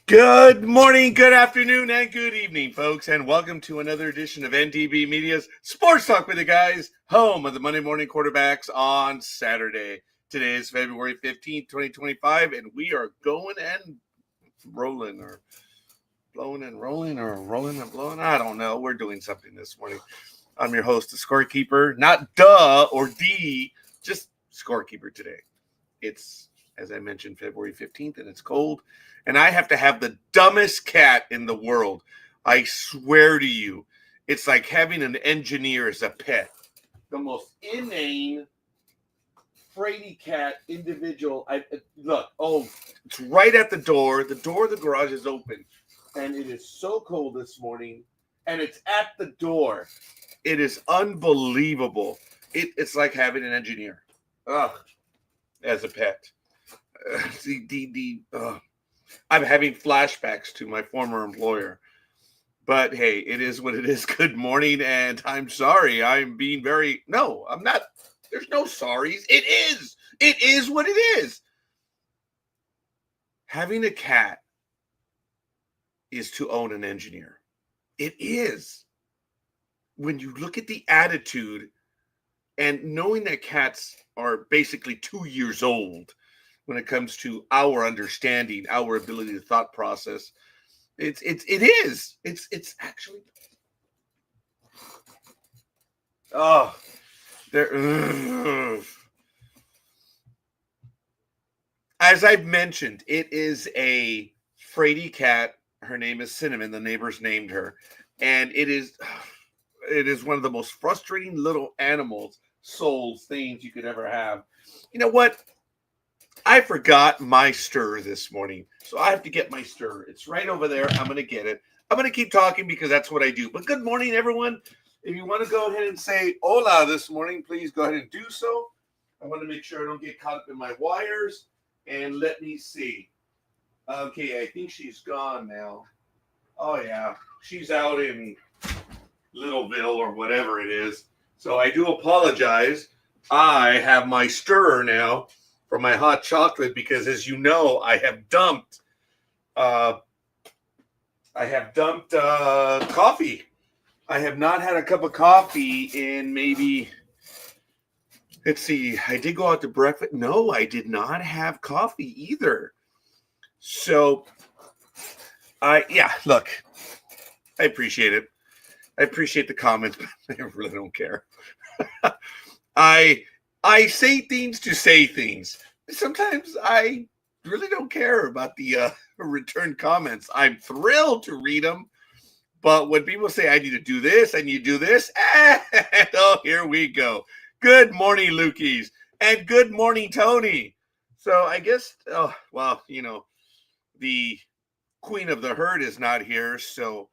Good morning, good afternoon, and good evening, folks, and welcome to another edition of NTB Media's Sports Talk with the Guys, home of the Monday Morning Quarterbacks on Saturday. Today is February 15th, 2025, and we are going and rolling, or blowing and rolling, or rolling and blowing. I don't know. We're doing something this morning. I'm your host, the scorekeeper, not duh or D, just scorekeeper today. It's, as I mentioned, February 15th, and it's cold. And I have to have the dumbest cat in the world. I swear to you, it's like having an engineer as a pet. The most inane, fraidy cat individual. It's right at the door. The door of the garage is open. And it is so cold this morning. And it's at the door. It is unbelievable. It's like having an engineer. As a pet. I'm having flashbacks to my former employer. But hey, it is what it is. Good morning, and I'm sorry. I'm being very... No, I'm not. There's no sorries. It is. It is what it is. Having a cat is to own an engineer. It is. When you look at the attitude and knowing that cats are basically 2 years old, when it comes to our understanding, our ability to thought process, it is. It's actually. Oh, there. As I've mentioned, it is a fraidy cat. Her name is Cinnamon. The neighbors named her, and it is one of the most frustrating little animals, souls, things you could ever have. You know what? I forgot my stir this morning, so I have to get my stir. It's right over there. I'm going to get it. I'm going to keep talking because that's what I do. But good morning, everyone. If you want to go ahead and say hola this morning, please go ahead and do so. I want to make sure I don't get caught up in my wires. And let me see. Okay, I think she's gone now. Oh, yeah. She's out in Littleville or whatever it is. So I do apologize. I have my stirrer now for my hot chocolate because, as you know, I have dumped coffee. I have not had a cup of coffee in maybe, let's see, I did go out to breakfast. No, I did not have coffee either. So, look, I appreciate it. I appreciate the comments, but I really don't care. I say things to say things. Sometimes I really don't care about the return comments. I'm thrilled to read them. But when people say, I need to do this, and you do this, and oh, here we go. Good morning, Lukies. And good morning, Tony. So I guess, the queen of the herd is not here. So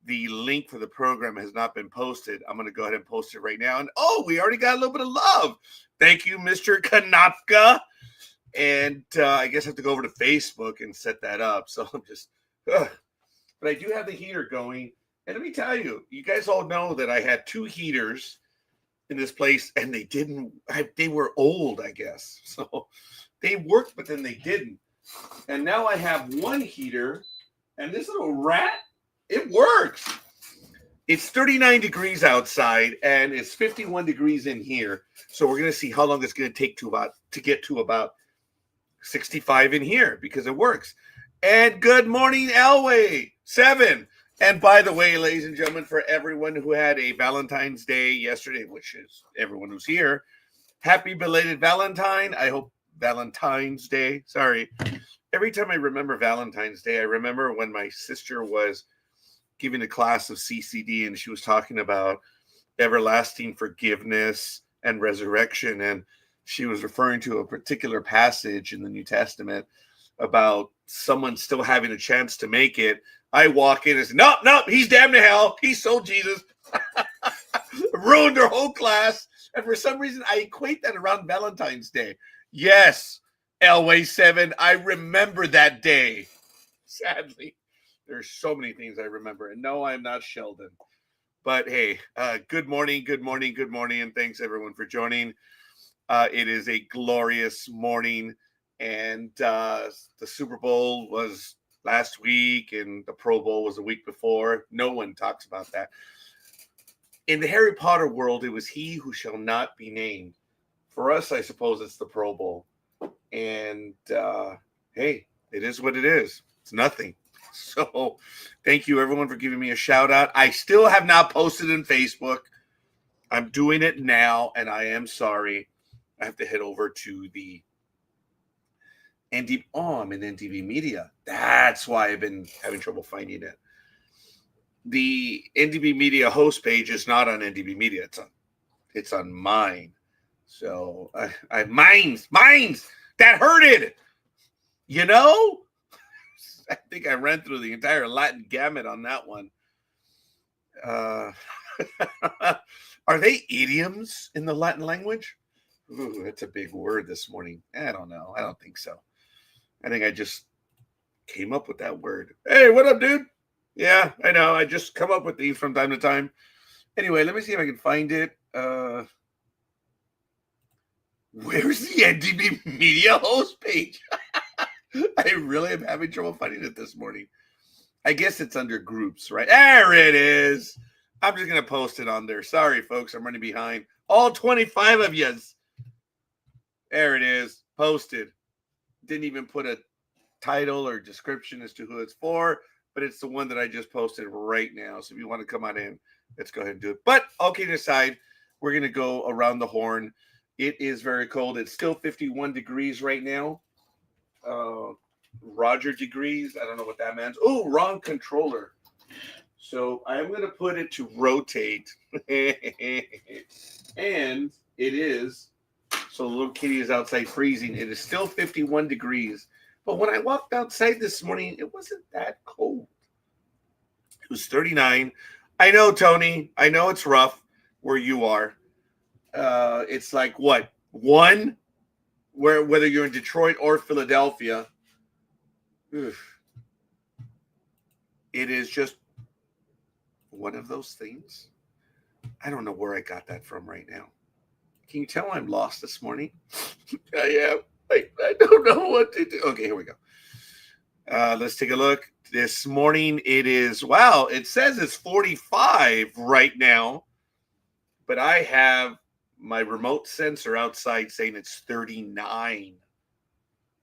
the link for the program has not been posted. I'm going to go ahead and post it right now. And we already got a little bit of love. Thank you, Mr. Kanapka. And I guess I have to go over to Facebook and set that up. So I'm just, but I do have the heater going. And let me tell you, you guys all know that I had 2 heaters in this place, and they were old, I guess. So they worked, but then they didn't. And now I have 1 heater, and this little rat, it works. It's 39 degrees outside, and it's 51 degrees in here. So we're going to see how long it's going to take to get to about 65 in here, because it works. And good morning, Elway 7. And by the way, ladies and gentlemen, for everyone who had a Valentine's Day yesterday, which is everyone who's here, happy belated Valentine. I hope Valentine's Day. Sorry. Every time I remember Valentine's Day, I remember when my sister was giving a class of CCD, and she was talking about everlasting forgiveness and resurrection. And she was referring to a particular passage in the New Testament about someone still having a chance to make it. I walk in and say, nope, he's damned to hell. He sold Jesus. Ruined her whole class. And for some reason, I equate that around Valentine's Day. Yes, Elway 7, I remember that day. Sadly, there's so many things I remember. And no, I'm not Sheldon. But hey, good morning, and thanks everyone for joining. It is a glorious morning, and the Super Bowl was last week, and the Pro Bowl was the week before. No one talks about that. In the Harry Potter world, it was He Who Shall Not Be Named. For us, I suppose it's the Pro Bowl. And hey, it is what it is. It's nothing. So thank you, everyone, for giving me a shout out. I still have not posted in Facebook. I'm doing it now, and I am sorry. I have to head over to the NDB. Oh, I'm in NDB Media. That's why I've been having trouble finding it. The NDB Media host page is not on NDB Media. It's on MAINE. So MAINE's that hurted. You know, I think I ran through the entire Latin gamut on that one. Are they idioms in the Latin language? Ooh, that's a big word this morning. I don't know. I don't think so. I think I just came up with that word. Hey, what up, dude? Yeah, I know. I just come up with these from time to time. Anyway, let me see if I can find it. Where's the NDB Media host page? I really am having trouble finding it this morning. I guess it's under groups, right? There it is. I'm just going to post it on there. Sorry, folks. I'm running behind. All 25 of yous. There it is. Posted. Didn't even put a title or description as to who it's for, but it's the one that I just posted right now. So if you want to come on in, let's go ahead and do it. But all kidding aside, we're going to go around the horn. It is very cold. It's still 51 degrees right now. Roger degrees. I don't know what that means. Oh, wrong controller. So I'm going to put it to rotate. And it is. So little kitty is outside freezing. It is still 51 degrees. But when I walked outside this morning, it wasn't that cold. It was 39. I know, Tony. I know it's rough where you are. It's like what? 1? Whether you're in Detroit or Philadelphia. Oof. It is just one of those things. I don't know where I got that from right now. Can you tell I'm lost this morning? I am. I don't know what to do. Okay, here we go. Let's take a look. This morning it is, wow, it says it's 45 right now, but I have my remote sensor outside saying it's 39.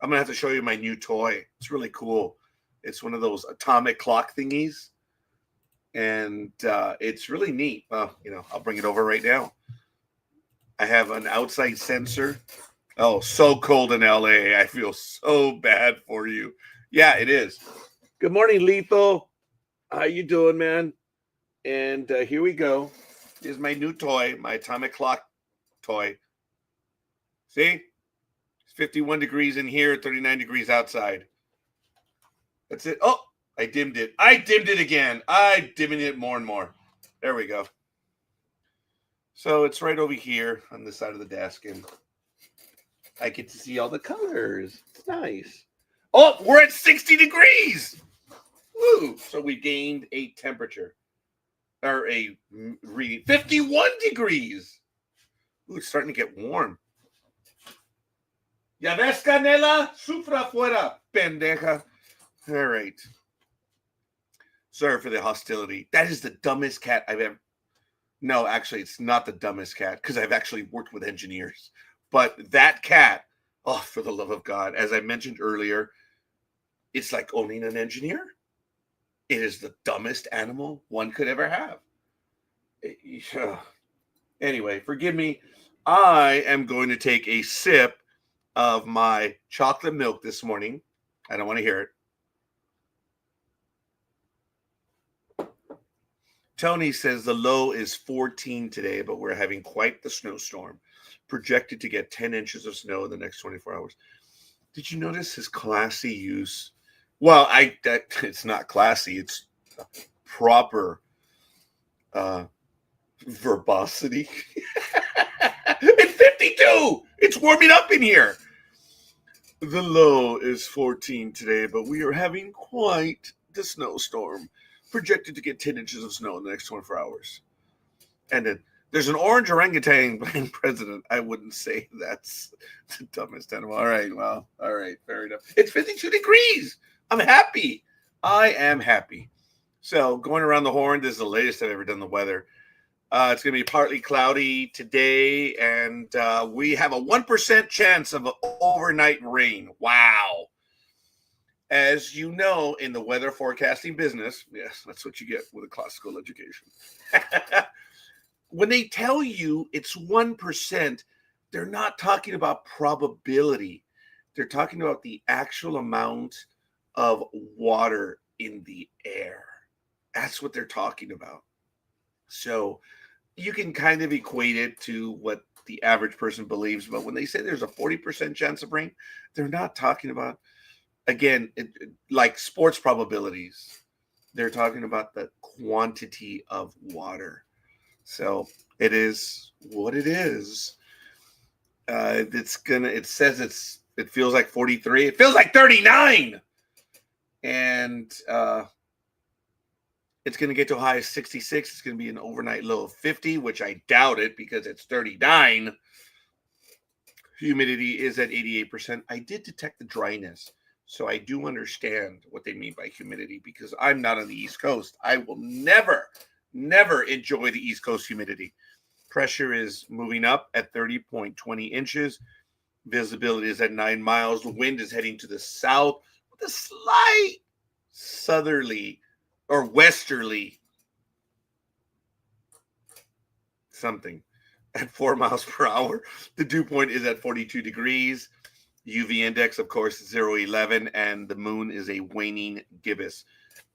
I'm going to have to show you my new toy. It's really cool. It's one of those atomic clock thingies, and it's really neat. Well, I'll bring it over right now. I have an outside sensor. Oh, so cold in LA. I feel so bad for you. Yeah, it is. Good morning, Lethal. How you doing, man? And here we go. Here's my new toy, my atomic clock toy. See? It's 51 degrees in here, 39 degrees outside. That's it. Oh, I dimmed it. I dimmed it again. I dimming it more and more. There we go. So it's right over here on the side of the desk, and I get to see all the colors. It's nice. Oh, we're at 60 degrees. Woo! So we gained a temperature, or a reading. 51 degrees. Ooh, it's starting to get warm. Ya ves, Canela? Sufra fuera, pendeja. All right. Sorry for the hostility. That is the dumbest cat I've ever... No, actually, it's not the dumbest cat, because I've actually worked with engineers. But that cat, oh, for the love of God, as I mentioned earlier, it's like owning an engineer. It is the dumbest animal one could ever have. Anyway, forgive me. I am going to take a sip of my chocolate milk this morning. I don't want to hear it. Tony says the low is 14 today, but we're having quite the snowstorm. Projected to get 10 inches of snow in the next 24 hours. Did you notice his classy use? Well, it's not classy. It's proper verbosity. It's 52. It's warming up in here. The low is 14 today, but we are having quite the snowstorm. Projected to get 10 inches of snow in the next 24 hours. And then there's an orange orangutan playing president. I wouldn't say that's the dumbest animal. All right, well, all right, fair enough. It's 52 degrees. I'm happy. I am happy. So going around the horn, this is the latest I've ever done the weather. It's going to be partly cloudy today, and we have a 1% chance of overnight rain. Wow. As you know, in the weather forecasting business, yes, that's what you get with a classical education. When they tell you it's 1%, they're not talking about probability. They're talking about the actual amount of water in the air. That's what they're talking about. So you can kind of equate it to what the average person believes. But when they say there's a 40% chance of rain, they're not talking about, again, like sports probabilities. They're talking about the quantity of water. So it is what it is. It says it feels like 43. It feels like 39. And it's going to get to a high of 66. It's going to be an overnight low of 50, which I doubt it because it's 39. Humidity is at 88%. I did detect the dryness. So I do understand what they mean by humidity because I'm not on the East Coast. I will never enjoy the East Coast humidity. Pressure is moving up at 30.20 inches. Visibility is at 9 miles. The wind is heading to the south with a slight southerly or westerly something at 4 miles per hour. The dew point is at 42 degrees. UV index, of course, 0.11, and the moon is a waning gibbous.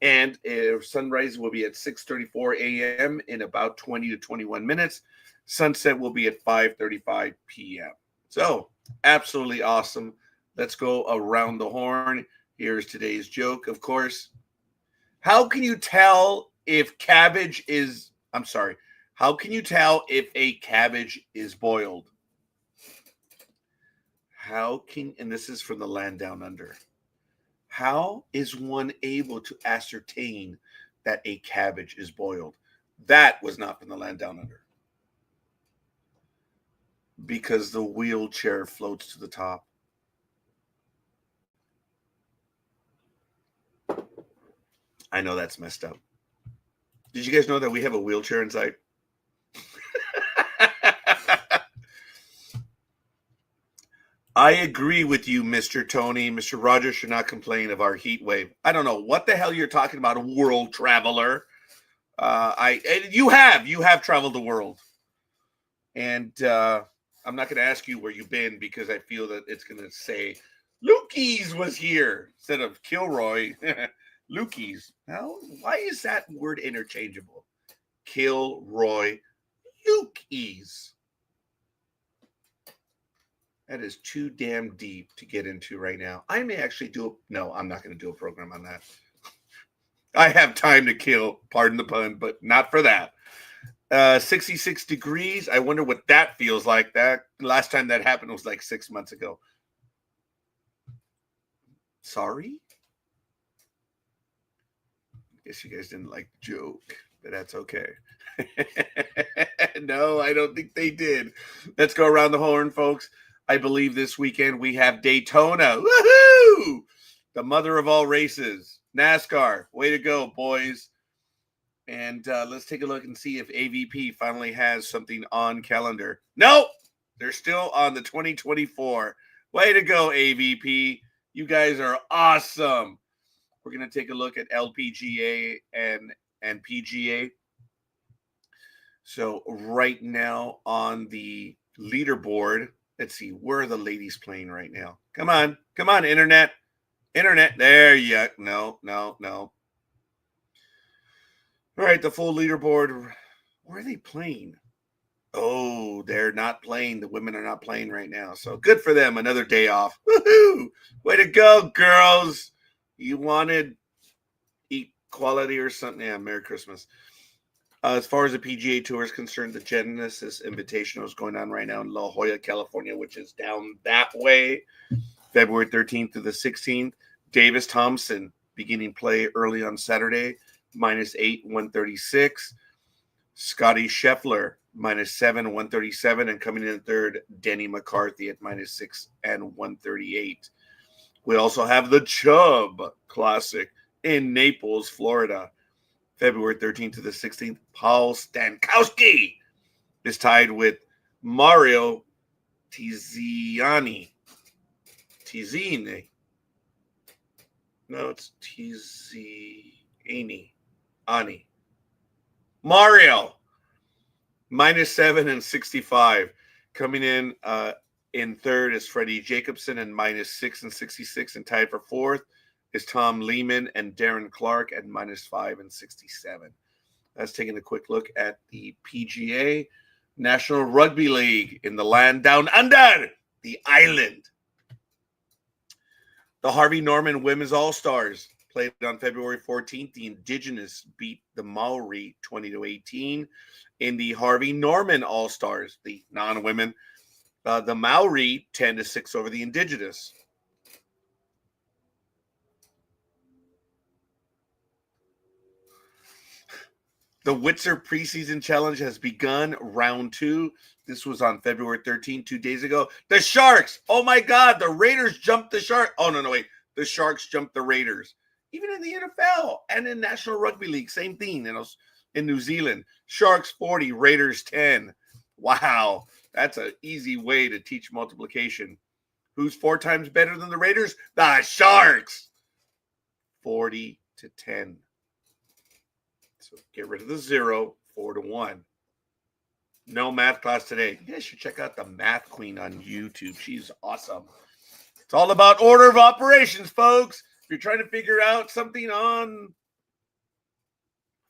And sunrise will be at 6:34 a.m. in about 20 to 21 minutes. Sunset will be at 5:35 p.m. So, absolutely awesome. Let's go around the horn. Here's today's joke, of course. How can you tell if cabbage is, I'm sorry, how can you tell if a cabbage is boiled? And this is from the land down under. How is one able to ascertain that a cabbage is boiled? That was not from the land down under. Because the wheelchair floats to the top. I know that's messed up. Did you guys know that we have a wheelchair inside? I agree with you, Mr. Tony. Mr. Rogers should not complain of our heat wave. I don't know what the hell you're talking about, a world traveler. You have traveled the world. And I'm not going to ask you where you've been because I feel that it's going to say Lukey's was here instead of Kilroy. Lukey's. Now, why is that word interchangeable? Kilroy, Lukey's. That is too damn deep to get into right now. I may actually no, I'm not going to do a program on that. I have time to kill, pardon the pun, but not for that. 66 degrees. I wonder what that feels like. That last time that happened was like 6 months ago. Sorry? Guess you guys didn't like the joke, but that's okay. No, I don't think they did. Let's go around the horn, folks. I believe this weekend we have Daytona. Woohoo! The mother of all races. NASCAR. Way to go, boys. And let's take a look and see if AVP finally has something on calendar. Nope. They're still on the 2024. Way to go, AVP. You guys are awesome. We're going to take a look at LPGA and PGA. So right now on the leaderboard, let's see, where are the ladies playing right now? Come on, internet. There you go. No. All right, the full leaderboard. Where are they playing? Oh, they're not playing. The women are not playing right now. So good for them. Another day off. Woohoo! Way to go, girls. You wanted equality or something? Yeah, Merry Christmas. As far as the PGA Tour is concerned, the Genesis Invitational is going on right now in La Jolla, California, which is down that way, February 13th to the 16th. Davis Thompson beginning play early on Saturday, -8, 136. Scotty Scheffler, -7, 137. And coming in third, Denny McCarthy at -6 and 138. We also have the Chubb Classic in Naples, Florida, February 13th to the 16th. Paul Stankowski is tied with Mario Tiziani. No, it's Tiziani. Ani. Mario, -7 and 65. Coming in third is Freddie Jacobson and -6 and 66. And tied for fourth is Tom Lehman and Darren Clark at -5 and 67. That's taking a quick look at the PGA National Rugby League in the land down under the island. The Harvey Norman Women's All-Stars played on February 14th. The Indigenous beat the Maori 20-18. In the Harvey Norman All-Stars, the non-women, the Maori 10-6 over the Indigenous. The Witzer preseason challenge has begun, round 2. This was on February 13th, 2 days ago. The Sharks. Oh, my God. The Raiders jumped the Sharks. Oh, no, wait. The Sharks jumped the Raiders. Even in the NFL and in National Rugby League, same thing in New Zealand. Sharks 40, Raiders 10. Wow. That's an easy way to teach multiplication. Who's 4 times better than the Raiders? The Sharks. 40-10. So get rid of the 0, 4-1. No math class today. You guys should check out the Math Queen on YouTube. She's awesome. It's all about order of operations, folks. If you're trying to figure out something on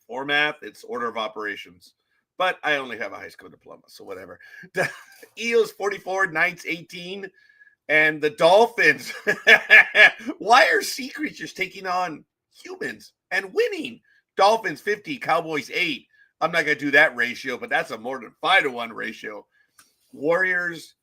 math, it's order of operations. But I only have a high school diploma, so whatever. The Eels 44, Knights 18, and the Dolphins. Why are sea creatures taking on humans and winning? Dolphins 50, Cowboys 8. I'm not going to do that ratio, but that's a more than 5-1 ratio. Warriors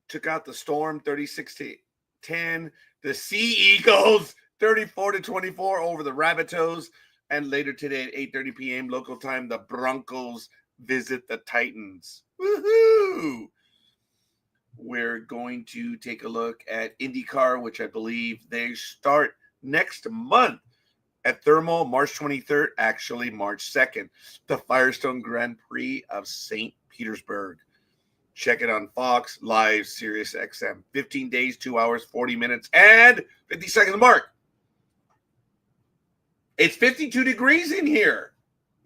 took out the Storm 36-10. The Sea Eagles 34-24 over the Rabbitohs. And later today at 8:30 p.m. local time, the Broncos visit the Titans. Woohoo! We're going to take a look at IndyCar, which I believe they start next month at Thermal, March 23rd, actually March 2nd. The Firestone Grand Prix of St. Petersburg. Check it on Fox, Live, Sirius XM. 15 days, 2 hours, 40 minutes, and 50 seconds mark. It's 52 degrees in here.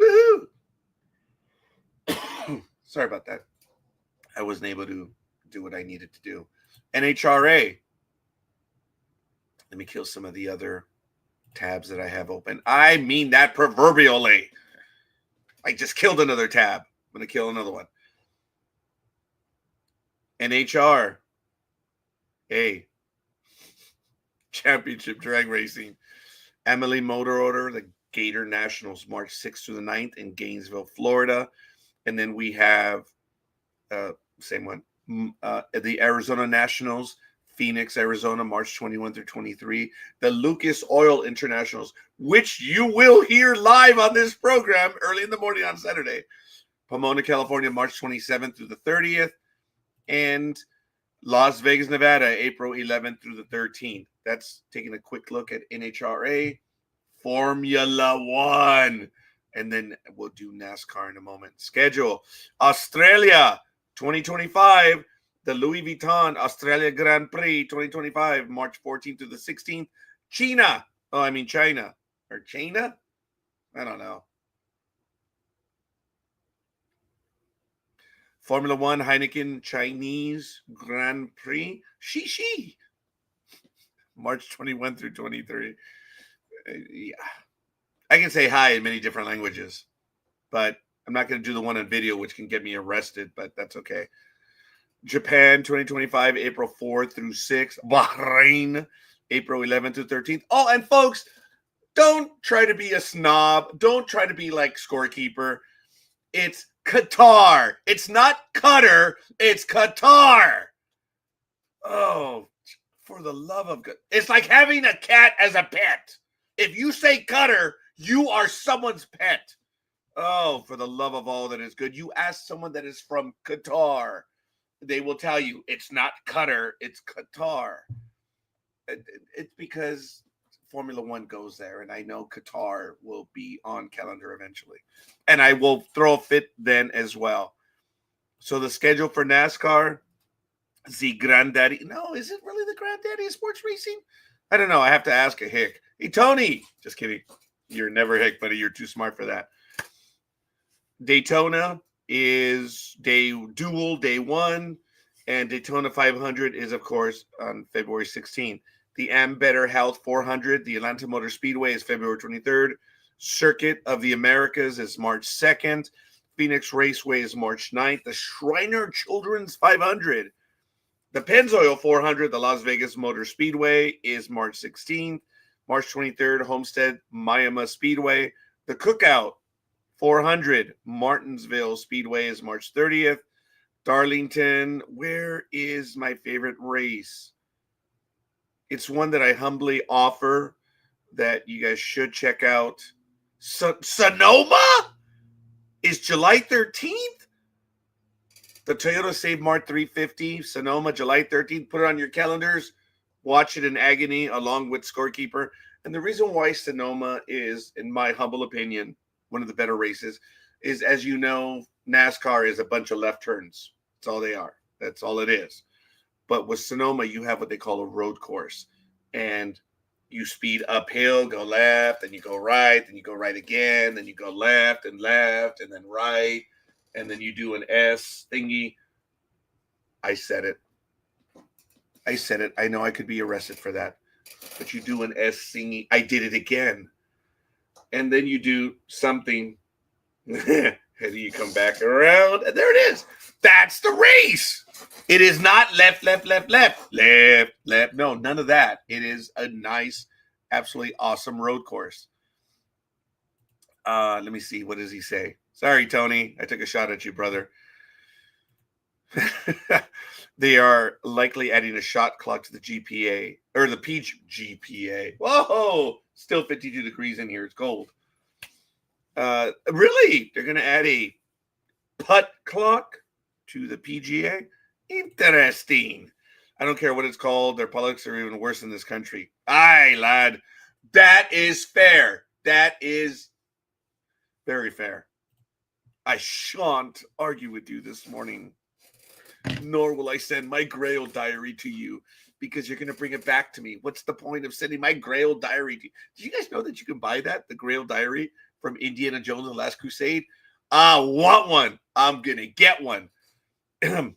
Woohoo! Sorry about that. I wasn't able to do what I needed to do. NHRA. Let me kill some of the other tabs that I have open. I mean that proverbially. I just killed another tab. I'm going to kill another one. NHRA. Championship Drag Racing. Emily Motor Order, the Gator Nationals, March 6th through the 9th in Gainesville, Florida. And then we have, same one, the Arizona Nationals, Phoenix, Arizona, March 21 through 23. The Lucas Oil Internationals, which you will hear live on this program early in the morning on Saturday. Pomona, California, March 27th through the 30th. And Las Vegas, Nevada, April 11th through the 13th. That's taking a quick look at NHRA, Formula One, and then we'll do NASCAR in a moment. Schedule: Australia 2025, the Louis Vuitton Australia Grand Prix 2025, March 14th through the 16th. China, I don't know. Formula One Heineken Chinese Grand Prix, Shishi, March 21 through 23. Yeah. I can say hi in many different languages, but I'm not going to do the one on video, which can get me arrested, but that's okay. Japan 2025, April 4th through 6th. Bahrain, April 11th through 13th. Oh, and folks, don't try to be a snob. Don't try to be like scorekeeper. It's Qatar. It's not Qatar. It's Qatar. Oh, for the love of God. It's like having a cat as a pet. If you say Qatar, you are someone's pet. Oh, for the love of all that is good. You ask someone that is from Qatar. They will tell you it's not Qatar, it's Qatar. It's because Formula One goes there, and I know Qatar will be on calendar eventually. And I will throw a fit then as well. So the schedule for NASCAR, the granddaddy. No, is it really the granddaddy of sports racing? I don't know. I have to ask a hick. Hey, Tony. Just kidding. You're never hick, buddy. You're too smart for that. Daytona is day 1, and Daytona 500 is, of course, on February 16th. The Am Better Health 400, the Atlanta Motor Speedway, is February 23rd. Circuit of the Americas is March 2nd. Phoenix Raceway is March 9th. The Shriner Children's 500. The Pennzoil 400, the Las Vegas Motor Speedway, is March 16th. March 23rd, Homestead Miami Speedway. The Cookout 400, Martinsville Speedway, is March 30th. Darlington, where is my favorite race? It's one that I humbly offer that you guys should check out. Sonoma is July 13th. The Toyota Save Mart 350, Sonoma, July 13th. Put it on your calendars. Watch it in agony along with Scorekeeper. And the reason why Sonoma is, in my humble opinion, one of the better races is, as you know, NASCAR is a bunch of left turns. That's all they are. That's all it is. But with Sonoma, you have what they call a road course. And you speed uphill, go left, and you go right, then you go right again, then you go left, and then right. And then you do an S thingy. I said it. I know I could be arrested for that. But you do an S thingy. I did it again. And then you do something. And you come back around. And there it is. That's the race. It is not left. No, none of that. It is a nice, absolutely awesome road course. Let me see. What does he say? Sorry, Tony. I took a shot at you, brother. They are likely adding a shot clock to the GPA, or the PGPA. Whoa! Still 52 degrees in here. It's cold. Really? They're going to add a putt clock to the PGA? Interesting. I don't care what it's called. Their politics are even worse in this country. Aye, lad. That is fair. That is very fair. I shan't argue with you this morning, nor will I send my Grail diary to you, because you're going to bring it back to me. What's the point of sending my Grail diary to you? Did you guys know that you can buy that, the Grail diary from Indiana Jones and the Last Crusade? I want one. I'm going to get one. And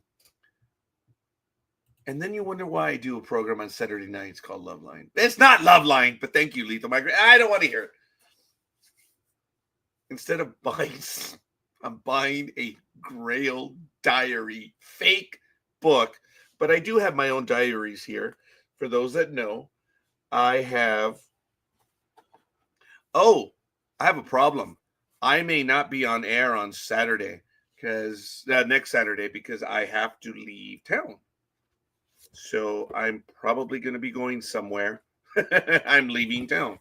then you wonder why I do a program on Saturday nights called Love Line. It's not Love Line, but thank you, Lethal Migrant. I don't want to hear it. Instead of buying, I'm buying a Grail diary, fake book. But I do have my own diaries here. For those that know, I have a problem. I may not be on air on Saturday, because next Saturday, because I have to leave town. So I'm probably going to be going somewhere. I'm leaving town.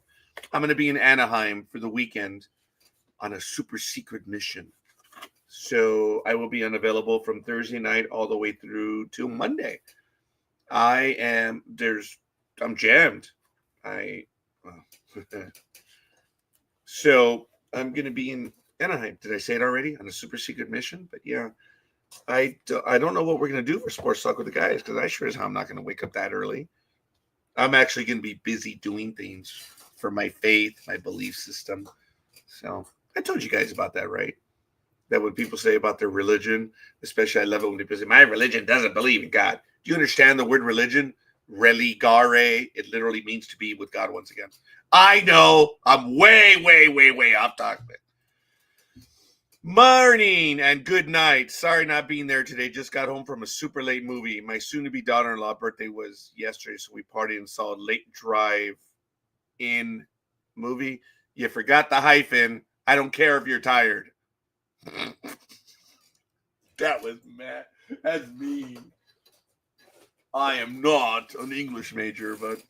I'm going to be in Anaheim for the weekend on a super secret mission. So I will be unavailable from Thursday night all the way through to Monday. I'm jammed. So I'm going to be in Anaheim. Did I say it already? On a super secret mission? But yeah, I don't know what we're going to do for Sports Talk with the Guys, because I sure as hell I'm not going to wake up that early. I'm actually going to be busy doing things for my faith, my belief system. So I told you guys about that, right? That when people say about their religion, especially I love it when people say, my religion doesn't believe in God. Do you understand the word religion? Religare. It literally means to be with God once again. I know I'm way off topic. Morning and good night. Sorry not being there today. Just got home from a super late movie. My soon-to-be daughter-in-law birthday was yesterday, so we partied and saw a late drive-in movie. You forgot the hyphen. I don't care if you're tired. That was mad. That's mean. I am not an English major, but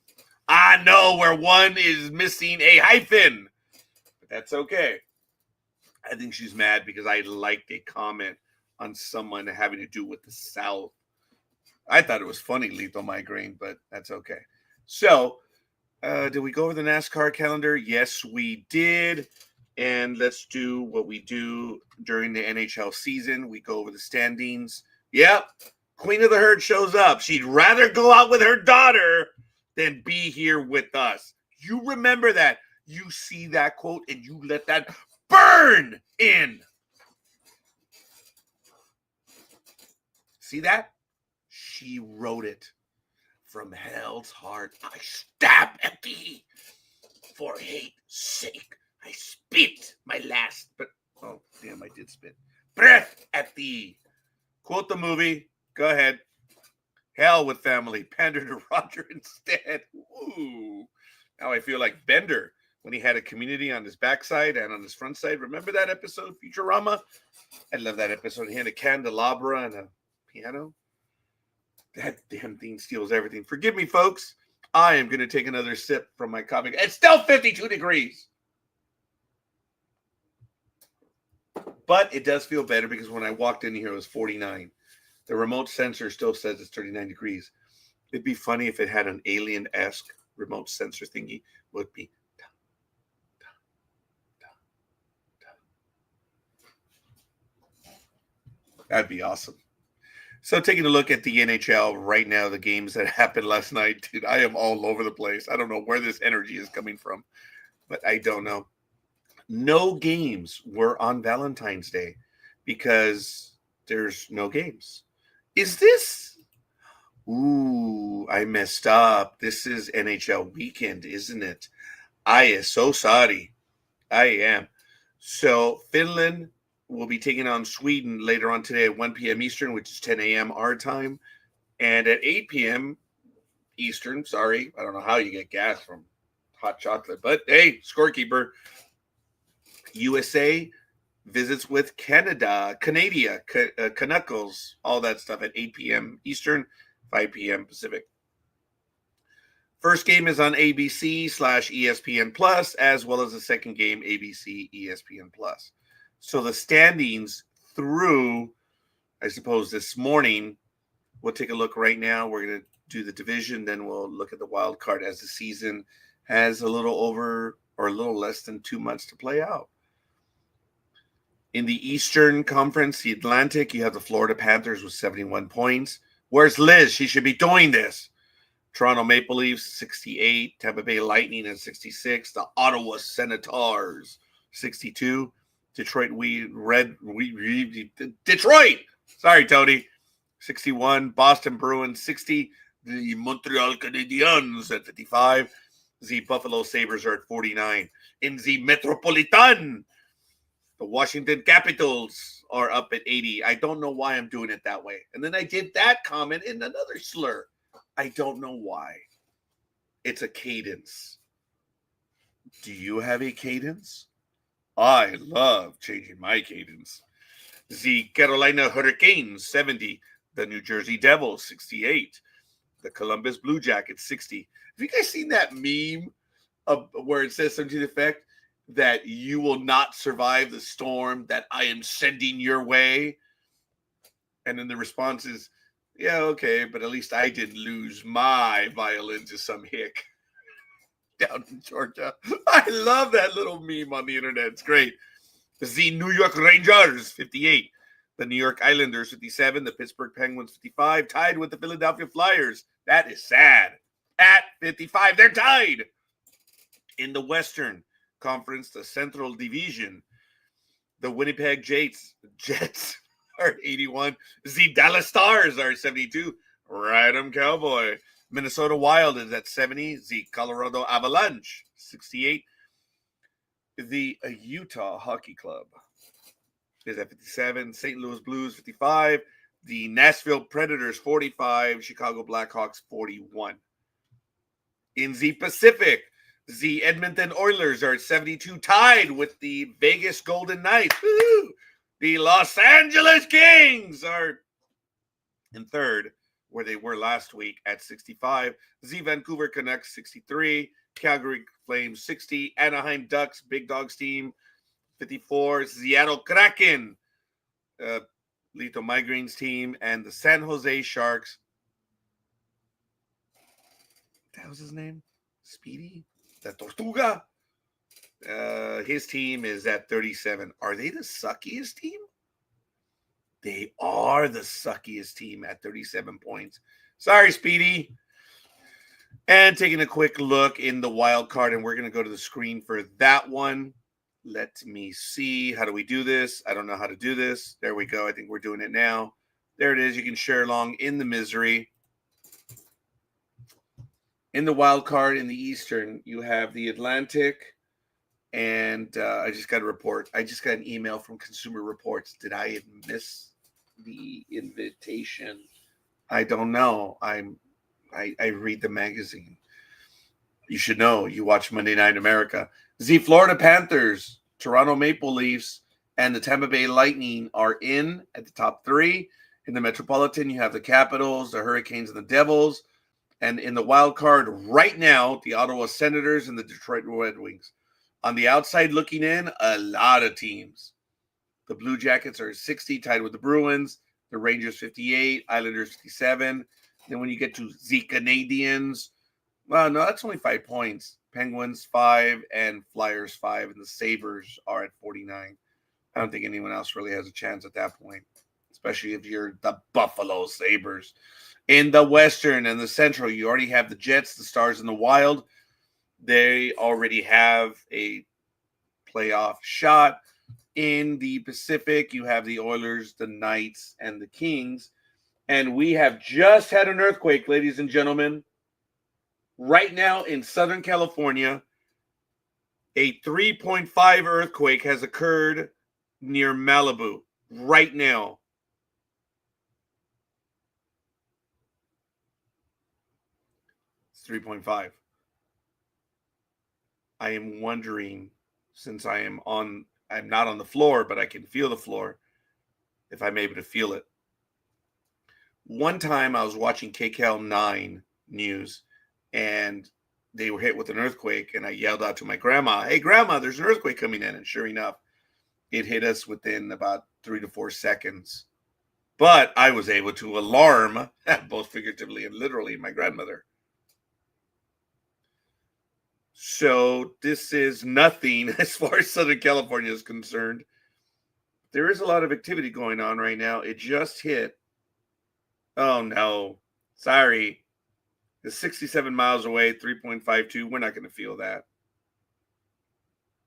I know where one is missing a hyphen. But that's okay. I think she's mad because I liked a comment on someone having to do with the South. I thought it was funny, Lethal Migraine, but that's okay. So Did we go over the NASCAR calendar? Yes, we did. And let's do what we do during the NHL season. We go over the standings. Yep. Queen of the Herd shows up. She'd rather go out with her daughter than be here with us. You remember that. You see that quote and you let that burn in. See that? She wrote it. From hell's heart, I stab at thee. For hate's sake, I spit my last, but oh damn, I did spit. Breath at thee. Quote the movie. Go ahead. Hell with family. Pander to Roger instead. Ooh. Now I feel like Bender when he had a community on his backside and on his front side. Remember that episode of Futurama? I love that episode. He had a candelabra and a piano. That damn thing steals everything. Forgive me, folks. I am going to take another sip from my coffee. It's still 52 degrees. But it does feel better because when I walked in here, it was 49. The remote sensor still says it's 39 degrees. It'd be funny if it had an alien-esque remote sensor thingy. Would be. That'd be awesome. So taking a look at the NHL right now, the games that happened last night, dude, I am all over the place. I don't know where this energy is coming from, but I don't know. No games were on Valentine's Day because there's no games. Is this? Ooh, I messed up. This is NHL weekend, isn't it? I am so sorry. I am. So Finland will be taking on Sweden later on today at 1 p.m. Eastern, which is 10 a.m. our time. And at 8 p.m. Eastern, sorry, I don't know how you get gas from hot chocolate, but hey, scorekeeper, USA visits with Canada, Canuckles, all that stuff at 8 p.m. Eastern, 5 p.m. Pacific. First game is on ABC/ESPN Plus, as well as the second game, ABC ESPN Plus. So the standings through, I suppose, this morning, we'll take a look right now. We're going to do the division, then we'll look at the wild card as the season has a little over or a little less than 2 months to play out. In the Eastern Conference, the Atlantic, you have the Florida Panthers with 71 points. Where's Liz? She should be doing this. Toronto Maple Leafs, 68. Tampa Bay Lightning at 66. The Ottawa Senators, 62. Detroit Detroit. Sorry, Tony. 61. Boston Bruins, 60. The Montreal Canadiens at 55. The Buffalo Sabres are at 49. In the Metropolitan, the Washington Capitals are up at 80. I don't know why I'm doing it that way. And then I did that comment in another slur. I don't know why. It's a cadence. Do you have a cadence? I love changing my cadence. The Carolina Hurricanes, 70. The New Jersey Devils, 68. The Columbus Blue Jackets, 60. Have you guys seen that meme where it says something to the effect that you will not survive the storm that I am sending your way? And then the response is, yeah, okay, but at least I didn't lose my violin to some hick down in Georgia. I love that little meme on the internet. It's great. The New York Rangers, 58. The New York Islanders, 57. The Pittsburgh Penguins, 55. Tied with the Philadelphia Flyers. That is sad. At 55, they're tied. In the Western Conference, the Central Division, the Winnipeg Jets are 81. The Dallas Stars are 72. Random Cowboy. Minnesota Wild is at 70. The Colorado Avalanche, 68. The Utah Hockey Club is at 57. St. Louis Blues, 55. The Nashville Predators, 45. Chicago Blackhawks, 41. In the Pacific, the Edmonton Oilers are at 72, tied with the Vegas Golden Knights. Woo-hoo! The Los Angeles Kings are in third, where they were last week at 65. The Vancouver Canucks, 63. Calgary Flames, 60. Anaheim Ducks, Big Dogs team, 54. Seattle Kraken, Lethal Migraines team, and the San Jose Sharks. That was his name? Speedy, the Tortuga. His team is at 37. Are they the suckiest team? They are the suckiest team at 37 points. Sorry, Speedy. And taking a quick look in the wild card, and we're going to go to the screen for that one. Let me see. How do we do this? I don't know how to do this. There we go. I think we're doing it now. There it is. You can share along in the misery. In the wild card in the Eastern, you have the Atlantic. And I just got a report. I just got an email from Consumer Reports. Did I miss the invitation? I don't know. I read the magazine. You should know. You watch Monday Night America. The Florida Panthers, Toronto Maple Leafs, and the Tampa Bay Lightning are in at the top three. In the Metropolitan, you have the Capitals, the Hurricanes, and the Devils. And in the wild card right now, the Ottawa Senators and the Detroit Red Wings. On the outside looking in, a lot of teams. The Blue Jackets are 60, tied with the Bruins. The Rangers 58, Islanders 57. Then when you get to the Canadiens, well, no, that's only 5 points. Penguins 5 and Flyers 5, and the Sabres are at 49. I don't think anyone else really has a chance at that point, especially if you're the Buffalo Sabres. In the Western and the Central, you already have the Jets, the Stars, and the Wild. They already have a playoff shot. In the Pacific, you have the Oilers, the Knights, and the Kings. And we have just had an earthquake, ladies and gentlemen. Right now in Southern California, a 3.5 earthquake has occurred near Malibu. Right now. It's 3.5. I am wondering, since I'm not on the floor, but I can feel the floor, if I'm able to feel it. One time I was watching KCAL 9 news, and they were hit with an earthquake, and I yelled out to my grandma, "Hey, Grandma, there's an earthquake coming in." And sure enough, it hit us within about 3 to 4 seconds. But I was able to alarm, both figuratively and literally, my grandmother. So this is nothing as far as Southern California is concerned. There is a lot of activity going on right now. It just hit. Oh, no. Sorry. It's 67 miles away, 3.52. We're not going to feel that.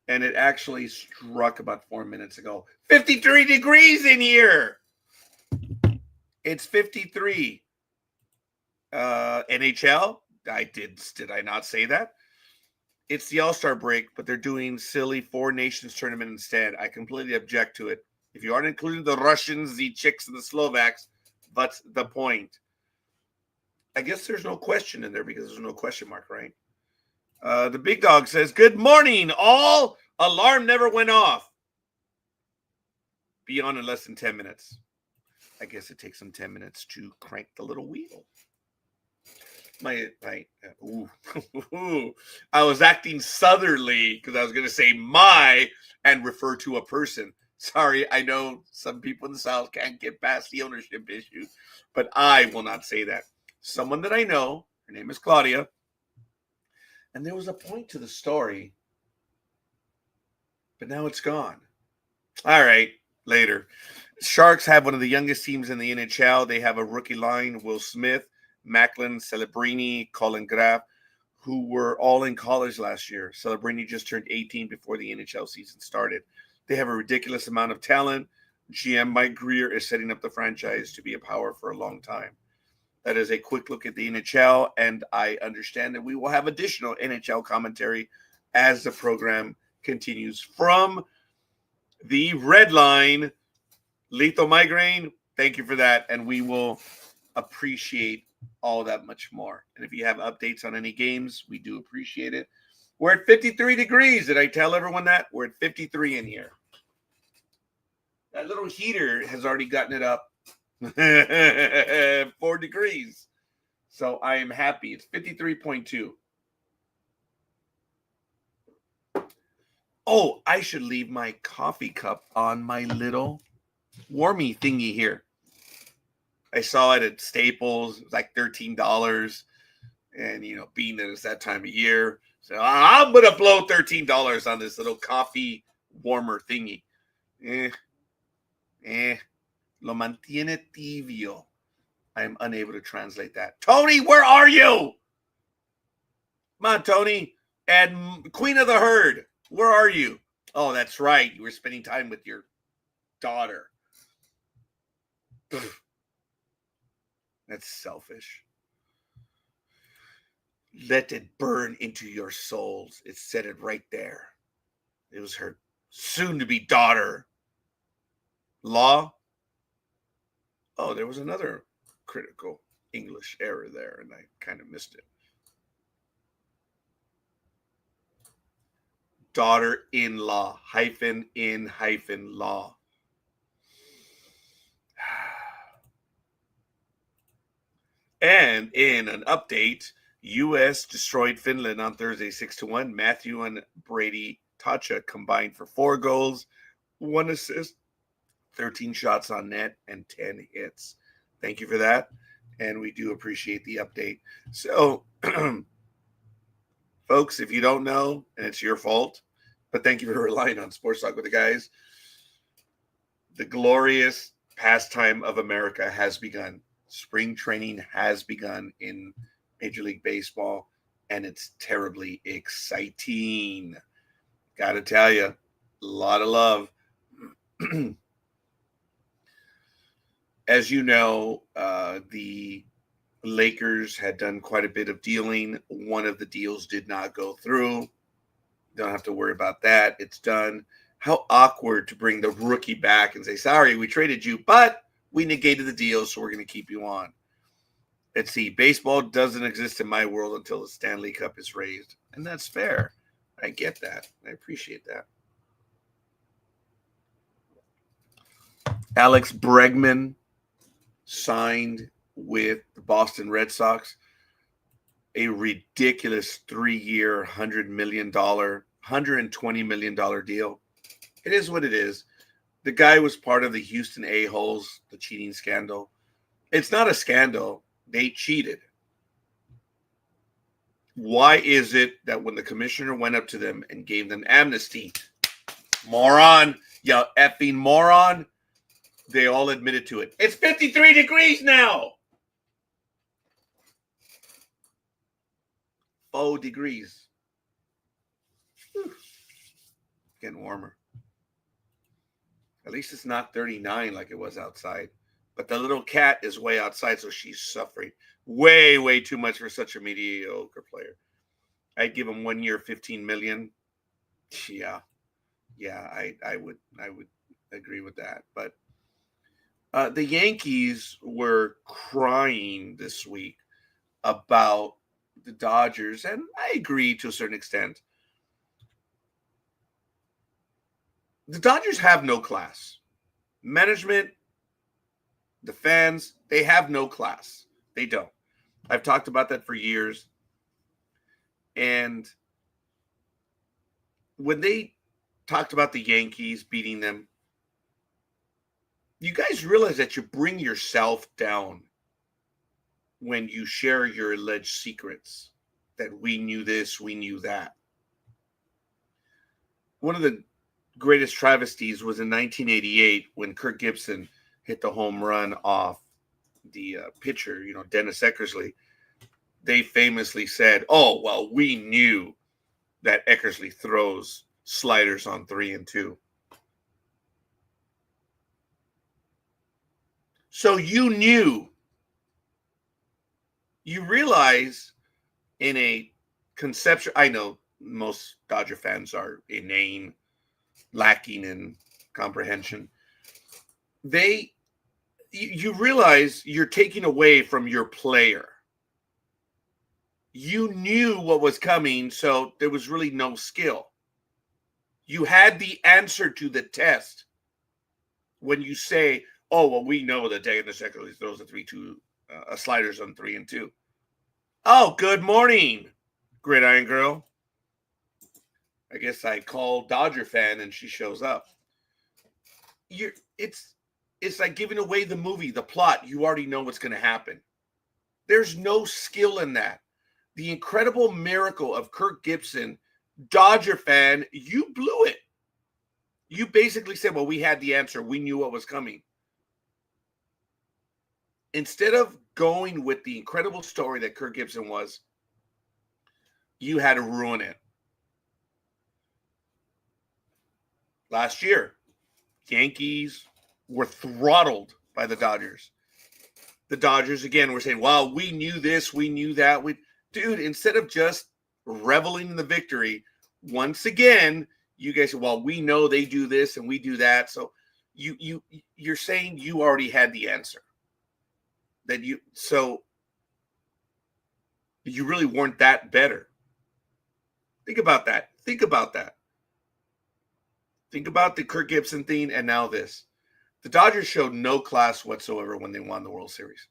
And it actually struck about 4 minutes ago. 53 degrees in here. It's 53. NHL? Did I not say that? It's the All-Star break, but they're doing silly Four Nations tournament instead. I completely object to it. If you aren't including the Russians, the Czechs, and the Slovaks, what's the point? I guess there's no question in there because there's no question mark, right? The big dog says, "Good morning, all. Alarm never went off. Be on in less than 10 minutes. I guess it takes them 10 minutes to crank the little wheel. I was acting southerly because I was going to say my and refer to a person. Sorry, I know some people in the South can't get past the ownership issue, but I will not say that. Someone that I know, her name is Claudia, and there was a point to the story, but now it's gone. All right, later. Sharks have one of the youngest teams in the NHL. They have a rookie line, Will Smith, Macklin, Celebrini, Colin Graf, who were all in college last year. Celebrini just turned 18 before the NHL season started. They have a ridiculous amount of talent. GM Mike Greer is setting up the franchise to be a power for a long time. That is a quick look at the NHL, and I understand that we will have additional NHL commentary as the program continues. From the Red Line, Lethal Migraine, thank you for that, and we will appreciate all that much more. And if you have updates on any games, we do appreciate it. We're at 53 degrees. Did I tell everyone that? We're at 53 in here. That little heater has already gotten it up 4 degrees. So I am happy. It's 53.2. Oh, I should leave my coffee cup on my little warmy thingy here. I saw it at Staples. It was like $13. And, being that it's that time of year, so I'm going to blow $13 on this little coffee warmer thingy. Lo mantiene tibio. I am unable to translate that. Tony, where are you? Come on, Tony. And Queen of the Herd, where are you? Oh, that's right. You were spending time with your daughter. That's selfish. Let it burn into your souls. It said it right there. It was her soon-to-be daughter. Law? Oh, there was another critical English error there, and I kind of missed it. Daughter-in-law, -in-law. And in an update, U.S. destroyed Finland on Thursday 6-1. Matthew and Brady Tacha combined for 4 goals, 1 assist, 13 shots on net, and 10 hits. Thank you for that. And we do appreciate the update. So, folks, if you don't know, and it's your fault, but thank you for relying on Sports Talk with the Guys, the glorious pastime of America has begun. Spring training has begun in Major League Baseball, and it's terribly exciting. Got to tell you, a lot of love. As you know, the Lakers had done quite a bit of dealing. One of the deals did not go through. Don't have to worry about that. It's done. How awkward to bring the rookie back and say, sorry, we traded you, but we negated the deal, so we're going to keep you on. Let's see. Baseball doesn't exist in my world until the Stanley Cup is raised. And that's fair. I get that. I appreciate that. Alex Bregman signed with the Boston Red Sox. A ridiculous 3-year, $120 million deal. It is what it is. The guy was part of the Houston A-holes, the cheating scandal. It's not a scandal. They cheated. Why is it that when the commissioner went up to them and gave them amnesty, moron, you effing moron, they all admitted to it. It's 53 degrees now. 4 degrees. Whew. Getting warmer. At least it's not 39 like it was outside. But the little cat is way outside, so she's suffering. Way, way too much for such a mediocre player. I'd give him 1 year, $15 million. Yeah, I would agree with that. But the Yankees were crying this week about the Dodgers, and I agree to a certain extent. The Dodgers have no class. Management, the fans, they have no class. They don't. I've talked about that for years. And when they talked about the Yankees beating them, you guys realize that you bring yourself down when you share your alleged secrets, that we knew this, we knew that. One of the greatest travesties was in 1988 when Kirk Gibson hit the home run off the pitcher, Dennis Eckersley. They famously said, oh, well, we knew that Eckersley throws sliders on 3 and 2. So you knew. You realize in a conception, I know most Dodger fans are inane, lacking in comprehension. You realize you're taking away from your player. You knew what was coming, so there was really no skill. You had the answer to the test when you say, oh, well, we know that Dennis Eckersley throws a 3-2 sliders on 3 and 2. Oh, good morning, Gridiron Girl. I guess I call Dodger fan and she shows up. It's like giving away the movie, the plot. You already know what's going to happen. There's no skill in that. the incredible miracle of Kirk Gibson, Dodger fan, you blew it. You basically said, well, we had the answer. We knew what was coming. Instead of going with the incredible story that Kirk Gibson was, you had to ruin it. Last year, Yankees were throttled by the Dodgers. The Dodgers, again, were saying, well, we knew this, we knew that. Dude, instead of just reveling in the victory, once again, you guys say, well, we know they do this and we do that. So you're saying you already had the answer. So you really weren't that better. Think about that. Think about that. Think about the Kirk Gibson thing and now this. The Dodgers showed no class whatsoever when they won the World Series.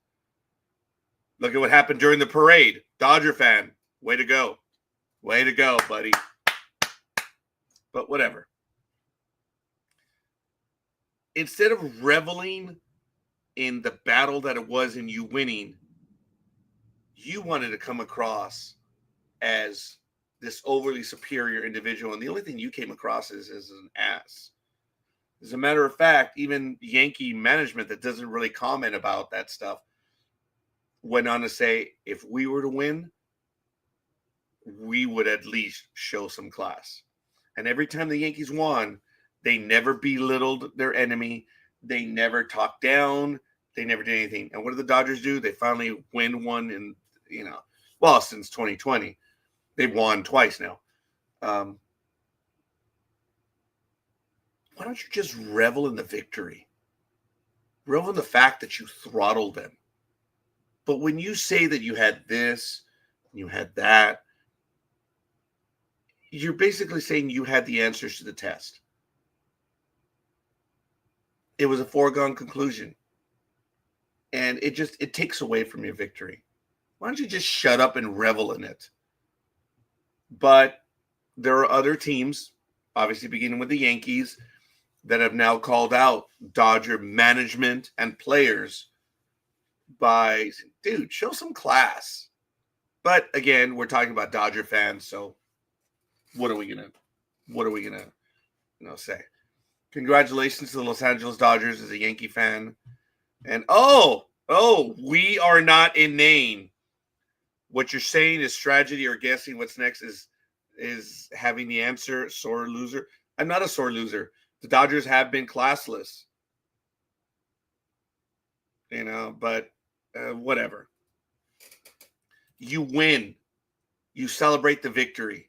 Look at what happened during the parade. Dodger fan, way to go. Way to go, buddy. But whatever. Instead of reveling in the battle that it was in you winning, you wanted to come across as this overly superior individual. And the only thing you came across is an ass. As a matter of fact, even Yankee management that doesn't really comment about that stuff went on to say, if we were to win, we would at least show some class. And every time the Yankees won, they never belittled their enemy. They never talked down. They never did anything. And what did the Dodgers do? They finally win one in, since 2020. They've won twice now. Why don't you just revel in the victory? Revel in the fact that you throttled them. But when you say that you had this, you had that, you're basically saying you had the answers to the test. It was a foregone conclusion. And it takes away from your victory. Why don't you just shut up and revel in it? But there are other teams, obviously beginning with the Yankees, that have now called out Dodger management and players by, dude, show some class. But again, we're talking about Dodger fans, so what are we gonna say? Congratulations to the Los Angeles Dodgers as a Yankee fan. And we are not inane. What you're saying is tragedy or guessing what's next is having the answer, sore loser. I'm not a sore loser. The Dodgers have been classless. But whatever. You win. You celebrate the victory.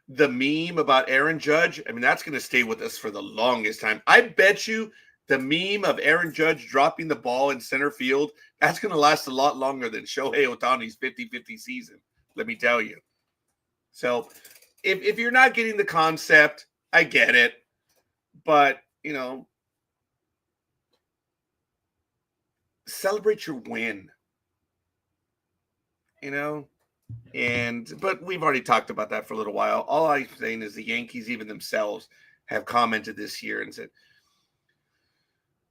The meme about Aaron Judge, that's going to stay with us for the longest time. I bet you the meme of Aaron Judge dropping the ball in center field, that's going to last a lot longer than Shohei Ohtani's 50-50 season, let me tell you. So if you're not getting the concept, I get it. But, celebrate your win. But we've already talked about that for a little while. All I'm saying is the Yankees, even themselves, have commented this year and said,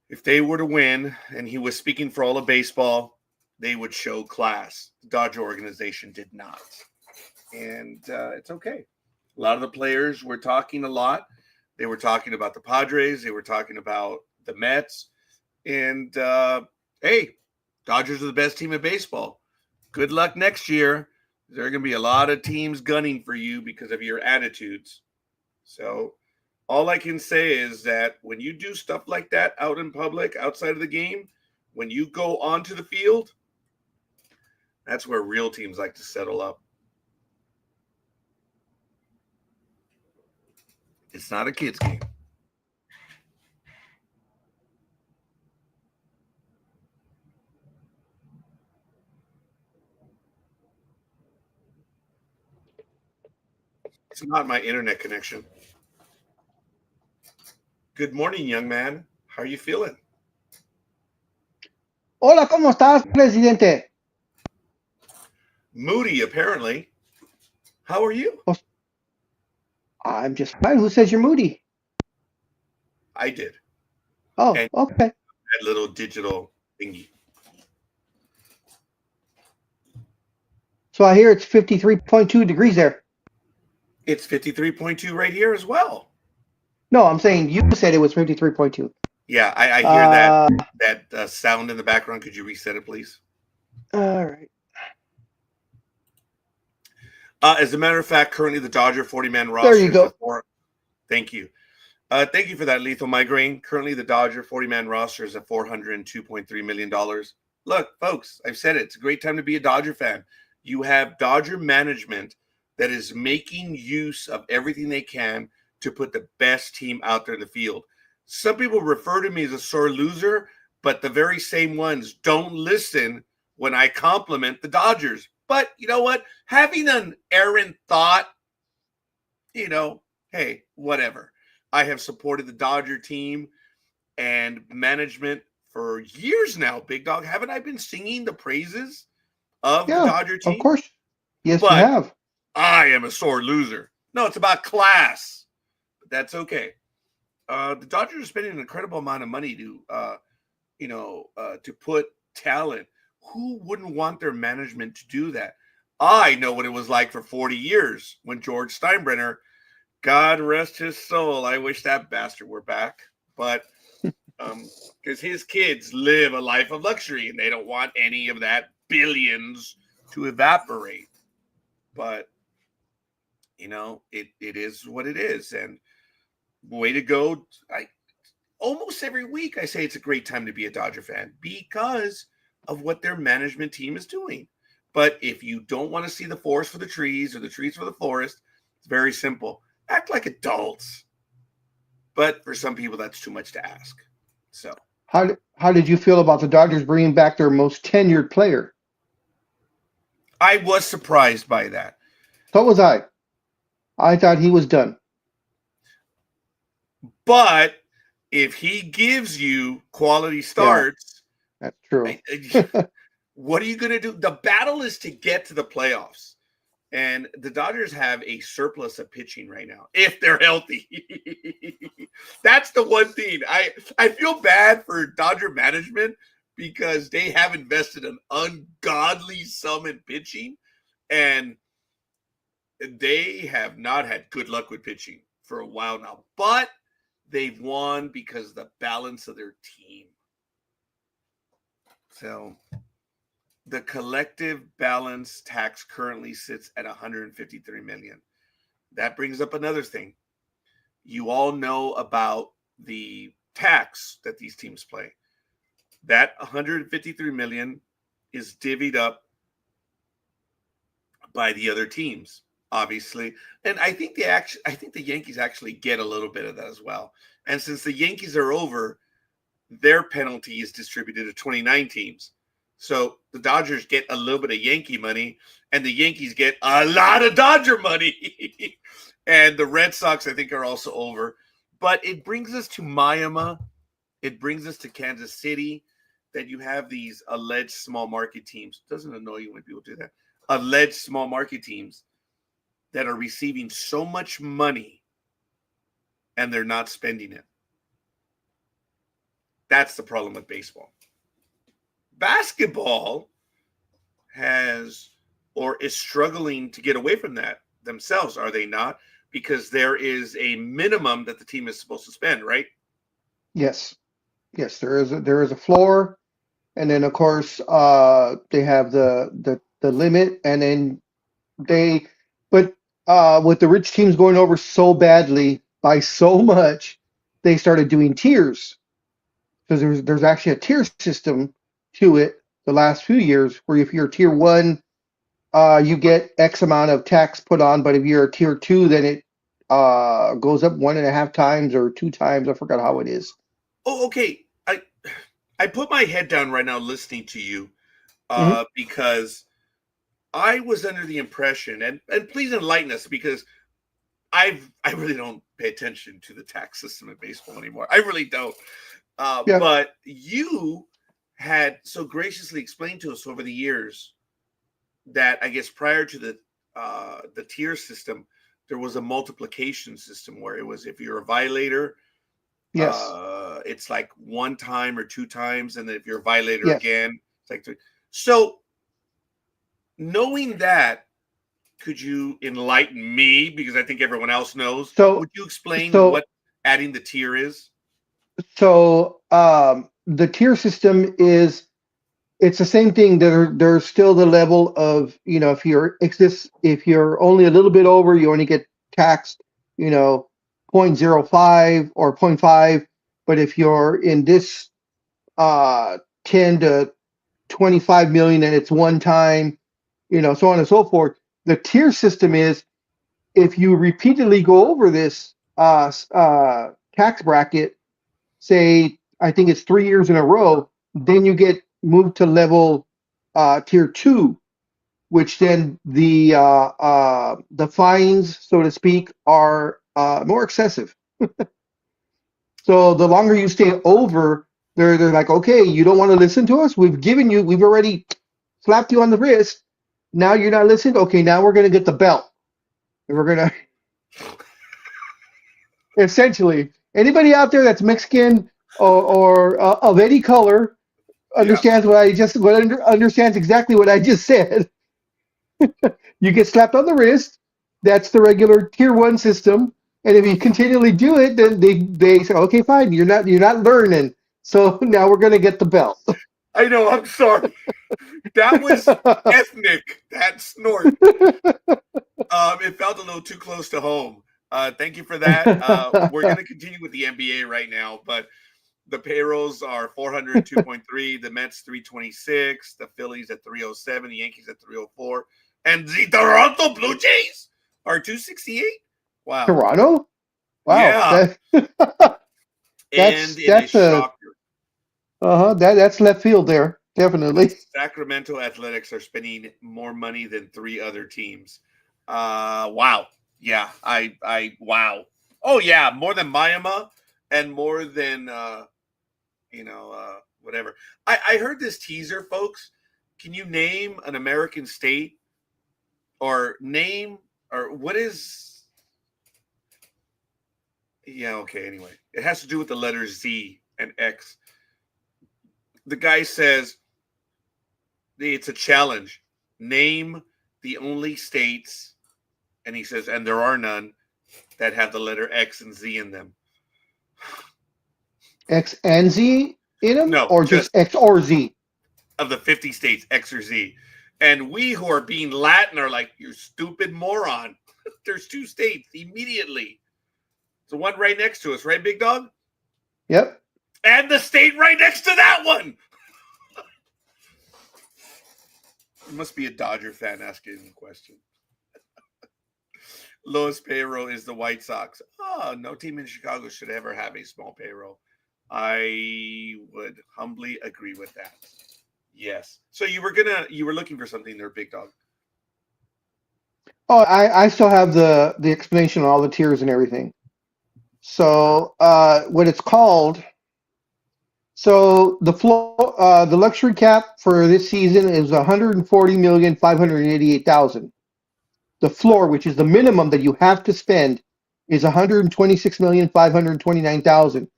if they were to win, and he was speaking for all of baseball, they would show class. The Dodger organization did not. And it's okay. A lot of the players were talking a lot. They were talking about the Padres. They were talking about the Mets. And, hey, Dodgers are the best team in baseball. Good luck next year. There are going to be a lot of teams gunning for you because of your attitudes. So all I can say is that when you do stuff like that out in public, outside of the game, when you go onto the field, that's where real teams like to settle up. It's not a kid's game. It's not my internet connection. Good morning, young man. How are you feeling? Hola, ¿cómo estás, presidente? Moody, apparently. How are you? I'm just fine. Who says you're moody? I did. Oh, and okay. That little digital thingy. So I hear it's 53.2 degrees there. It's 53.2 right here as well. No, I'm saying you said it was 53.2. Yeah, I hear that sound in the background. Could you reset it, please? All right. As a matter of fact, currently the Dodger 40-man There you roster is go. a four. Thank you. Thank you for that, Lethal Migraine. Currently, the Dodger 40-man roster is at $402.3 million. Look, folks, I've said it. It's a great time to be a Dodger fan. You have Dodger management that is making use of everything they can to put the best team out there in the field. Some people refer to me as a sore loser, but the very same ones don't listen when I compliment the Dodgers. But you know what? Having an errant thought, hey, whatever. I have supported the Dodger team and management for years now, Big Dog. Haven't I been singing the praises of the Yeah, Dodger of team? course. Yes, you But have. I am a sore loser. No, it's about class. But that's okay. The Dodgers are spending an incredible amount of money to put talent. Who wouldn't want their management to do that? I know what it was like for 40 years when George Steinbrenner, God rest his soul. I wish that bastard were back. But because his kids live a life of luxury and they don't want any of that billions to evaporate. But, it is what it is. And way to go. Almost every week I say it's a great time to be a Dodger fan because of what their management team is doing. But if you don't want to see the forest for the trees or the trees for the forest, it's very simple. Act like adults. But for some people, that's too much to ask. So How did you feel about the Dodgers bringing back their most tenured player? I was surprised by that. So was I. I thought he was done. But if he gives you quality Yeah, starts, that's true. what are you going to do? The battle is to get to the playoffs. And the Dodgers have a surplus of pitching right now, if they're healthy. That's the one thing. I feel bad for Dodger management because they have invested an ungodly sum in pitching, and they have not had good luck with pitching for a while now. But they've won because of the balance of their team. So the collective balance tax currently sits at 153 million. That brings up another thing. You all know about the tax that these teams play. That 153 million is divvied up by the other teams, obviously. And I think the Yankees actually get a little bit of that as well. And since the Yankees are over, their penalty is distributed to 29 teams. So the Dodgers get a little bit of Yankee money, and the Yankees get a lot of Dodger money. And the Red Sox, I think, are also over. But it brings us to Miami. It brings us to Kansas City, that you have these alleged small market teams. Doesn't annoy you when people do that? Alleged small market teams that are receiving so much money and they're not spending it. That's the problem with baseball. Basketball has or is struggling to get away from that themselves, are they not? Because there is a minimum that the team is supposed to spend, right? Yes, yes, there is a floor, and then of course they have the limit, and then they but with the rich teams going over so badly by so much, they started doing tiers. Because there's actually a tier system to it the last few years, where if you're tier one, you get X amount of tax put on, but if you're a tier two, then it goes up 1.5 times or 2 times. I forgot how it is. Oh, okay. I put my head down right now listening to you Hmm. because I was under the impression, and please enlighten us, because I really don't pay attention to the tax system in baseball anymore. I really don't. Yeah, But you had so graciously explained to us over the years that I guess prior to the tier system, there was a multiplication system where it was if you're a violator, yes, it's like one time or two times, and then if you're a violator yes. again, it's like three. So knowing that, could you enlighten me, because I think everyone else knows? So Would you explain so what adding the tier is? the tier system is it's the same thing. There's still the level of, if you're only a little bit over, you only get taxed, you know, 0.05 or zero point 0.5. But if you're in this 10 to 25 million, then it's one time, so on and so forth. The tier system is if you repeatedly go over this tax bracket, say, I think it's 3 years in a row, then you get moved to level tier two, which then the fines, so to speak, are more excessive. So the longer you stay over, they're like, okay, you don't want to listen to us. We've already slapped you on the wrist. Now you're not listening. Okay, now we're gonna get the belt, and we're gonna essentially anybody out there that's Mexican or of any color Yeah. understands understands exactly what I just said. You get slapped on the wrist. That's the regular tier one system. And if you continually do it, then they say, okay, fine, you're not learning. So now we're gonna get the belt. I know. I'm sorry. That was ethnic. That snort. It felt a little too close to home. Thank you for that. We're going to continue with the NBA right now, but the payrolls are 402.3, the Mets 326, the Phillies at 307, the Yankees at 304, and the Toronto Blue Jays are 268. Wow. Toronto? Yeah. Wow. And in a That's shocker, that's left field there, definitely. Sacramento Athletics are spending more money than three other teams. Wow. Yeah. Wow. Oh yeah, more than Miami and more than whatever. I heard this teaser, folks. Can you name an American state or what is? Yeah. Okay. Anyway, it has to do with the letters Z and X. The guy says it's a challenge. Name the only states, and he says, and there are none, that have the letter X and Z in them. X and Z in them, No, or just X or Z? Of the 50 states, X or Z. And we who are being Latin are like, you stupid moron. There's two states immediately. The one right next to us, right, Big Dog? Yep. And the state right next to that one. You must be a Dodger fan asking the question. Lowest payroll is the White Sox. Oh, no team in Chicago should ever have a small payroll. I would humbly agree with that. Yes. So you were looking for something there, Big Dog. Oh, I still have the explanation on all the tiers and everything. So what it's called. So the luxury cap for this season is 140,588,000. The floor, which is the minimum that you have to spend, is 126,529,000.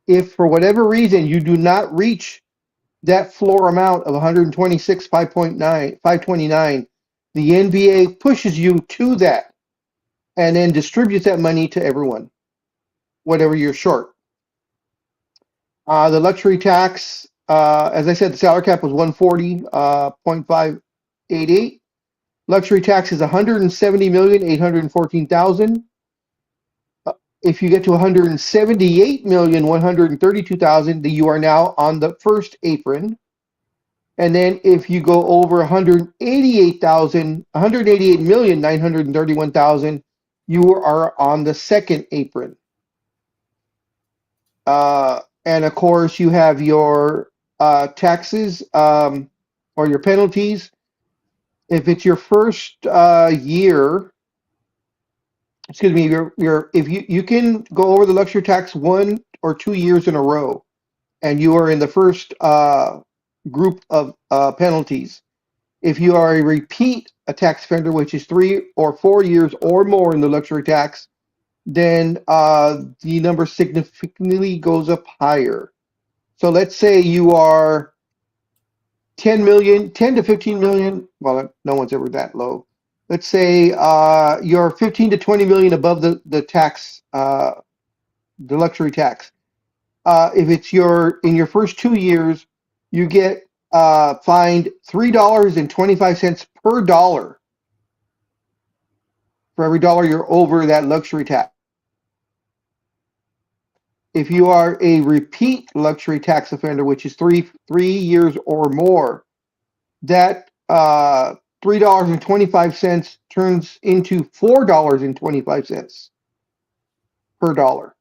If for whatever reason you do not reach that floor amount of 126,529, the NBA pushes you to that and then distributes that money to everyone, whatever you're short. The luxury tax, as I said, the salary cap was 140.588. Luxury tax is 170,814,000. If you get to 178,132,000, you are now on the first apron. And then if you go over 188,931,000, you are on the second apron. And of course, you have your taxes or your penalties. If it's your first year, excuse me, if you can go over the luxury tax 1 or 2 years in a row, and you are in the first group of penalties. If you are a repeat tax offender, which is 3 or 4 years or more in the luxury tax, then the number significantly goes up higher. So let's say you are 10 million, 10 to 15 million. Well, no one's ever that low. Let's say you're 15 to 20 million above the tax, the luxury tax. If it's in your first 2 years, you get fined $3.25 per dollar for every dollar you're over that luxury tax. If you are a repeat luxury tax offender, which is 3 years or more, that $3.25 turns into $4.25 per dollar.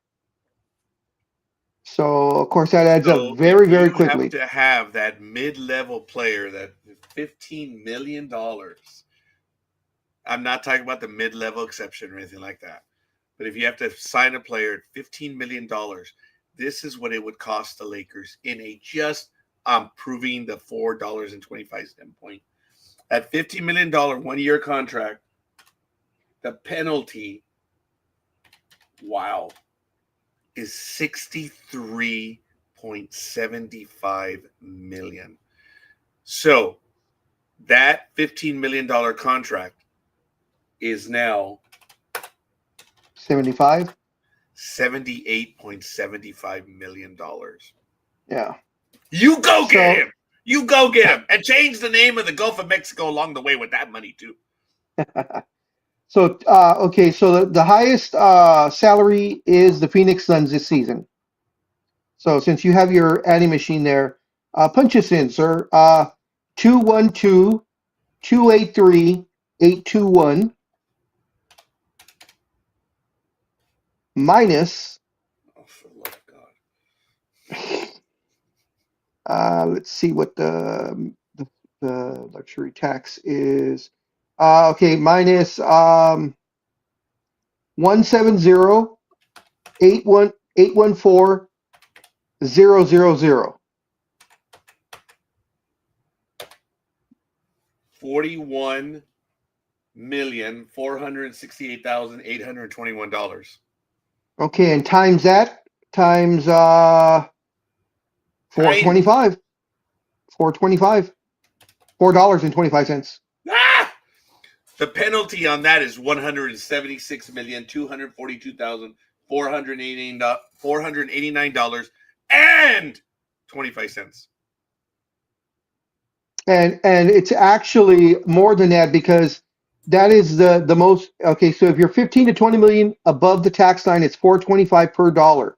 So of course that adds up So very, if very you have quickly. to have that mid-level player, that $15 million, I'm not talking about the mid-level exception or anything like that. But if you have to sign a player at $15 million, this is what it would cost the Lakers in a just proving the $4.25 point. At $15 million 1-year contract, the penalty, wow, is $63.75 million. So that $15 million contract is now 75. $78.75 million. Yeah. You go get So him. You go get him. And change the name of the Gulf of Mexico along the way with that money too. so okay, so the highest salary is the Phoenix Suns this season. So since you have your adding machine there, punch us in, sir. 212-283-821 minus, Oh, for the love of God. let's see what the luxury tax is. Okay, minus 170-814-000. 41,468,821. Okay, and times that times Time. 425. 425. $4.25. Ah! The penalty on that is $176,242,489.25. And it's actually more than that because that is the most. Okay, so if you're 15 to 20 million above the tax line, it's 425 per dollar.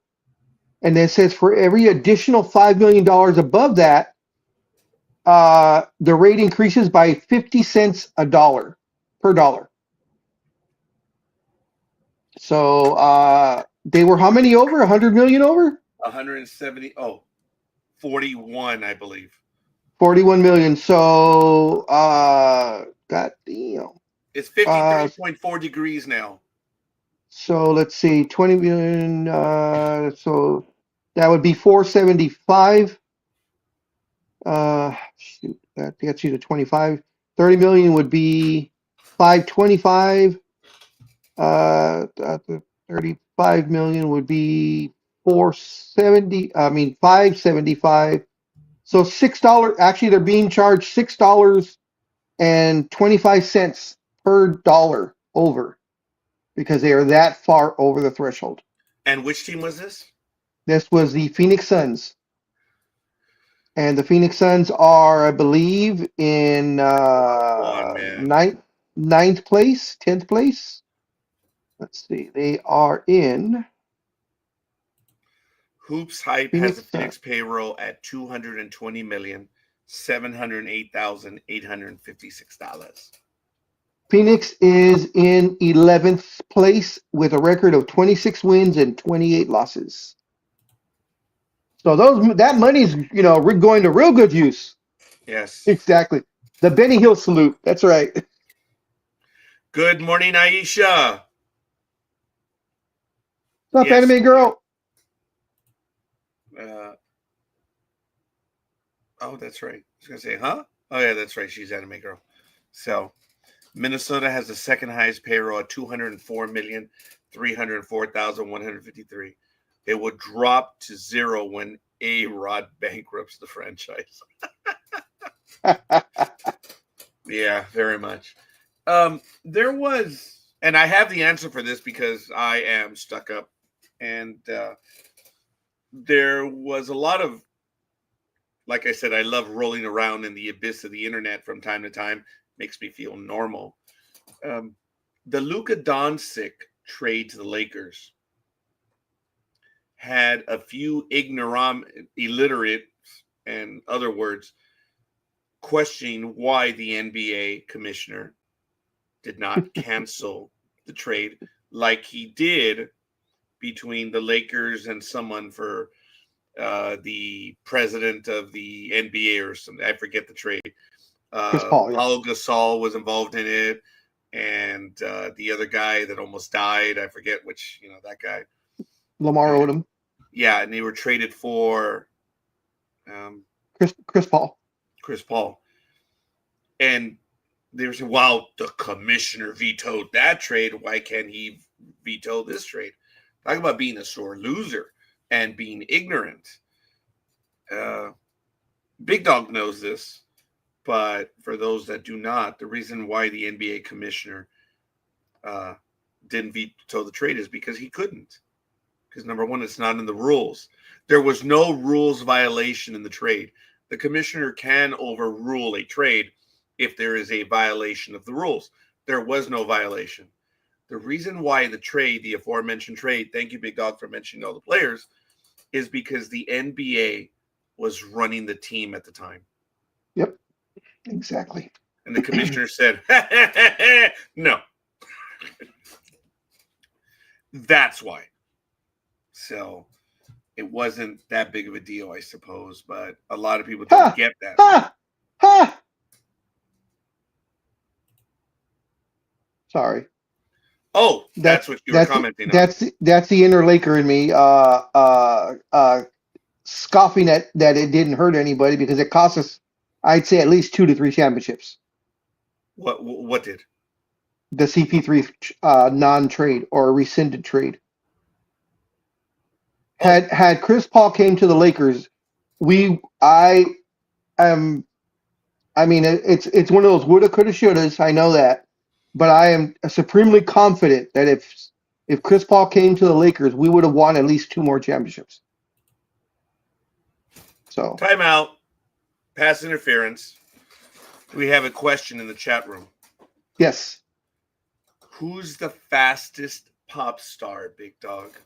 And then it says for every additional $5 million above that, the rate increases by 50 cents a dollar per dollar. So they were how many over? 100 million over? 170. Oh, 41, I believe. 41 million. So god damn. It's 53.4 degrees now. So let's see, 20 million. So that would be 475. Shoot, that gets you to 25. 30 million would be 525. The 35 million would be 470. I mean 575. So $6. Actually, they're being charged $6.25 per dollar over because they are that far over the threshold. And which team was this? This was the Phoenix Suns. And the Phoenix Suns are, I believe, in ninth place, 10th place. Let's see. They are in Hoops Hype has Phoenix the Phoenix payroll at $220,708,856. Phoenix is in 11th place with a record of 26 wins and 28 losses. So that money's going to real good use. Yes. Exactly. The Benny Hill salute. That's right. Good morning, Aisha. What's up, Yes. anime girl? Oh, that's right. I was going to say, huh? Oh, yeah, that's right. She's anime girl. So Minnesota has the second highest payroll at $204,304,153. It will drop to zero when A-Rod bankrupts the franchise. Yeah, very much. There was, and I have the answer for this because I am stuck up, and there was a lot of, like I said, I love rolling around in the abyss of the internet from time to time. Makes me feel normal. Um, the Luka Doncic trade to the Lakers had a few illiterate, and other words, questioning why the NBA commissioner did not cancel the trade like he did between the Lakers and someone for the president of the NBA or something. I forget the trade. Chris Paul, yeah. Paul Gasol was involved in it, and the other guy that almost died. I forget which, that guy. Lamar And, Odom. yeah, and they were traded for Chris Paul. Chris Paul. And they were saying, well, the commissioner vetoed that trade. Why can't he veto this trade? Talk about being a sore loser and being ignorant. Big Dog knows this, but for those that do not, the reason why the NBA commissioner didn't veto the trade is because he couldn't. Because number one, it's not in the rules. There was no rules violation in the trade. The commissioner can overrule a trade if there is a violation of the rules. There was no violation. The reason why the aforementioned trade, thank you, Big Dog, for mentioning all the players, is because the NBA was running the team at the time. Yep, exactly. And the commissioner said, no. That's why. So it wasn't that big of a deal, I suppose, but a lot of people don't get that. Sorry. Oh, that's what you were commenting on. That's the inner Laker in me scoffing at that it didn't hurt anybody because it cost us, I'd say, at least 2 to 3 championships. What did? The CP3 non-trade or rescinded trade. Had Chris Paul came to the Lakers, it's one of those woulda, coulda, shouldas. I know that, but I am supremely confident that if Chris Paul came to the Lakers, we would have won at least 2 more championships. So timeout, pass interference. We have a question in the chat room. Yes. Who's the fastest pop star, Big Dog?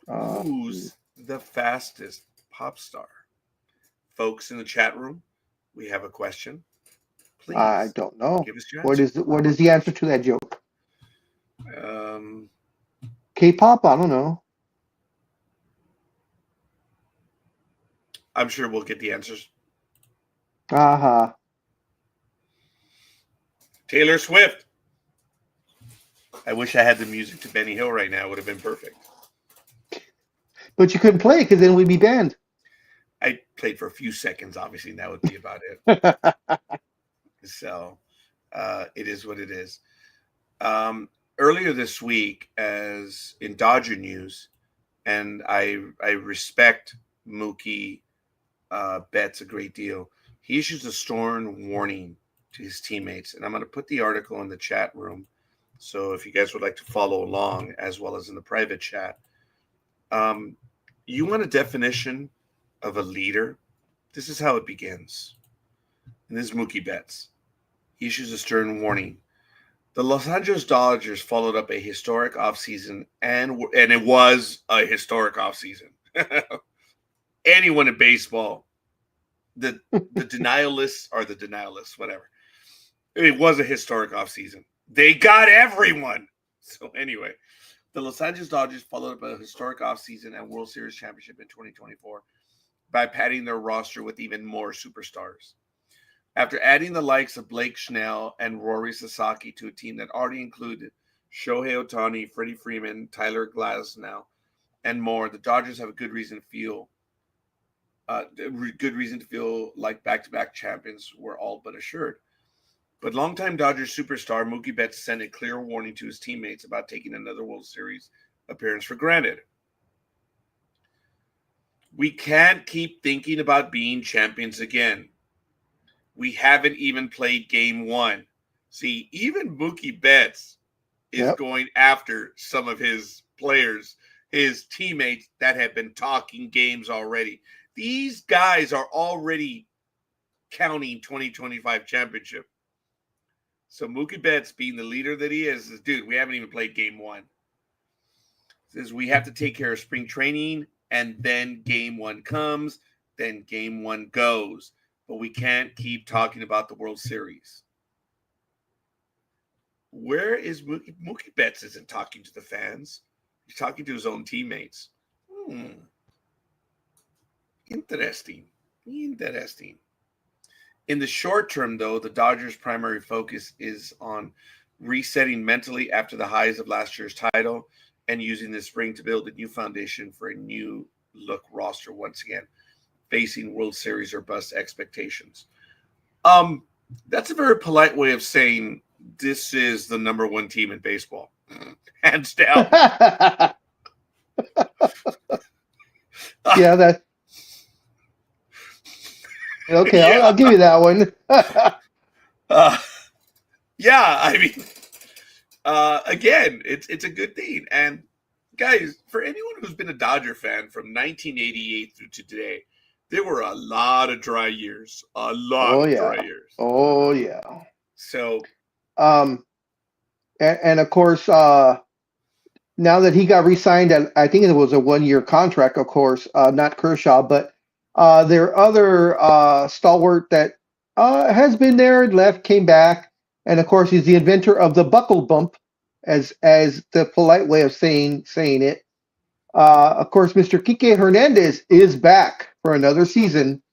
Who's the fastest pop star? Folks in the chat room, we have a question. Please. I don't know. Give us your answer. What is the answer to that joke? K-pop? I don't know. I'm sure we'll get the answers. Uh-huh. Taylor Swift. I wish I had the music to Benny Hill right now. It would have been perfect. But you couldn't play because then we'd be banned. I played for a few seconds, obviously, and that would be about it. So it is what it is. Earlier this week, as in Dodger news, and I respect Mookie Betts a great deal. He issues a stern warning to his teammates, and I'm going to put the article in the chat room. So if you guys would like to follow along, as well as in the private chat, you want a definition of a leader? This is how it begins. And this is Mookie Betts. He issues a stern warning. The Los Angeles Dodgers followed up a historic offseason, and it was a historic offseason. Anyone in baseball, the denialists are the denialists, whatever. It was a historic offseason. They got everyone. So anyway, the Los Angeles Dodgers followed up a historic offseason and World Series championship in 2024 by padding their roster with even more superstars. After adding the likes of Blake Snell and Rory Sasaki to a team that already included Shohei Ohtani, Freddie Freeman, Tyler Glasnow, and more, the Dodgers have a good reason to feel like back-to-back champions were all but assured. But longtime Dodgers superstar Mookie Betts sent a clear warning to his teammates about taking another World Series appearance for granted. We can't keep thinking about being champions again. We haven't even played game one. See, even Mookie Betts is going after some of his players, his teammates that have been talking games already. These guys are already counting 2025 championship. So Mookie Betts, being the leader that he is, dude, we haven't even played game one. Says we have to take care of spring training, and then game one comes, then game one goes. But we can't keep talking about the World Series. Where is Mookie? Mookie Betts isn't talking to the fans. He's talking to his own teammates. Interesting. In the short term, though, the Dodgers' primary focus is on resetting mentally after the highs of last year's title and using this spring to build a new foundation for a new look roster once again, facing World Series or bust expectations. That's a very polite way of saying this is the number one team in baseball. Hands down. Yeah, that. Okay, Yeah. I'll give you that one. Yeah, I mean, again, it's a good thing. And guys, for anyone who's been a Dodger fan from 1988 through to today, there were a lot of dry years. A lot of dry years. Oh yeah. So, and of course, now that he got re-signed, and I think it was a 1-year contract, of course, not Kershaw, but their other stalwart that has been there, left, came back, and of course, he's the inventor of the buckle bump, as the polite way of saying it. Of course, Mr. Kike Hernandez is back for another season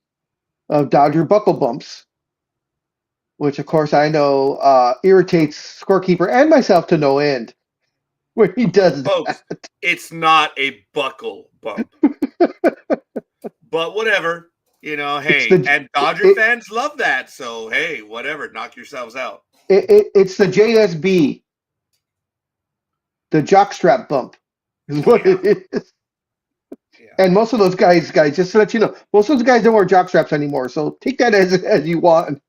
of Dodger buckle bumps, which, of course, I know irritates scorekeeper and myself to no end when he does folks, that. it's not a buckle bump. But whatever, hey, and Dodger fans love that. So, hey, whatever, knock yourselves out. It's the JSB, the jockstrap bump is what it is. Yeah. And most of those guys, just to let you know, most of those guys don't wear jockstraps anymore. So take that as you want.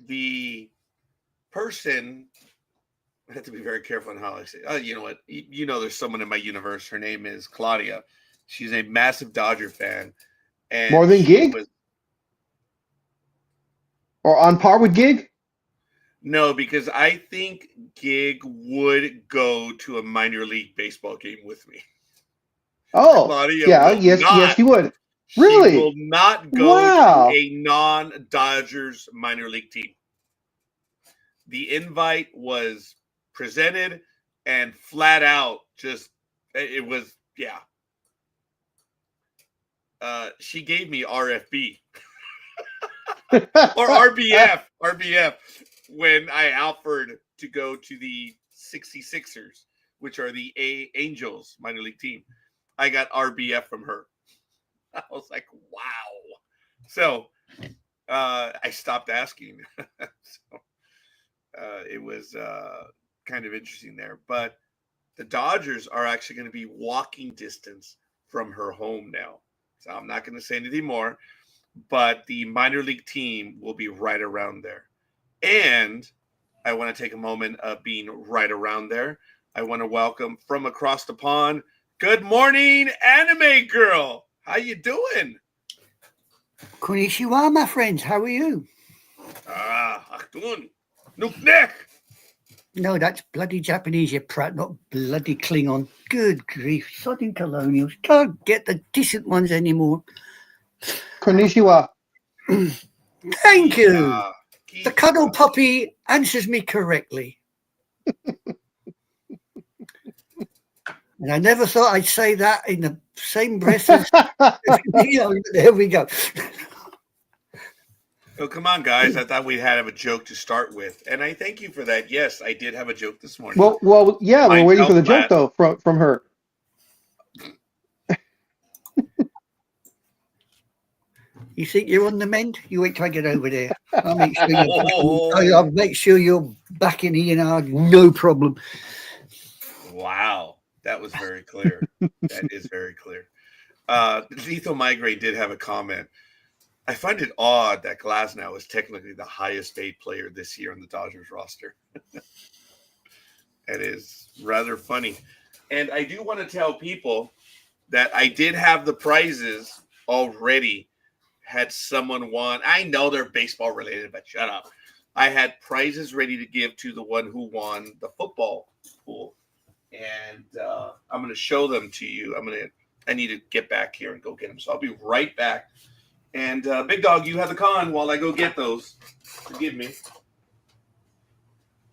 The person, I have to be very careful on how I say. You know what? There's someone in my universe. Her name is Claudia. She's a massive Dodger fan, and more than Gig, or on par with Gig. No, because I think Gig would go to a minor league baseball game with me. Oh, Claudia yes, you would. Really? She will not go to a non-Dodgers minor league team. The invite was presented and flat out it was. She gave me RFB or RBF when I offered to go to the 66ers, which are the Angels minor league team. I got RBF from her. I was like, wow. So I stopped asking. It was kind of interesting there. But the Dodgers are actually going to be walking distance from her home now. So I'm not going to say anything more. But the minor league team will be right around there. And I want to take a moment of being right around there. I want to welcome from across the pond. Good morning, anime girl. How you doing? Konnichiwa, my friends. How are you? Achtung. Nuknek. No, that's bloody Japanese, you prat, not bloody Klingon. Good grief. Sodding colonials. Can't get the decent ones anymore. Konnichiwa. Thank you. The cuddle puppy answers me correctly. And I never thought I'd say that in the same breath as there we go. Oh, come on, guys. I thought we'd have a joke to start with. And I thank you for that. Yes, I did have a joke this morning. Well, yeah, we're waiting for the joke, though, from her. You think you're on the mend? You wait till I get over there. I'll make sure you're back in the no problem. Wow. That was very clear. That is very clear. Lethal Migraine did have a comment. I find it odd that Glasnow is technically the highest paid player this year on the Dodgers roster. It is rather funny. And I do want to tell people that I did have the prizes already. Had someone won. I know they're baseball related, but shut up. I had prizes ready to give to the one who won the football pool. And I'm going to show them to you. I need to get back here and go get them. So I'll be right back. And Big Dog, you have the con while I go get those. Forgive me.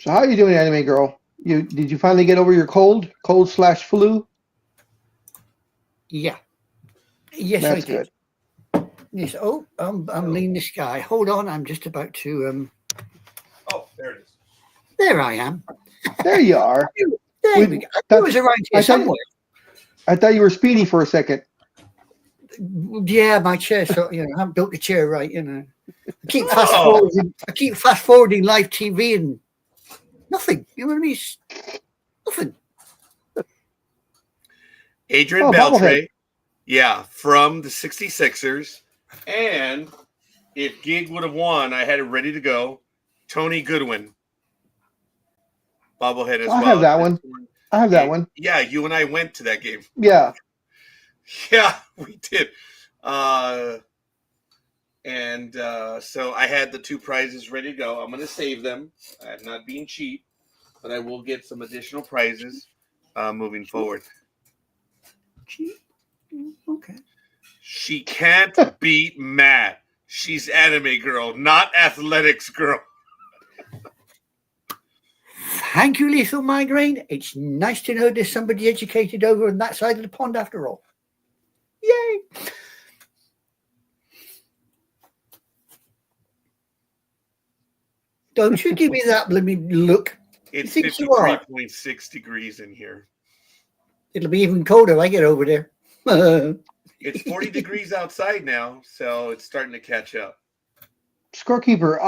So how are you doing, anime girl? Did you finally get over your cold/flu? Yeah. Yes, That's I did. good. Yes. Oh, I'm lean the sky. Hold on. I'm just about to. Oh, there it is. There I am. There you are. There we go. I was around here somewhere. I thought you were Speedy for a second. Yeah, my chair. So I haven't built the chair right. I keep fast forwarding. I keep fast forwarding live TV and nothing. You know what I mean? It's nothing. Adrian Beltre, yeah, from the 66ers. And if Gig would have won, I had it ready to go. Tony Goodwin, bobblehead as well. I have that one. I have that one. Yeah, you and I went to that game. Yeah. Yeah, we did. So I had the two prizes ready to go. I'm going to save them. I'm not being cheap, but I will get some additional prizes moving forward. Cheap? Okay. She can't beat Matt. She's anime girl, not athletics girl. Thank you, Lethal Migraine. It's nice to know there's somebody educated over on that side of the pond after all. Yay! Don't you give me that blooming look. It's 53.6 degrees in here. It'll be even colder when I get over there. It's 40 degrees outside now, so it's starting to catch up. Scorekeeper,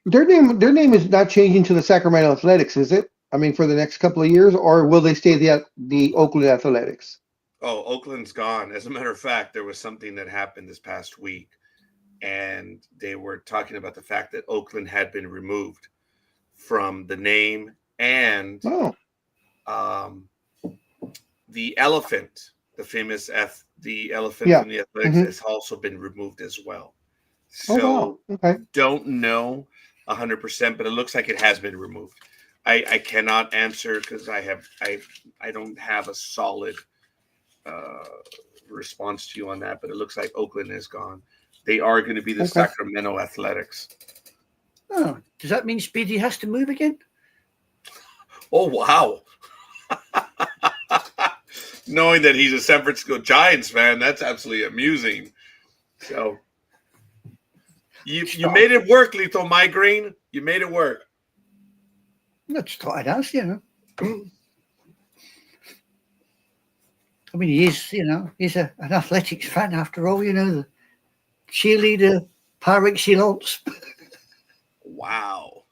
their name is not changing to the Sacramento Athletics, is it? I mean, for the next couple of years, or will they stay the Oakland Athletics? Oh, Oakland's gone. As a matter of fact, there was something that happened this past week, and they were talking about the fact that Oakland had been removed from the name, and the elephant, the famous the elephant from the Athletics, has also been removed as well. So don't know 100%, but it looks like it has been removed. I cannot answer because I don't have a solid response to you on that, but it looks like Oakland is gone. They are going to be the Sacramento Athletics. Oh, does that mean Speedy has to move again? Oh, wow. Knowing that he's a San Francisco Giants fan, that's absolutely amusing. So you made it work, Lethal Migraine. You made it work. I just thought I'd ask, I mean, he is, he's an athletics fan after all, the cheerleader par excellence. Wow.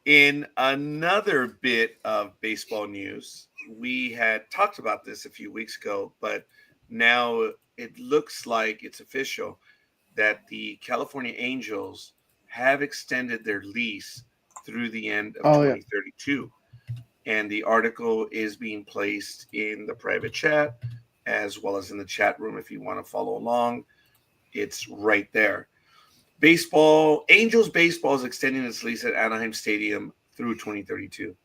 In another bit of baseball news, we had talked about this a few weeks ago, but now it looks like it's official that the California Angels have extended their lease through the end of 2032. And the article is being placed in the private chat as well as in the chat room if you want to follow along. It's right there. Angels baseball is extending its lease at Anaheim Stadium through 2032.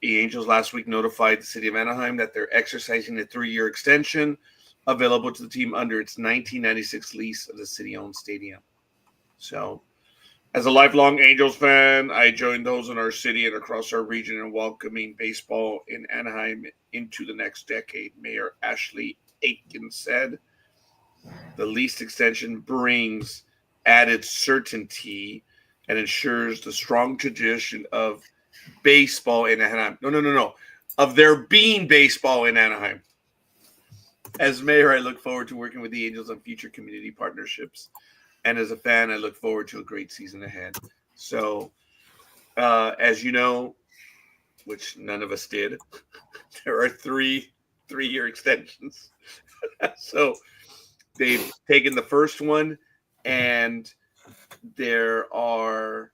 The Angels last week notified the city of Anaheim that they're exercising a 3-year extension available to the team under its 1996 lease of the city-owned stadium. So, as a lifelong Angels fan, I join those in our city and across our region in welcoming baseball in Anaheim into the next decade, Mayor Ashley Aitken said. The lease extension brings added certainty and ensures the strong tradition of baseball in Anaheim. No. Of there being baseball in Anaheim. As mayor, I look forward to working with the Angels on future community partnerships. And as a fan, I look forward to a great season ahead. So, as you know, which none of us did. There are three-year extensions. So they've taken the first one, and there are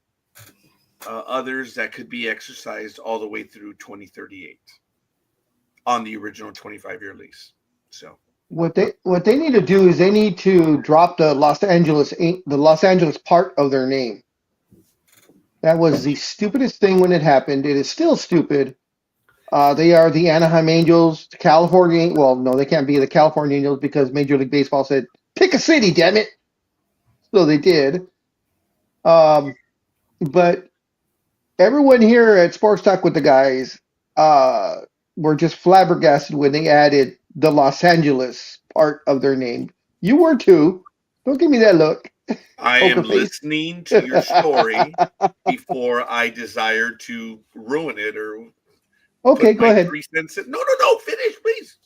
others that could be exercised all the way through 2038 on the original 25-year lease. So what they need to do is they need to drop the Los Angeles part of their name. That was the stupidest thing when it happened. It is still stupid. They are the Anaheim Angels, the California. Well, no, they can't be the California Angels because Major League Baseball said, "Pick a city, damn it." So they did. But everyone here at Sports Talk with the Guys were just flabbergasted when they added the Los Angeles part of their name. You were too. Don't give me that look. I Poker am face. listening to your story before I desire to ruin it or Okay, put go my ahead. 3 cents in. No, finish, please.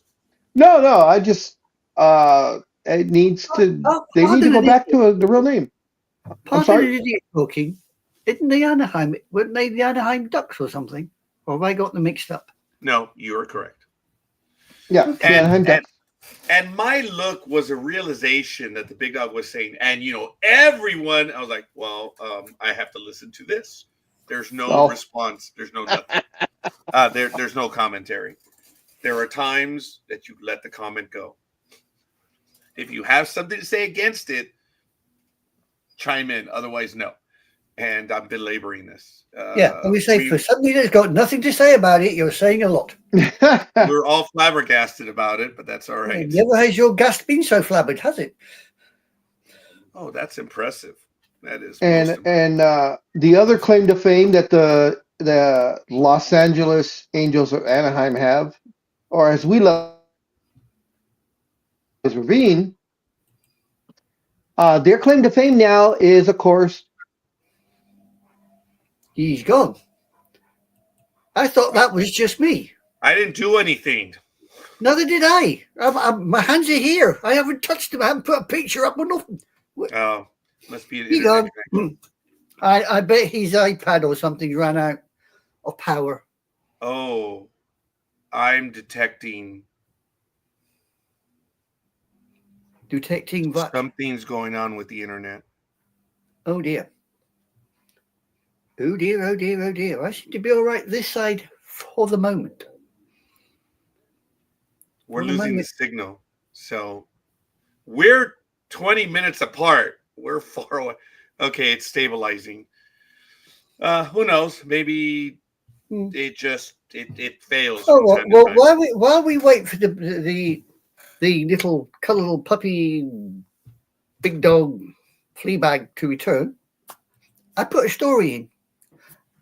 No, I just it needs to. They need to go back to the real name. I'm Pardon sorry. an idiot talking. Weren't they the Anaheim Ducks or something? Or have I got them mixed up? No, you are correct. Yeah, the Anaheim Ducks. And my look was a realization that the big dog was saying, and everyone, I was like, well, I have to listen to this. There's no response. There's no nothing. There's no commentary. There are times that you let the comment go. If you have something to say against it, chime in. Otherwise, no. And I'm belaboring this. And we say for somebody that's got nothing to say about it, you're saying a lot. We're all flabbergasted about it, but that's all right. Never has your gast been so flabbered, has it? Oh, that's impressive. That is. And the other claim to fame that the Los Angeles Angels of Anaheim have, or as we love as Ravine, their claim to fame now is, of course, he's gone. I thought that was just me. I didn't do anything. Neither did I. My hands are here. I haven't touched them. I haven't put a picture up or nothing. Oh, must be an He internet gone. connection. I bet his iPad or something ran out of power. Oh, I'm detecting what? Something's going on with the internet. Oh dear. Oh dear, oh dear, oh dear. I seem to be all right this side for the moment. We're losing the signal. So we're 20 minutes apart. We're far away. Okay, it's stabilizing. Who knows? Maybe it fails. Oh well, while we wait for the little colourful puppy big dog flea bag to return, I put a story in.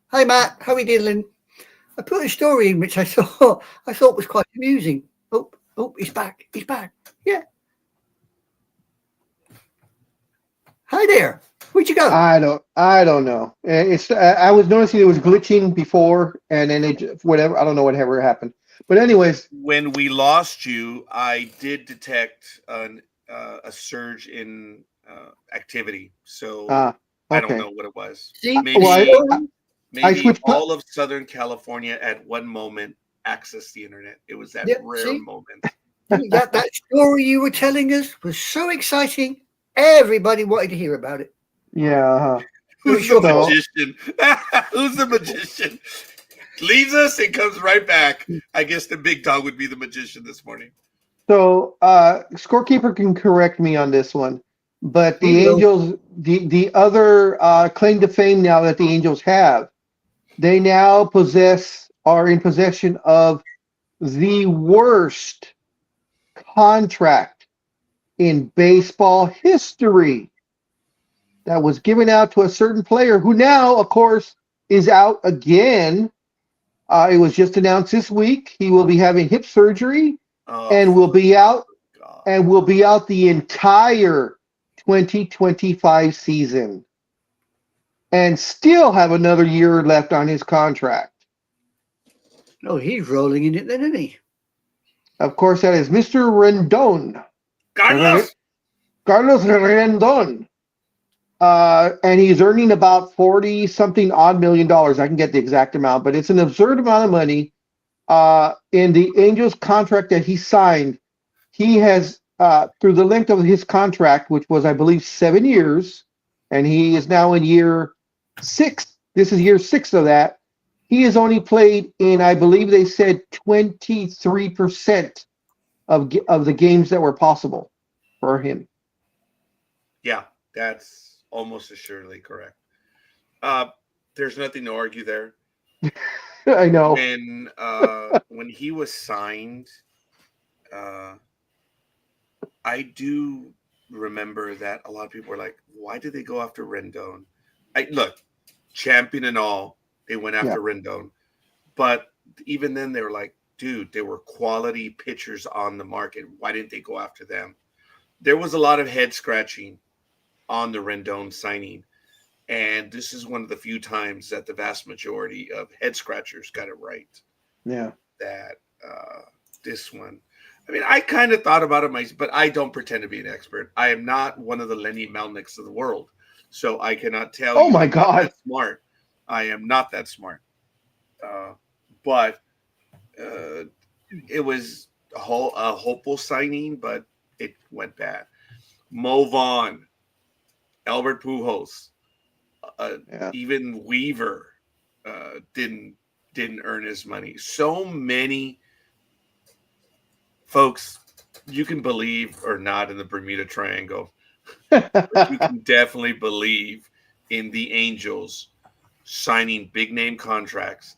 Hi Matt, how are you doing? I put a story in which I thought was quite amusing. Oh, he's back. He's back. Yeah. Hi there. Where'd you go? I don't know. It's I was noticing it was glitching before, and then whatever. I don't know whatever happened. But anyways, when we lost you, I did detect a surge in activity. So okay. I don't know what it was. See? Maybe all of Southern California at one moment accessed the internet. It was that rare moment. that story you were telling us was so exciting. Everybody wanted to hear about it. Yeah. Who's the magician? Who's the magician? Leaves us and comes right back. I guess the big dog would be the magician this morning. So, scorekeeper can correct me on this one, but the Angels, the other claim to fame now that the Angels have, they now are in possession of the worst contract in baseball history that was given out to a certain player who now, of course, is out again. It was just announced this week he will be having hip surgery and will be out the entire 2025 season and still have another year left on his contract. Oh, he's rolling in it then, isn't he? Of course, that is Mr. Rendon. Carlos Rendon. And he's earning about 40 something odd million dollars. I can get the exact amount, but it's an absurd amount of money. In the Angels contract that he signed, he has, through the length of his contract, which was, I believe, 7 years, and he is now in year 6. This is year 6 of that. He has only played in, I believe they said, 23% of the games that were possible for him. Yeah, that's almost assuredly correct. There's nothing to argue there. I know. When he was signed, I do remember that a lot of people were like, "Why did they go after Rendon?" Look, champion and all, they went after Rendon, but even then they were like, "Dude, there were quality pitchers on the market. Why didn't they go after them?" There was a lot of head scratching on the Rendon signing. And this is one of the few times that the vast majority of head scratchers got it right. Yeah. That this one, I mean, I kind of thought about it myself, but I don't pretend to be an expert. I am not one of the Lenny Melnicks of the world, so I cannot tell you. Oh my God! That smart. I am not that smart. But it was a hopeful signing, but it went bad. Mo Vaughn, Albert Pujols. Even Weaver didn't earn his money. So many folks, you can believe or not in the Bermuda Triangle, but you can definitely believe in the Angels signing big name contracts,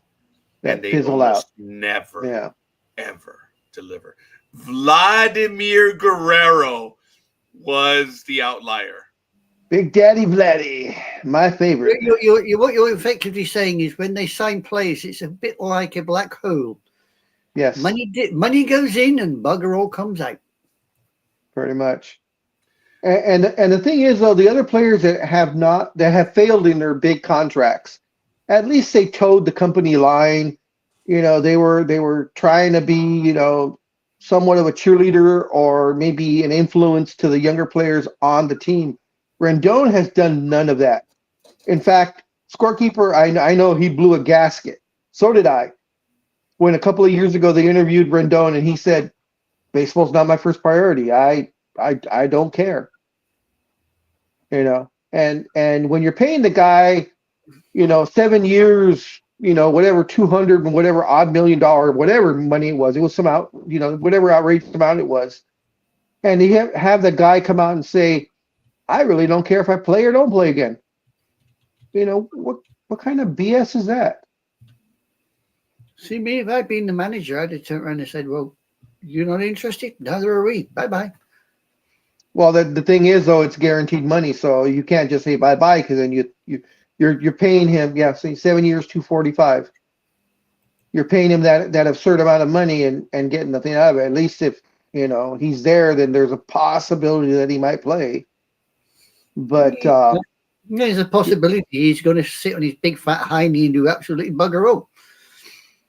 and they almost never ever deliver. Vladimir Guerrero was the outlier. Big Daddy Vladdy, my favorite. What you're effectively saying is when they sign players, it's a bit like a black hole. Yes. Money goes in and bugger all comes out. Pretty much. And the thing is, though, the other players that have failed in their big contracts, at least they towed the company line. You know, they were trying to be, you know, somewhat of a cheerleader or maybe an influence to the younger players on the team. Rendon has done none of that. In fact, scorekeeper, I know he blew a gasket. So did I. When a couple of years ago they interviewed Rendon and he said, "Baseball's not my first priority. I don't care." You know, and when you're paying the guy, you know, 7 years, you know, whatever 200 and whatever odd $1 million, whatever money it was some out, you know, whatever outrageous amount it was, and you have the guy come out and say, "I really don't care if I play or don't play again." You know, what kind of BS is that? See, me, if I'd been the manager, I'd have turned around and said, "Well, you're not interested? Neither are we. Bye-bye." Well, the thing is, though, it's guaranteed money, so you can't just say bye-bye because then you're paying him, say 7 years, 245. You're paying him that absurd amount of money and getting nothing out of it. At least if, you know, he's there, then there's a possibility that he might play. But there's a possibility he's going to sit on his big fat hiney and do absolutely bugger all.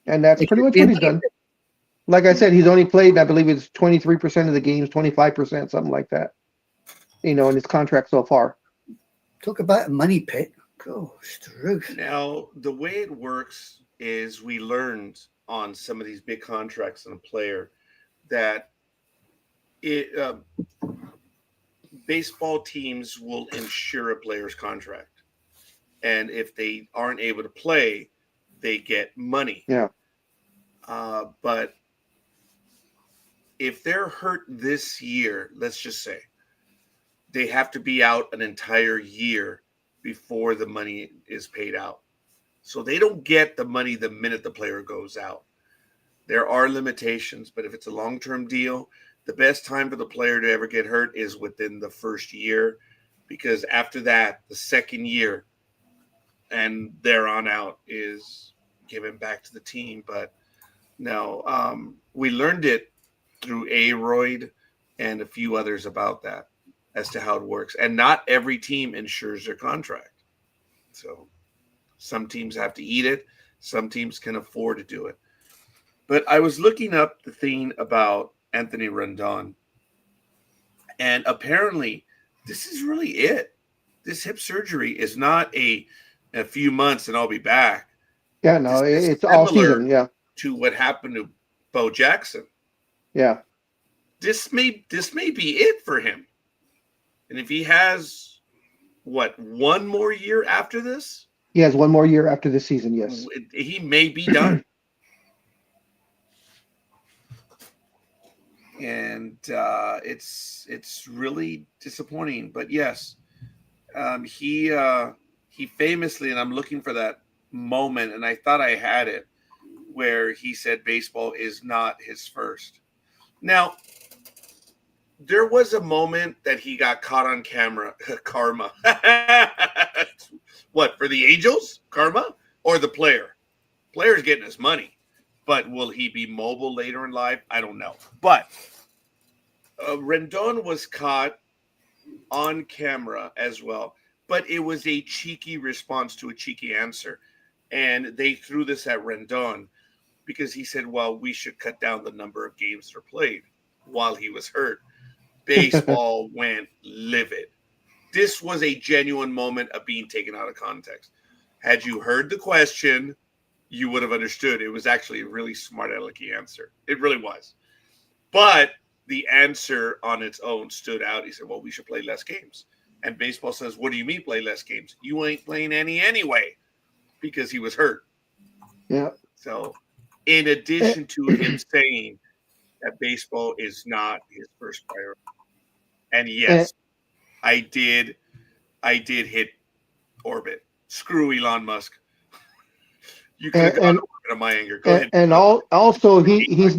And that's pretty much what he's done. Like I said, he's only played, I believe it's 23% of the games, 25%, something like that, you know, in his contract so far. Talk about a money pit. Gosh, the roof. Now, the way it works is we learned on some of these big contracts on a player that baseball teams will insure a player's contract. And if they aren't able to play, they get money. Yeah. But if they're hurt this year, let's just say, they have to be out an entire year before the money is paid out. So they don't get the money the minute the player goes out. There are limitations, but if it's a long-term deal, the best time for the player to ever get hurt is within the first year, because after that, the second year and there on out is given back to the team. But no, we learned it through Aroyd and a few others about that as to how it works. And not every team insures their contract. So some teams have to eat it. Some teams can afford to do it. But I was looking up the thing about Anthony Rendon, and apparently this is really it. this hip surgery is not a few months and I'll be back. Yeah, no, This is it's all similar season. Yeah, to what happened to Bo Jackson. yeah. This may be it for him. And if he has one more year after this, He has one more year after this season. Yes. he may be done. And it's really disappointing. But yes, he famously, and I'm looking for that moment, and I thought I had it, where he said baseball is not his first. Now, there was a moment that he got caught on camera. Karma. What, for the Angels? Karma? Or the player? Player's getting his money. But will he be mobile later in life? I don't know. But Rendon was caught on camera as well. But it was a cheeky response to a cheeky answer. And they threw this at Rendon because he said, well, we should cut down the number of games that are played while he was hurt. Baseball went livid. This was a genuine moment of being taken out of context. Had you heard the question, you would have understood. It was actually a really smart alecky answer. It really was. But the answer on its own stood out. He said, well, we should play less games. And baseball says, what do you mean play less games? You ain't playing any anyway, because he was hurt. Yeah. So in addition to him saying that baseball is not his first priority. And yes, I did hit orbit. Screw Elon Musk. You could have gone to orbit on my anger. Go ahead. And also he's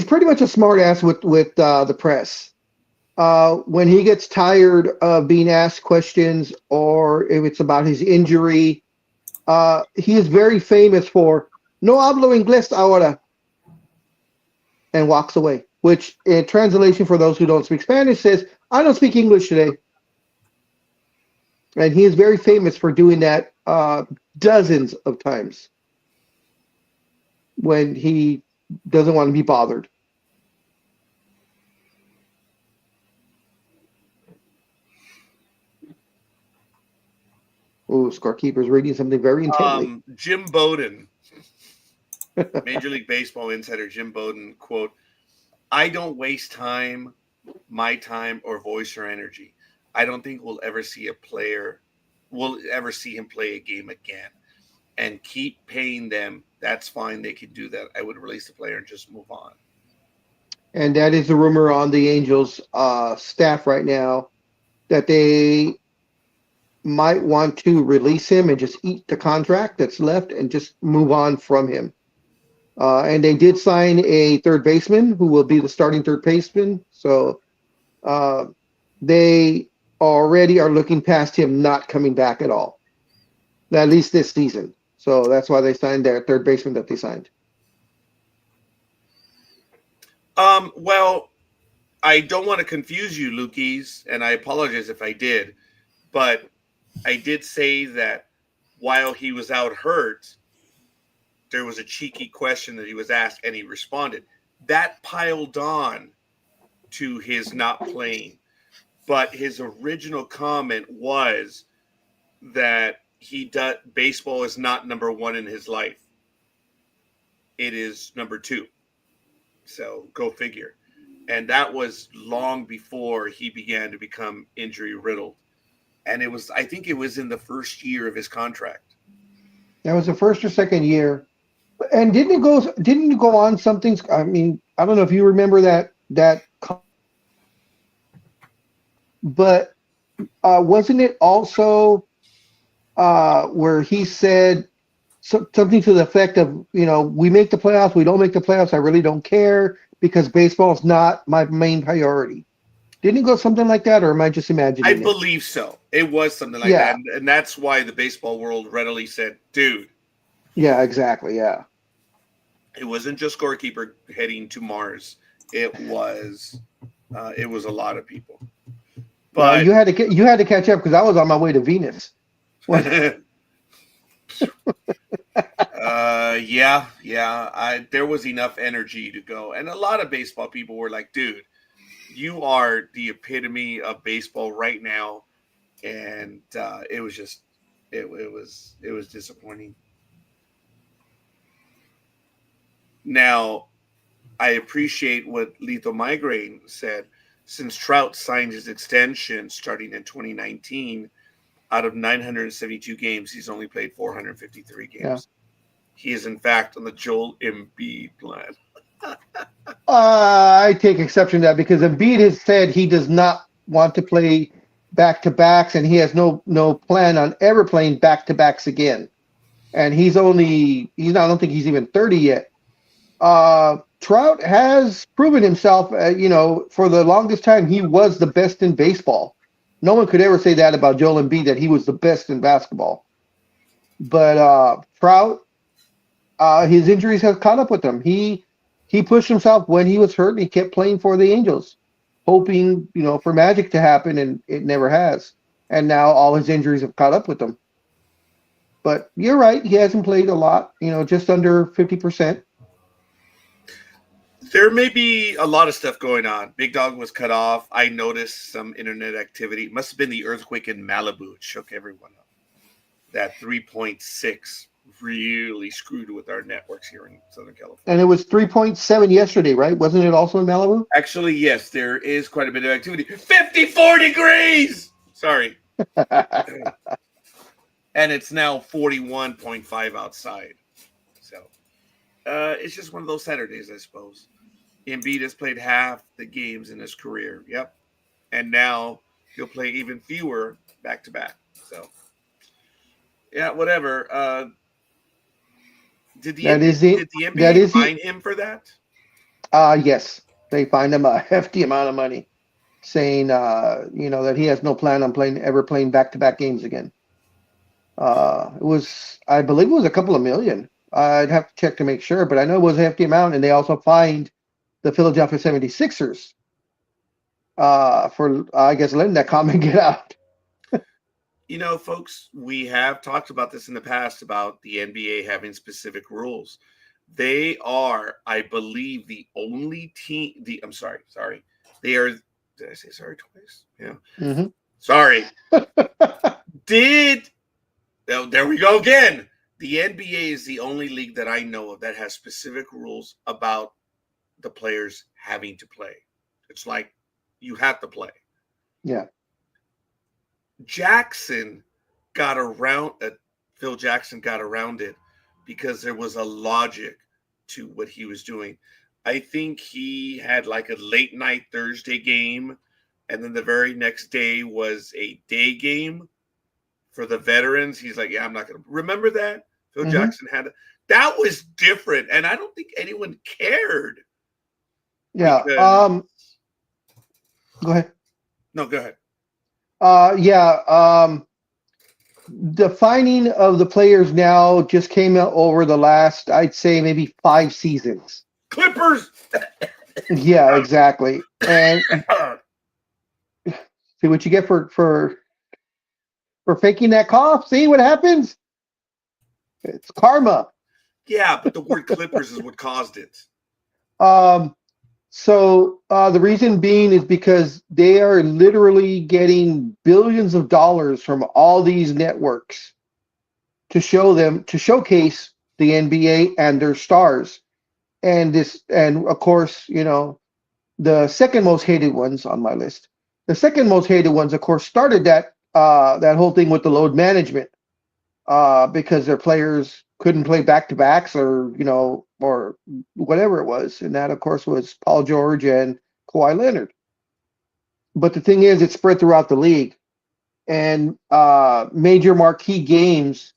pretty much a smart ass with the press. When he gets tired of being asked questions, or if it's about his injury, he is very famous for "No hablo inglés ahora," and walks away. Which, in translation for those who don't speak Spanish, says, "I don't speak English today." And he is very famous for doing that dozens of times when he doesn't want to be bothered. Oh, Scorekeeper's reading something very intently. Jim Bowden, Major League Baseball insider Jim Bowden, quote, I don't waste time, my time, or voice or energy. I don't think we'll ever see him play a game again. And keep paying them. That's fine. They can do that. I would release the player and just move on. And that is the rumor on the Angels staff right now, that they might want to release him and just eat the contract that's left and just move on from him. And they did sign a third baseman who will be the starting third baseman. So they already are looking past him not coming back at all, at least this season. So that's why they signed their third baseman that they signed. Well, I don't want to confuse you, Lukey's, and I apologize if I did, but I did say that while he was out hurt, there was a cheeky question that he was asked, and he responded. That piled on to his not playing. But his original comment was that baseball is not number one in his life. It is number two. So go figure. And that was long before he began to become injury riddled. And I think it was in the first year of his contract. That was the first or second year. And didn't it go on something? I mean, I don't know if you remember that, but wasn't it also where he said something to the effect of, we make the playoffs, we don't make the playoffs, I really don't care because baseball is not my main priority. Didn't it go something like that, or am I just imagining I it? believe so. It was something like that. And that's why the baseball world readily said, dude. Yeah, exactly, yeah. It wasn't just Scorekeeper heading to Mars. It was a lot of people. But you had to catch up because I was on my way to Venus. There was enough energy to go, and a lot of baseball people were like, "Dude, you are the epitome of baseball right now. and it was just it was disappointing. Now, I appreciate what Lethal Migraine said. Since Trout signed his extension starting in 2019, out of 972 games, he's only played 453 games. Yeah. He is, in fact, on the Joel Embiid plan. I take exception to that because Embiid has said he does not want to play back-to-backs, and he has no plan on ever playing back-to-backs again. And I don't think he's even 30 yet. Trout has proven himself, for the longest time, he was the best in baseball. No one could ever say that about Joel Embiid, that he was the best in basketball. But Trout, his injuries have caught up with him. He pushed himself when he was hurt, and he kept playing for the Angels, hoping, for magic to happen, and it never has. And now all his injuries have caught up with him. But you're right, he hasn't played a lot, just under 50%. There may be a lot of stuff going on. Big Dog was cut off. I noticed some internet activity. It must have been the earthquake in Malibu. It shook everyone up. That 3.6 really screwed with our networks here in Southern California. And it was 3.7 yesterday, right? Wasn't it also in Malibu? Actually, yes, there is quite a bit of activity. 54 degrees! Sorry. And it's now 41.5 outside. So it's just one of those Saturdays, I suppose. Embiid has played half the games in his career. Yep. And now he'll play even fewer back-to-back. So, yeah, whatever. Did the NBA fine him for that? Yes. They fined him a hefty amount of money, saying, that he has no plan on ever playing back-to-back games again. I believe it was a couple of million. I'd have to check to make sure, but I know it was a hefty amount, and they also fined the Philadelphia 76ers for, I guess, letting that comment get out. Folks, we have talked about this in the past about the NBA having specific rules. They are, I believe, the only team. I'm sorry. They are. Did I say sorry twice? Yeah. Mm-hmm. Sorry. There we go again. The NBA is the only league that I know of that has specific rules about the players having to play. It's like you have to play. Yeah. Phil Jackson got around it because there was a logic to what he was doing. I think he had like a late night Thursday game, and then the very next day was a day game for the veterans. He's like, yeah, I'm not going to remember that. Phil Jackson that was different. And I don't think anyone cared. Yeah. Go ahead. No, go ahead. The fining of the players now just came out over the last, I'd say, maybe 5 seasons. Clippers. Yeah, exactly. And see what you get for faking that cough. See what happens? It's karma. Yeah, but the word Clippers is what caused it. So the reason being is because they are literally getting billions of dollars from all these networks to showcase the NBA and their stars. And of course, the second most hated ones on my list. The second most hated ones, of course, started that whole thing with the load management, because their players couldn't play back-to-backs or whatever it was. And that, of course, was Paul George and Kawhi Leonard. But the thing is, it spread throughout the league. And major marquee games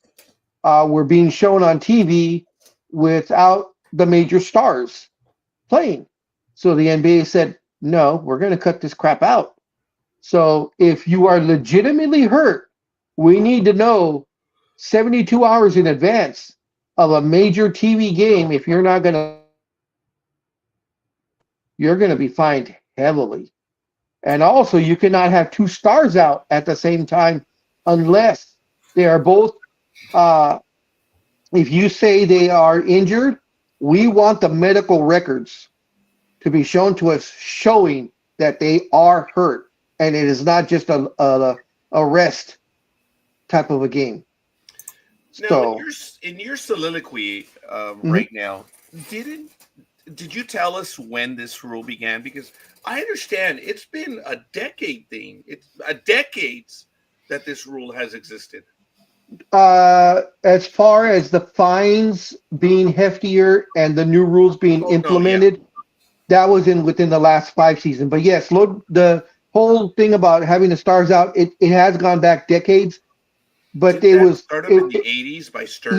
were being shown on TV without the major stars playing. So the NBA said, no, we're going to cut this crap out. So if you are legitimately hurt, we need to know 72 hours in advance of a major TV game. If you're not you're going to be fined heavily. And also, you cannot have 2 stars out at the same time unless they are both, if you say they are injured, we want the medical records to be shown to us showing that they are hurt. And it is not just a a rest type of a game. Now, So in your soliloquy Mhm. right now, did you tell us when this rule began? Because I understand it's been a decade thing. It's a decades that this rule has existed. as far as the fines being heftier and the new rules being Oh no, yeah. implemented, that was within the last 5 seasons. But yes, look, the whole thing about having the stars out, it has gone back decades. But Didn't it that was start up in the 80s by Stern?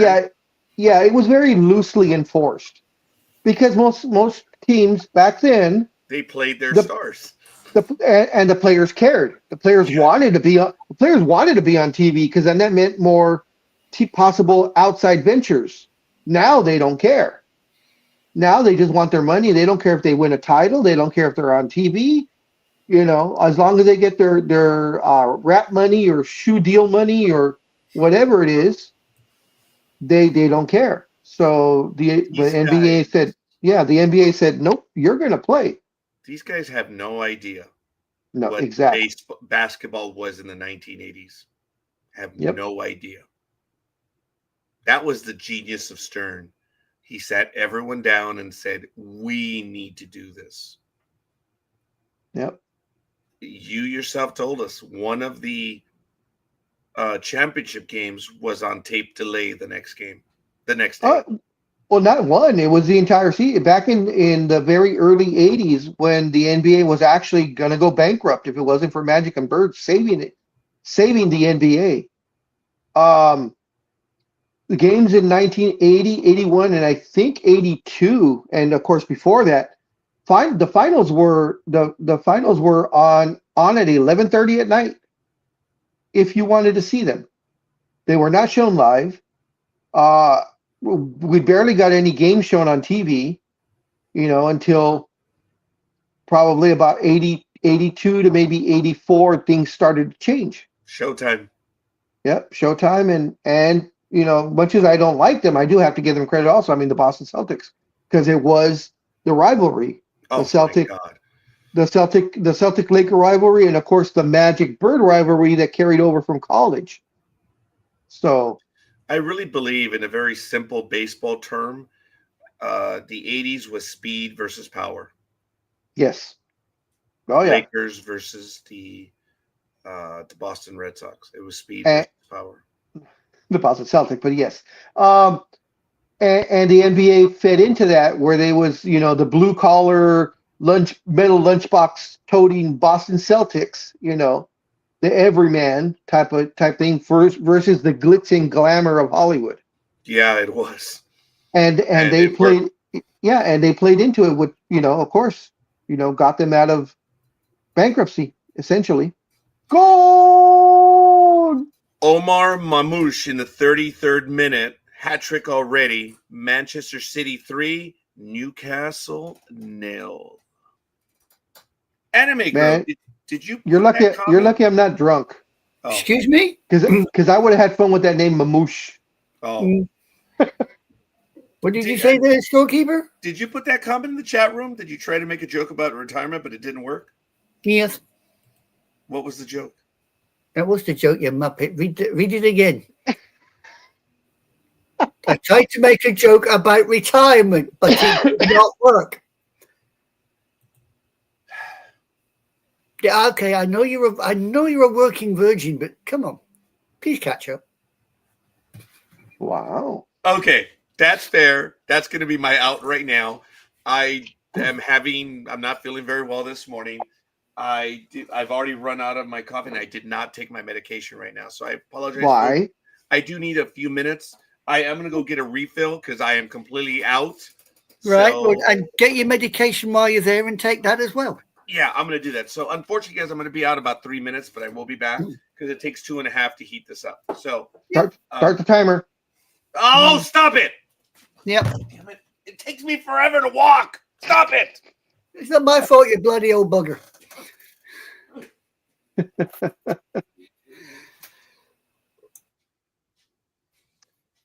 yeah, it was very loosely enforced because most teams back then, They played their the stars. and the players cared. The players Yeah. wanted to be on. The players wanted to be on TV because then that meant more possible outside ventures. Now they don't care. Now they just want their money. They don't care if they win a title. They don't care if they're on TV. You know, as long as they get their rap money or shoe deal money or whatever it is, they don't care. So the These NBA guys, said, yeah, the NBA said, nope, you're going to play. these guys have no idea No, what exactly. basketball was in the 1980s. Have Yep. no idea. That was the genius of Stern. He sat everyone down and said, "We need to do this." Yep. You yourself told us one of the championship games was on tape delay the next day. Well, not one. It was the entire season. Back in the very early 80s when the NBA was actually going to go bankrupt if it wasn't for Magic and Bird saving the NBA. The games in 1980, 81, and I think 82, and of course before that, the finals were on at 11:30 at night if you wanted to see them. They were not shown live. We barely got any games shown on TV, until probably about 80, 82 to maybe 84, things started to change. Showtime. Yep, Showtime, and much as I don't like them, I do have to give them credit also. I mean, the Boston Celtics, because it was the rivalry, Oh the my God. the Celtic Laker rivalry, and of course the Magic Bird rivalry that carried over from college. So I really believe in a very simple baseball term. The 80s was speed versus power. yes, oh yeah, Lakers versus the Boston Red Sox. It was speed and versus power. the Boston Celtic, but yes, and the NBA fed into that where they was the blue collar metal lunchbox toting Boston Celtics, the everyman type thing versus the glitz and glamour of Hollywood. Yeah, it was. And they played into it with, of course, got them out of bankruptcy, essentially. Goal! Omar Mamouche in the 33rd minute, hat trick already. Manchester City 3, Newcastle 0. Anime girl, did you? You're lucky. You're lucky I'm not drunk. Oh. Excuse me? Because I would have had fun with that name, Mamouche. Oh. What did you say there, storekeeper? Did you put that comment in the chat room? Did you try to make a joke about retirement, but it didn't work? Yes. What was the joke? That was the joke, you muppet. Read it again. I tried to make a joke about retirement, but it did not work. Yeah, okay. I know you're a working virgin, but come on, please catch up. Wow. Okay, that's fair. That's going to be my out right now. I'm not feeling very well this morning. I've already run out of my coffee, and I did not take my medication right now, so I apologize. Why? I do need a few minutes. I am going to go get a refill because I am completely out. Right, So, well, and get your medication while you're there and take that as well. yeah, I'm going to do that. So unfortunately, guys, I'm going to be out about 3 minutes, but I will be back because it takes 2.5 to heat this up. So Start the timer. Oh, stop it! Yep. Damn it! It takes me forever to walk. Stop it! It's not my fault, you bloody old bugger.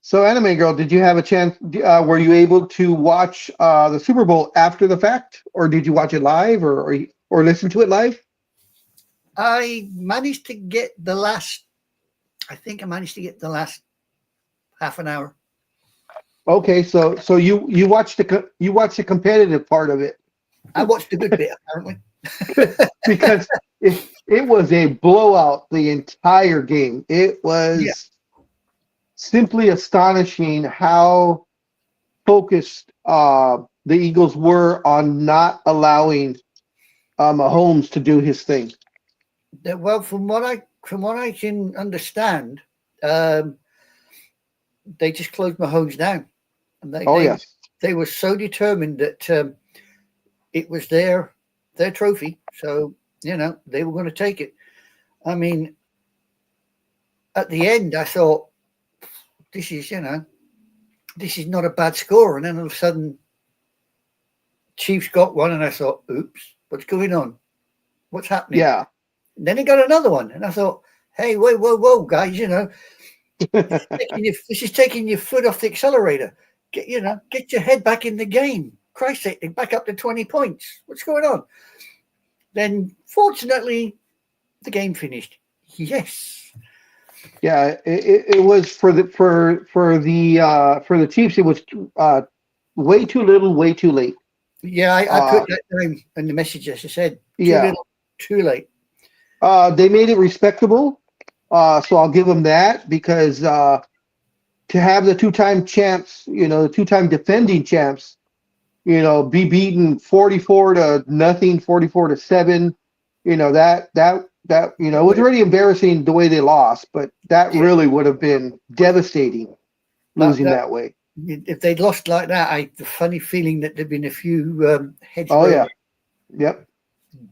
So, Anime Girl, did you have a chance? Were you able to watch the Super Bowl after the fact, or did you watch it live, or listen to it live? I managed to get the last. I think I managed to get the last half an hour. Okay, so you watched the competitive part of it I watched a good bit apparently. because it was a blowout the entire game. It Yeah. was simply astonishing how focused the Eagles were on not allowing Mahomes to do his thing. Well, from what I can understand, they just closed Mahomes down, and Yes. they were so determined that it was their trophy. So they were going to take it. I mean, at the end, I thought this is not a bad score, and then all of a sudden, Chiefs got one, and I thought, oops, what's going on? What's happening? Yeah. And then he got another one, and I thought, hey, whoa, guys, this is taking your foot off the accelerator. Get your head back in the game. Christ's sake, back up to 20 points. What's going on? Then, fortunately, the game finished. Yes. Yeah, it was for the Chiefs. It was way too little, way too late. Yeah, I put that down in the message. As I said, too little, too late. They made it respectable, so I'll give them that because to have the two-time champs, the two-time defending champs, be beaten 44-0, 44-7, that it was already embarrassing the way they lost, but that really would have been devastating losing that way. If they'd lost like that, I the funny feeling that there'd been a few heads. Oh yeah, yep,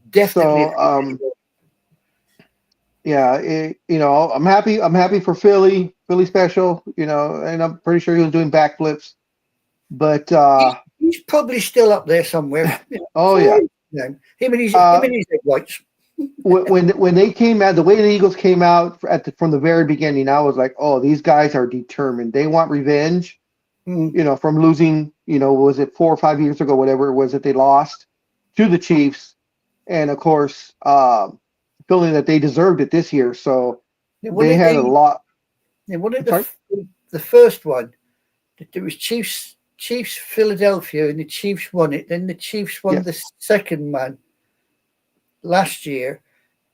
definitely. So yeah, I'm happy. I'm happy for Philly special. And I'm pretty sure he was doing backflips. But he's probably still up there somewhere. Oh yeah, him and his head whites. when they came out, the way the Eagles came out from the very beginning, I was like, oh, these guys are determined. They want revenge. From losing. Was it 4 or 5 years ago, whatever it was that they lost to the Chiefs, and of course, feeling that they deserved it this year. So they had a lot. Yeah, the first one? There was Chiefs, Philadelphia, and the Chiefs won it. Then the Chiefs won the second one last year,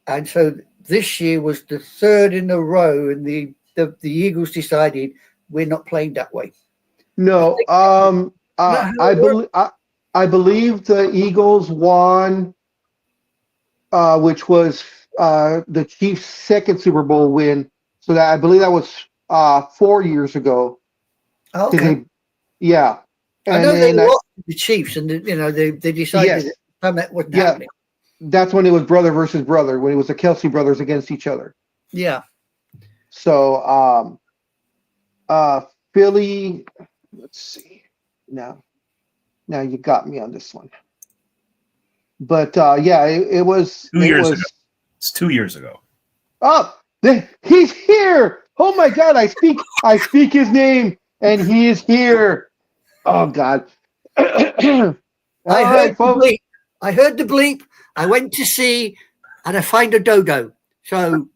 and so this year was the third in a row. And the Eagles decided we're not playing that way. No, I believe the Eagles won, which was the Chiefs' second Super Bowl win. So that I believe that was 4 years ago. Okay. Yeah. I know they lost the Chiefs, and they decided that wasn't happening. That's when it was brother versus brother, when it was the Kelsey brothers against each other. Yeah. So Philly, let's see. Now you got me on this one. But it was 2 years ago. It's 2 years ago. Oh, he's here! Oh my God! I speak his name, and he is here. Oh God! I heard the bleep. I went to see, and I find a dodo. So,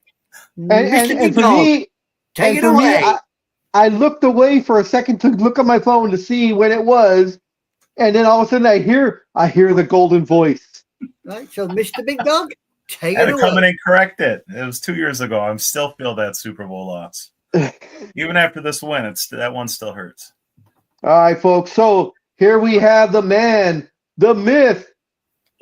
and for me, take it away. I looked away for a second to look at my phone to see when it was, and then all of a sudden I hear the golden voice. Right, so Mr. Big Dog, take I had it to away. come in and correct it. It was 2 years ago. I still feel that Super Bowl loss. Even after this win, that one still hurts. All right, folks. So here we have the man, the myth,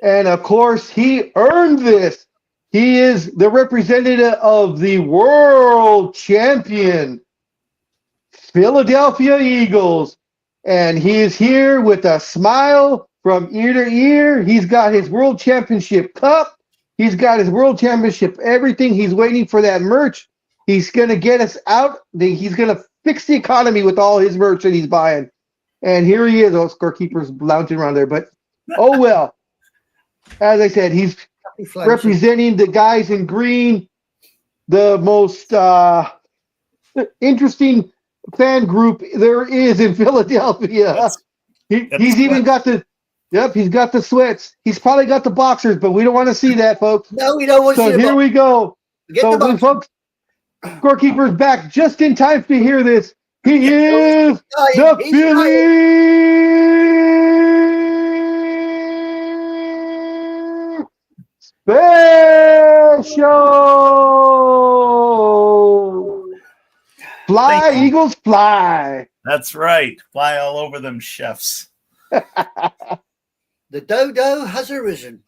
and of course he earned this. He is the representative of the world champion, Philadelphia Eagles, and he is here with a smile from ear to ear. He's got his world championship cup. He's got his world championship everything. He's waiting for that merch. He's going to get us out. He's going to fix the economy with all his merch that he's buying. And here he is. Oh, scorekeeper's lounging around there. But, oh, well. As I said, he's representing the guys in green, the most interesting fan group there is in Philadelphia. He's even got the Yep, he's got the sweats. He's probably got the boxers, but we don't want to see that, folks. No, we don't want to So see here it. we go. Get So, the box. folks, scorekeeper's back just in time to hear this. He is the He's Philly Special. Fly, Thank you. Eagles, fly. That's right. Fly all over them chefs. The dodo has arisen.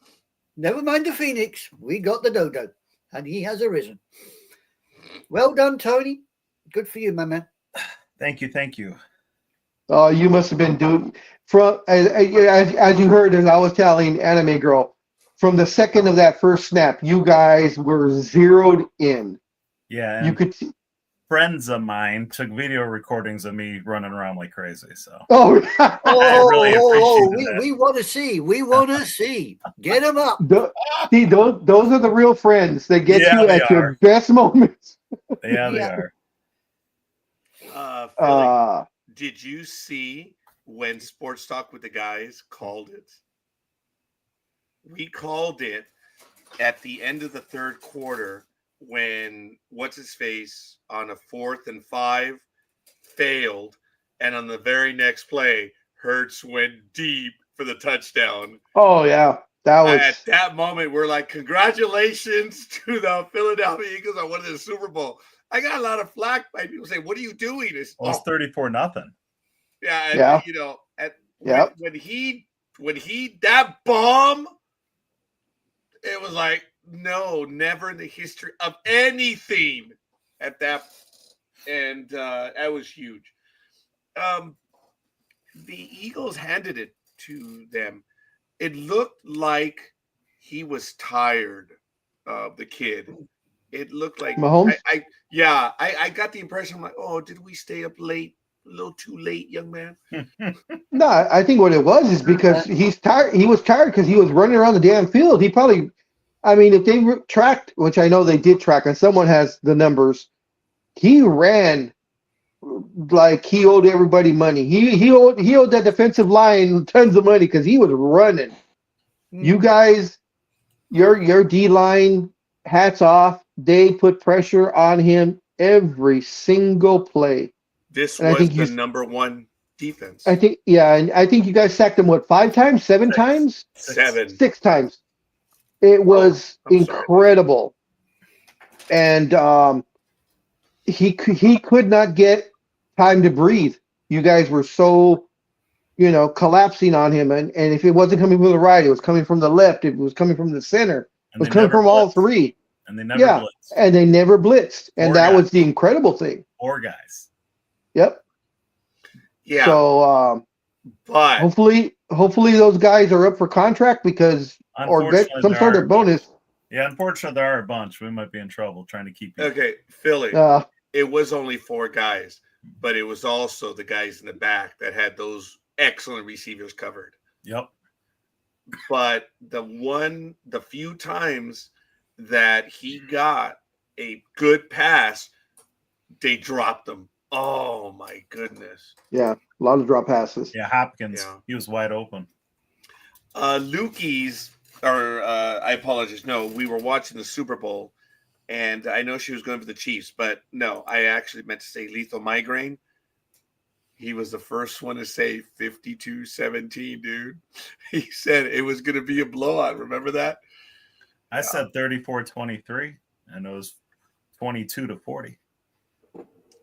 Never mind the phoenix. We got the dodo, and he has arisen. Well done, Tony. Good for you, my man. Thank you. Thank you. Oh, you must have been doing from as you heard, as I was telling Anime Girl, from the second of that first snap, you guys were zeroed in. Yeah. You And could. friends of mine took video recordings of me running around like crazy. So Oh, really appreciated that. We want to see. We want to see. Get him up. see, those are the real friends. They get Yeah, you they at your best moments. yeah, they Yeah. are. Philly, did you see when Sports Talk with the guys called it? We called it at the end of the third quarter when what's his face on a 4th and 5 failed, and on the very next play, Hurts went deep for the touchdown. Oh yeah, that was At that moment, we're like, congratulations to the Philadelphia Eagles on winning the Super Bowl. I got a lot of flack by people saying, "What are you doing?" It's, Well, it's 34-0. yeah, and, Yeah. you know, Yep. when he that bomb, it was like, no, never in the history of anything at that, and that was huge. The Eagles handed it to them. It looked like he was tired of the kid. It looked like Mahomes? I got the impression, I'm like, oh, did we stay up late? A little too late, young man. No, I think what it was is because he's tired. He was tired because he was running around the damn field. He probably, I mean, if they tracked, which I know they did track, and someone has the numbers, he ran like he owed everybody money. He owed that defensive line tons of money because he was running. You guys, your D line, hats off. They put pressure on him every single play. This And I was think the he's- number one defense. I think, yeah, and I think you guys sacked him, what, 5 times, 7 Six. times? 7. 6 times. It was I'm sorry. incredible. And he could not get time to breathe. You guys were so, collapsing on him. And if it wasn't coming from the right, it was coming from the left. It was coming from the center. It And was they coming never from all blitzed. three. And they never Yeah. blitzed. And they never blitzed. And Poor that guy. was the incredible thing. 4 guys. Yep. Yeah, So but hopefully those guys are up for contract because or get Unfortunately, some there sort are- of bonus. Yeah, unfortunately, there are a bunch. We might be in trouble trying to keep you. okay, Philly. Uh, It was only 4 guys, but it was also the guys in the back that had those excellent receivers covered. Yep. But the few times that he got a good pass, they dropped them. Oh my goodness. yeah, a lot of drop passes. Yeah, Hopkins. Yeah. He was wide open. Lukey's, or I apologize. No, we were watching the Super Bowl, and I know she was going for the Chiefs, but no, I actually meant to say Lethal Migraine. He was the first one to say 52-17, dude. He said it was going to be a blowout. Remember that? I said 34-23, and it was 22-40.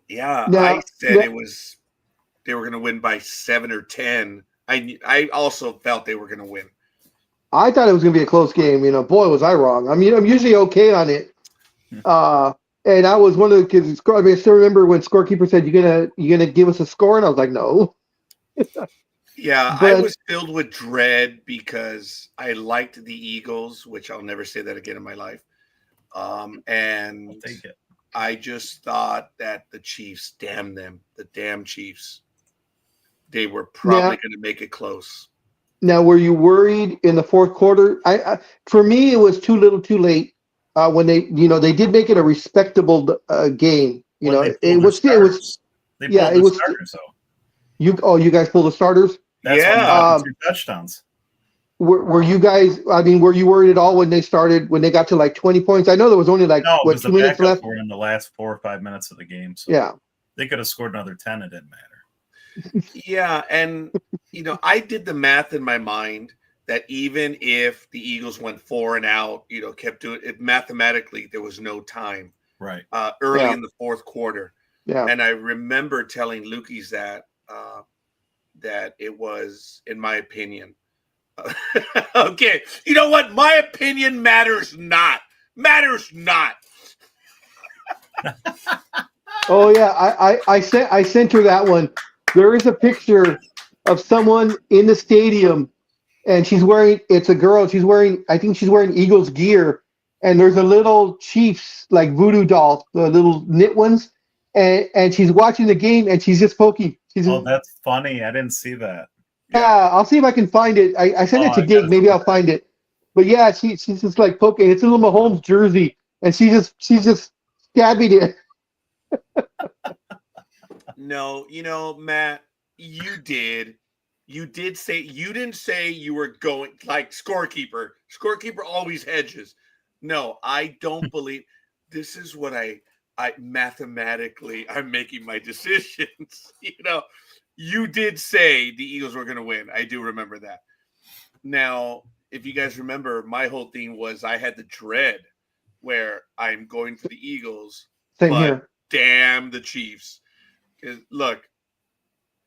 Yeah, Now- I said now- they were going to win by 7 or 10. I also felt they were going to win. I thought it was going to be a close game. Boy, was I wrong. I mean, I'm usually okay on it. And I was one of the kids. I mean, I still remember when scorekeeper said, "You gonna give us a score?" And I was like, "No." Yeah, I But- was filled with dread because I liked the Eagles, which I'll never say that again in my life. And I'll take it. I just thought that the Chiefs, damn them, the damn Chiefs, they were probably going to make it close. Now, were you worried in the fourth quarter? For me, it was too little, too late. When they did make it a respectable game. When they It pulled was. They yeah, pulled it the was- starters, though. You guys pulled the starters. That's Yeah. when they got the 2 touchdowns. were you guys? I mean, were you worried at all when they got to like 20 points? I know there was only like No, because 2 the minutes backups left. were in the last 4 or 5 minutes of the game. So Yeah. they could have scored another 10. It didn't matter. Yeah, and I did the math in my mind that even if the Eagles went 4 and out, kept doing it mathematically, there was no time Right. early in the fourth quarter. Yeah. And I remember telling Lukey's that it was, in my opinion. Okay, you know what? My opinion matters not. Matters not. Oh yeah, I sent her that one. There is a picture of someone in the stadium, and it's a girl. I think she's wearing Eagles gear, and there's a little Chiefs like voodoo doll, the little knit ones, and she's watching the game, and she's just poking. That's funny. I didn't see that. Yeah, I'll see if I can find it. I sent it to Gig. Maybe I'll find it. But yeah, she's just like poking. It's a little Mahomes jersey, and she's just stabbing it. No, Matt, you did say, you didn't say you were going like scorekeeper. Scorekeeper always hedges. No, I don't believe this is what I mathematically I'm making my decisions. You did say the Eagles were going to win. I do remember that. Now, if you guys remember, my whole thing was I had the dread where I'm going for the Eagles. Same but here. Damn the Chiefs. Look,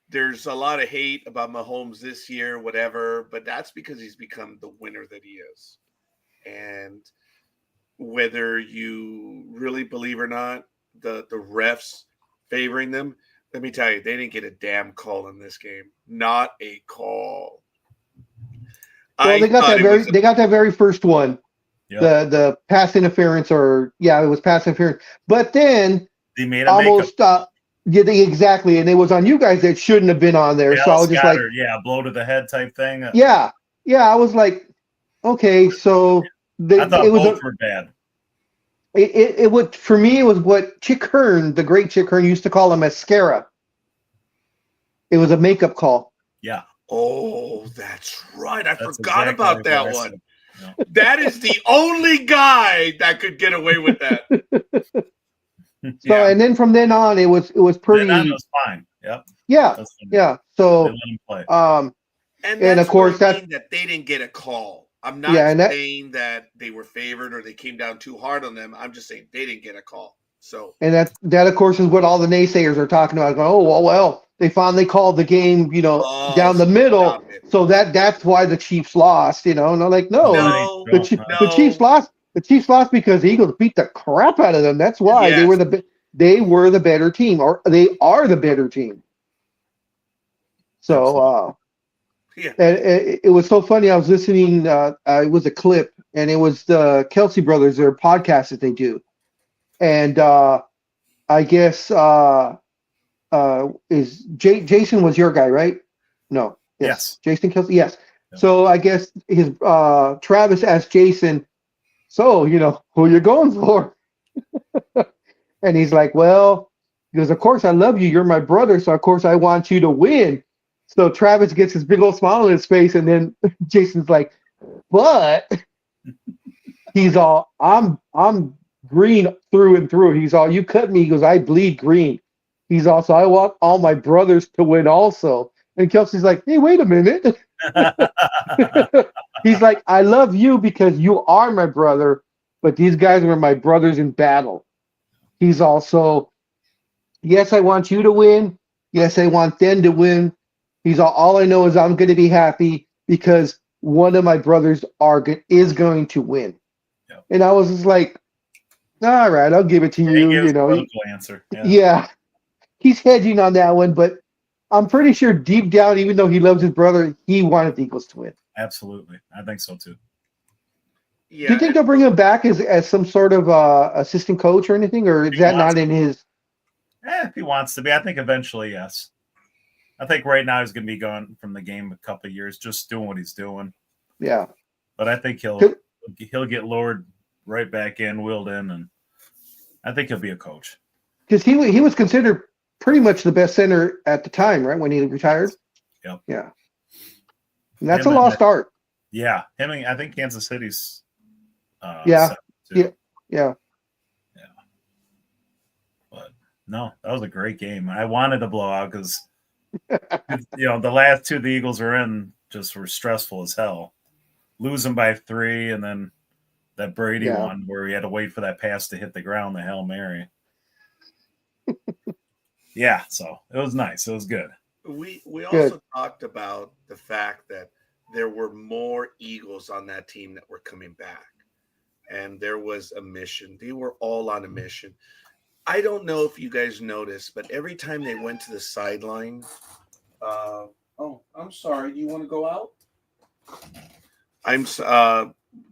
there's a lot of hate about Mahomes this year, whatever, but that's because he's become the winner that he is. And whether you really believe or not, the refs favoring them, let me tell you, they didn't get a damn call in this game. Not a call. Well, they got that very first one. Yep. The pass interference, it was pass interference. But then they made almost exactly, and it was on you guys that shouldn't have been on there. So I was just like, blow to the head type thing. Yeah. I was like, okay, so I thought both were bad. It would, for me, it was what Chick Hearn, the great Chick Hearn, used to call a mascara. It was a makeup call. Yeah. Oh, that's right. I forgot about that one. No. That is the only guy that could get away with that. So, and then from then on, it was pretty. Then it was fine. Yep. Yeah. So, and of course that they didn't get a call. I'm not saying that they were favored or they came down too hard on them. I'm just saying they didn't get a call. So, and that of course is what all the naysayers are talking about. Going, well, they finally called the game, down the middle. So that's why the Chiefs lost, And I'm like, no. The Chiefs lost. The Chiefs lost because the Eagles beat the crap out of them. That's why they were the better team, or they are the better team. So, and it was so funny. I was listening. It was a clip, and it was the Kelsey brothers, their podcast that they do, and I guess is Jason was your guy, right? No. Yes. Jason Kelsey. Yes. Yeah. So I guess his Travis asked Jason, so who you're going for? And he's like, well, he goes, of course I love you. You're my brother, so of course I want you to win. So Travis gets his big old smile on his face, and then Jason's like, but he's all, I'm green through and through. He's all, you cut me. He goes, I bleed green. He's also, I want all my brothers to win also. And Kelsey's like, hey, wait a minute. He's like, I love you because you are my brother, but these guys were my brothers in battle. He's also, yes, I want you to win. Yes, I want them to win. He's all I know is I'm going to be happy because one of my brothers is going to win. Yep. And I was just like, all right, I'll give it to you. Answer. Yeah. He's hedging on that one, but I'm pretty sure deep down, even though he loves his brother, he wanted the Eagles to win. Absolutely. I think so too. Yeah. Do you think they'll bring him back as some sort of assistant coach or anything, or is that not in his? If he wants to be, I think eventually, yes. I think right now he's going to be gone from the game a couple of years, just doing what he's doing. Yeah. But I think he'll get lowered right back in, wheeled in, and I think he'll be a coach. Because he was considered pretty much the best center at the time, right, when he retired? Yep. Yeah. And that's a lost art. Yeah, I think Kansas City's. Yeah. set too. Yeah. But no, that was a great game. I wanted to blow out because the last two the Eagles were in just were stressful as hell. Losing by 3, and then that Brady Yeah. one where we had to wait for that pass to hit the ground, the Hail Mary. Yeah, so it was nice. It was good. We Good. also talked about the fact that there were more Eagles on that team that were coming back, and there was a mission. They were all on a mission. I don't know if you guys noticed, but every time they went to the sideline, oh, I'm sorry. Do you want to go out?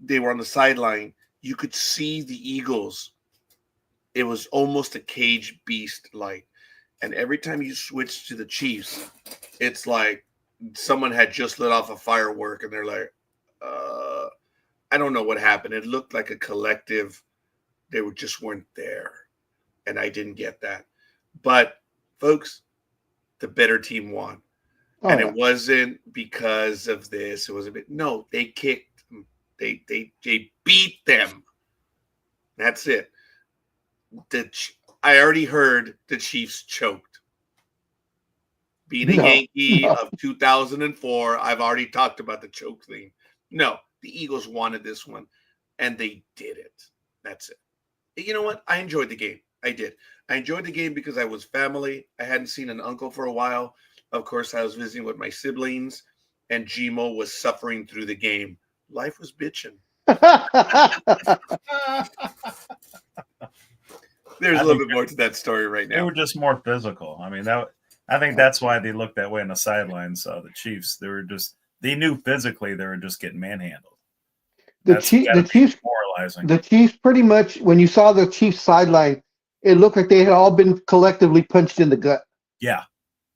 They were on the sideline. You could see the Eagles. It was almost a cage beast like. And every time you switch to the Chiefs, it's like someone had just lit off a firework, and they're like, I don't know what happened. It looked like a collective. They just weren't there. And I didn't get that. But, folks, the better team won. Oh, and yeah. it wasn't because of this. It was a bit. No, they kicked. They beat them. That's it. I already heard the Chiefs choked. Being a Yankee of 2004, I've already talked about the choke thing. No, the Eagles wanted this one, and they did it. That's it. You know what? I enjoyed the game. I did. I enjoyed the game because I was family. I hadn't seen an uncle for a while. Of course, I was visiting with my siblings, and Gmo was suffering through the game. Life was bitching. There's a little bit more to that story right now. They were just more physical. I mean, I think that's why they looked that way on the sidelines. The Chiefs, they knew physically they were just getting manhandled. The Chiefs, demoralizing. The Chiefs pretty much, when you saw the Chiefs sideline, it looked like they had all been collectively punched in the gut. Yeah.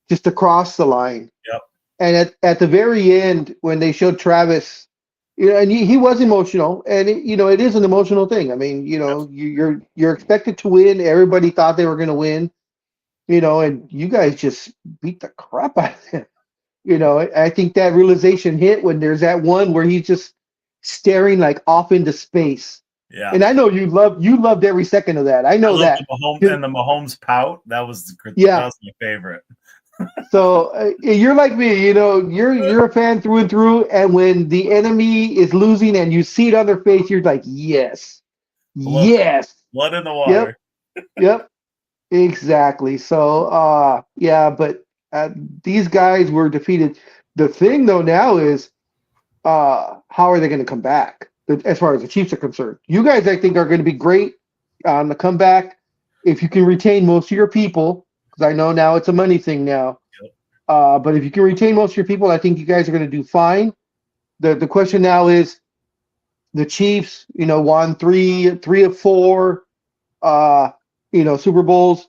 Just across the line. Yep. And at the very end, when they showed Travis, and he was emotional, and it is an emotional thing. I mean, you're expected to win. Everybody thought they were going to win, and you guys just beat the crap out of them. I think that realization hit when there's that one where he's just staring like off into space. Yeah. And I know you loved every second of that. I know that. The Mahomes pout, that was my favorite. So you're like me, you're a fan through and through. And when the enemy is losing and you see it on their face, you're like, yes, yes. Blood in the water. Yep. Exactly. So, but these guys were defeated. The thing though now is, how are they going to come back? As far as the Chiefs are concerned, you guys, I think, are going to be great on the comeback if you can retain most of your people. I know now it's a money thing now. Yep. But if you can retain most of your people, I think you guys are going to do fine. The question now is the Chiefs, won three of 4, Super Bowls.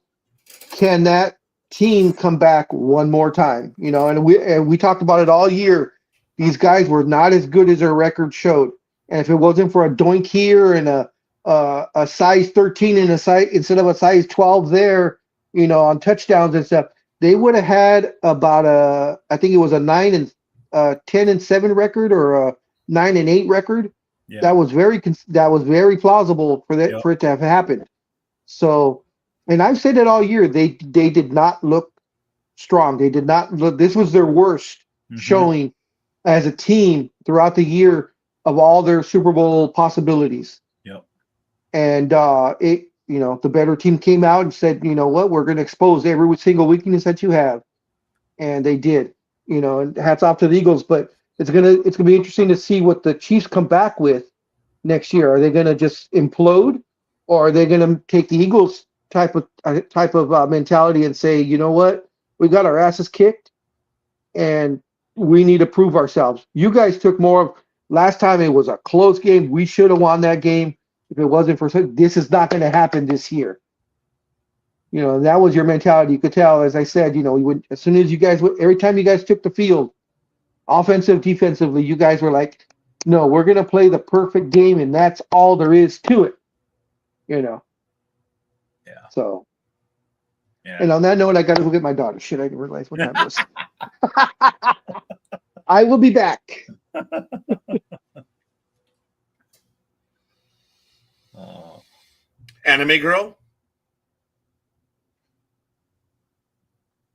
Can that team come back one more time? And we talked about it all year. These guys were not as good as their record showed. And if it wasn't for a doink here and a size 13 and instead of a size 12 there, on touchdowns and stuff, they would have had about I think it was a 10-7 record or a 9-8 record. Yeah. That was very plausible for that. Yep. For it to have happened. So, and I've said it all year. They did not look strong. They did not look. This was their worst showing as a team throughout the year of all their Super Bowl possibilities. Yep. And the better team came out and said, you know what, we're going to expose every single weakness that you have. And they did, and hats off to the Eagles, but it's going to be interesting to see what the Chiefs come back with next year. Are they going to just implode, or are they going to take the Eagles type of mentality and say, you know what, we got our asses kicked and we need to prove ourselves. You guys took more of, last time it was a close game. We should have won that game. If it wasn't for this is not going to happen this year. That was your mentality. You could tell, as I said, as soon as you guys, every time you guys took the field, offensive, defensively, you guys were like, no, we're going to play the perfect game, and that's all there is to it. Yeah. So. Yeah. And on that note, I got to go get my daughter. Shit, I didn't realize what time it was. I will be back. Oh, Anime girl?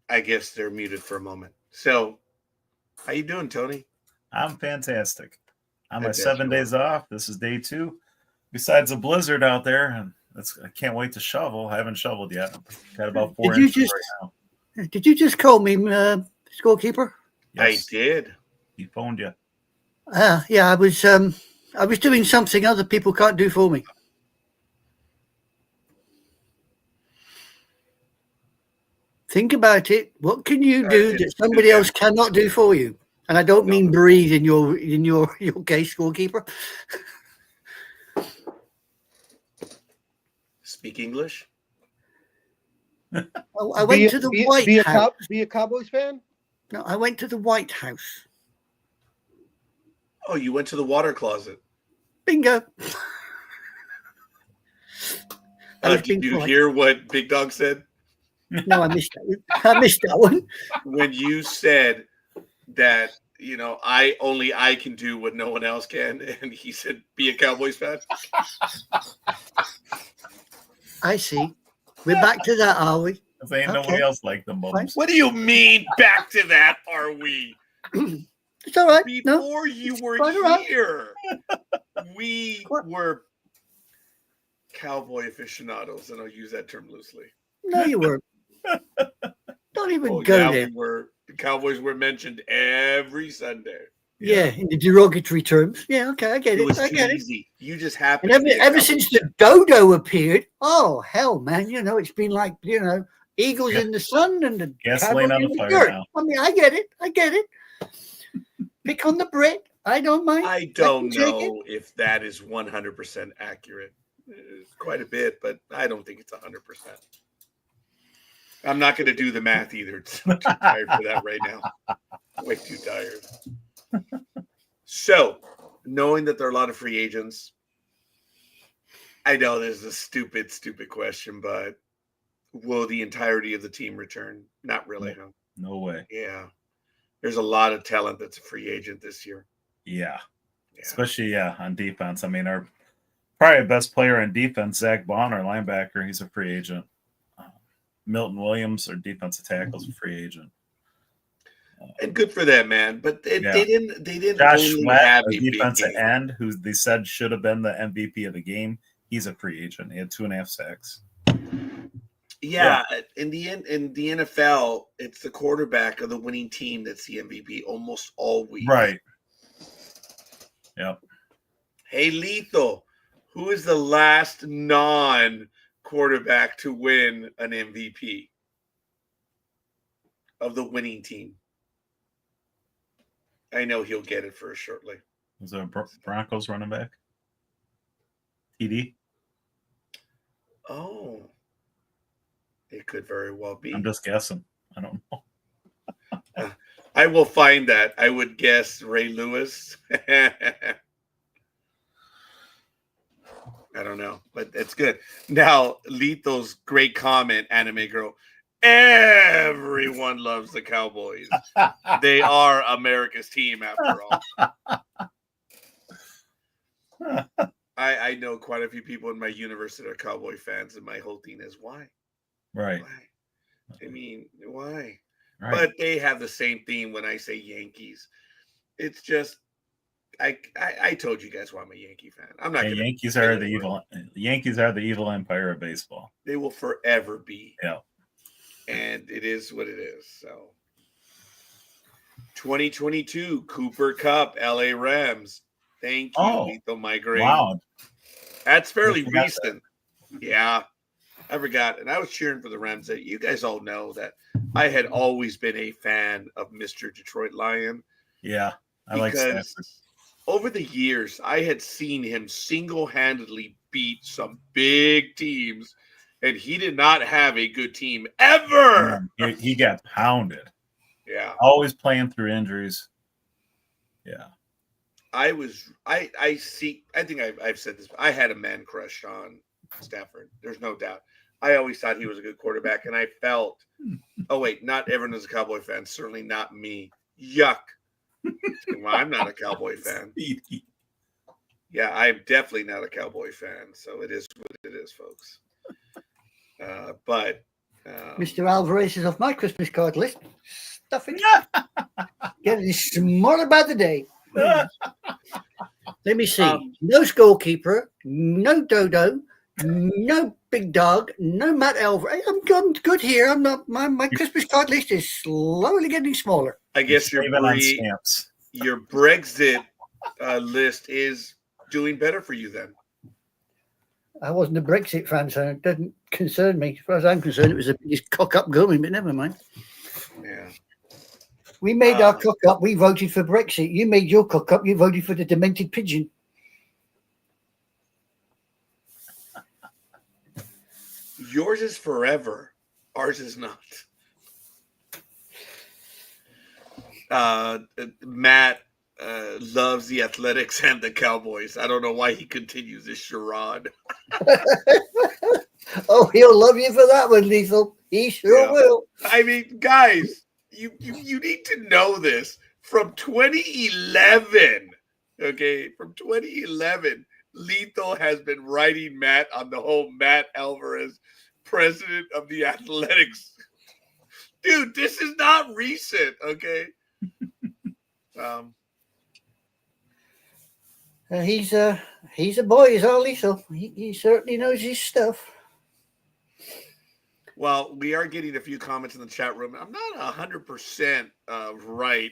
I guess they're muted for a moment. So, how you doing, Tony? I'm fantastic. On I my bet 7 you days off, this is day 2. Besides a blizzard out there, and I can't wait to shovel. I haven't shoveled yet. Got about 4 Did you inches just right now. did you just call me scorekeeper? Yes, I did. he phoned you. Yeah, I was doing something other people can't do for me. Think about it. What can you do that somebody else cannot do for you? And I don't mean breathe in your case, scorekeeper. Speak English? I went to the White House. Be a Cowboys fan? No, I went to the White House. Oh, you went to the water closet. Bingo. Did you hear what Big Dog said? No, I missed that one. I missed that one. When you said that, I can do what no one else can, and he said, be a Cowboys fan. I see. We're back to that, are we? There ain't nobody else like them bums. What do you mean, back to that, are we? It's all right. Before you were here, we were cowboy aficionados, and I'll use that term loosely. No, you weren't. Don't even go there. The Cowboys were mentioned every Sunday. Yeah, in the derogatory terms. Yeah, okay, I get it. Was I get easy. You just happened. And ever since the dodo appeared, oh hell, man! It's been like eagles in the sun and the gasoline on the fire dirt. now. I mean, I get it. Pick on the Brit. I don't mind. I don't know if that is 100% accurate. It's quite a bit, but I don't think it's 100%. I'm not going to do the math either. I'm too tired for that right now. Way too tired. So, knowing that there are a lot of free agents, I know this is a stupid question, but will the entirety of the team return? Not really. No way. Yeah. There's a lot of talent that's a free agent this year. Yeah. Especially, on defense. I mean, our probably best player on defense, Zach Bond, our linebacker, he's a free agent. Milton Williams, our defensive tackle, is a free agent. And good for them, man. But they didn't Josh only Sweat, have a a defensive big end, who they said should have been the MVP of the game. He's a free agent. He had 2.5 sacks. Yeah, in the NFL, it's the quarterback of the winning team that's the MVP almost always. Right. Yep. Hey, Lethal, who is the last non-quarterback to win an MVP of the winning team? I know he'll get it first shortly. Was it a Broncos running back? TD? Oh. It could very well be. I'm just guessing. I don't know. I will find that. I would guess Ray Lewis. I don't know, but it's good. Now, Lethal's great comment, Anime Girl. Everyone loves the Cowboys. They are America's team, after all. I know quite a few people in my universe that are Cowboy fans, and my whole thing is why? Right. Why? I mean, why? Right. But they have the same theme when I say Yankees. It's just, I told you guys why I'm a Yankee fan. I'm not. The Yankees are the evil. The Yankees are the evil empire of baseball. They will forever be. Yeah. And it is what it is. So, 2022 Cooper Cup, LA Rams. Thank you, Lethal Migraine. Wow. That's fairly recent. Yeah. I forgot. And I was cheering for the Rams. You guys all know that I had always been a fan of Mr. Detroit Lion. Yeah. I like Stafford. Over the years, I had seen him single-handedly beat some big teams, and he did not have a good team ever. He got pounded. Yeah. Always playing through injuries. Yeah. I think I've said this. I had a man crush on Stafford. There's no doubt. I always thought he was a good quarterback, and I felt, not everyone is a Cowboy fan. Certainly not me. Yuck. Well, I'm not a Cowboy fan. Yeah, I'm definitely not a Cowboy fan. So it is what it is, folks. But Mr. Alvarez is off my Christmas card list. Stuff it. Getting smarter by the day. Let me see. No scorekeeper, no Dodo, no big dog, no Matt Alvarez. I'm good here. I'm not. My Christmas card list is slowly getting smaller. I guess Saving on stamps. Your Brexit list is doing better for you then. I wasn't a Brexit fan, so it didn't concern me. As far as I'm concerned, it was the biggest cock up going, but never mind. Yeah. We made our cock up. We voted for Brexit. You made your cock up. You voted for the demented pigeon. Yours is forever. Ours is not. Matt loves the Athletics and the Cowboys. I don't know why he continues this charade. Oh, he'll love you for that one, Lethal. He sure will. I mean, guys, you need to know this. From 2011, okay, from 2011, Lethal has been writing Matt on the whole Matt Alvarez, president of the Athletics. Dude, this is not recent, okay? He's a boy, is all Lethal. He certainly knows his stuff. Well, we are getting a few comments in the chat room. I'm not 100% right.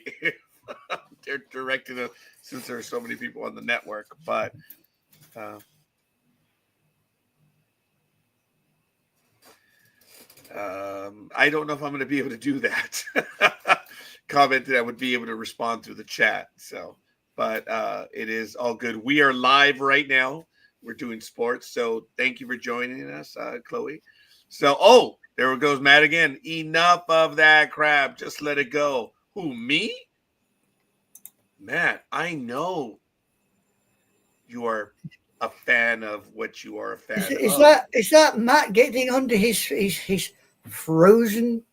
They're directing us since there are so many people on the network, but I don't know if I'm going to be able to do that. Commented I would be able to respond through the chat. So, but it is all good. We are live right now. We're doing sports. So thank you for joining us, Chloe. So, there goes Matt again. Enough of that crap. Just let it go. Who, me? Matt, I know you are a fan of what you are a fan of. Is that Matt getting under his frozen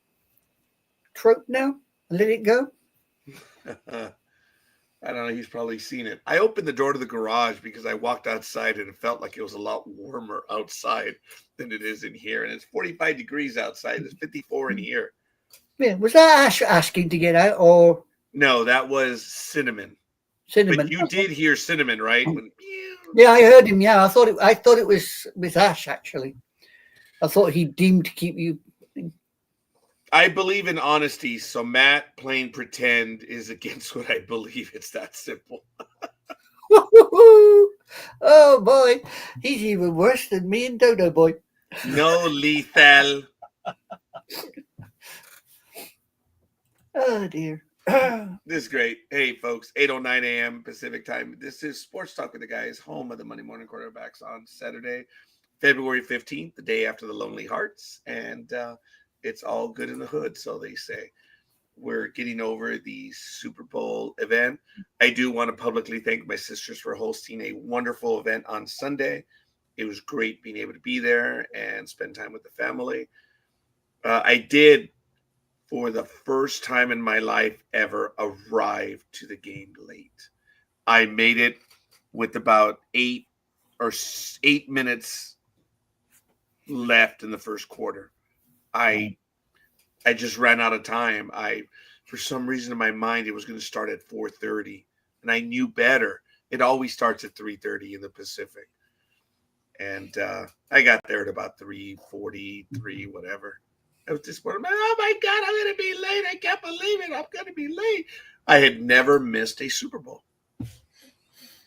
trope now? Let it go? I don't know. He's probably seen it. I opened the door to the garage because I walked outside and it felt like it was a lot warmer outside than it is in here. And it's 45 degrees outside. It's 54 in here. Yeah, was that Ash asking to get out or? No, that was Cinnamon. Cinnamon. But you did hear Cinnamon, right? Yeah, I heard him. Yeah, I thought it was with Ash actually. I thought he deemed to keep you. I believe in honesty, so Matt playing pretend is against what I believe. It's that simple. Oh boy, he's even worse than me and Dodo Boy. No, Lethal. Oh dear. This is great. Hey, folks, 8:09 a.m. Pacific time. This is Sports Talk with the Guys, home of the Monday Morning Quarterbacks on Saturday, February 15th, the day after the Lonely Hearts. And it's all good in the hood, so they say. We're getting over the Super Bowl event. I do want to publicly thank my sisters for hosting a wonderful event on Sunday. It was great being able to be there and spend time with the family. I did, for the first time in my life ever, arrive to the game late. I made it with about 8 minutes left in the first quarter. I just ran out of time. For some reason in my mind, it was going to start at 4:30, and I knew better. It always starts at 3:30 in the Pacific, and I got there at about 3:43, whatever. I was just wondering, oh my God, I'm going to be late. I can't believe it. I'm going to be late. I had never missed a Super Bowl,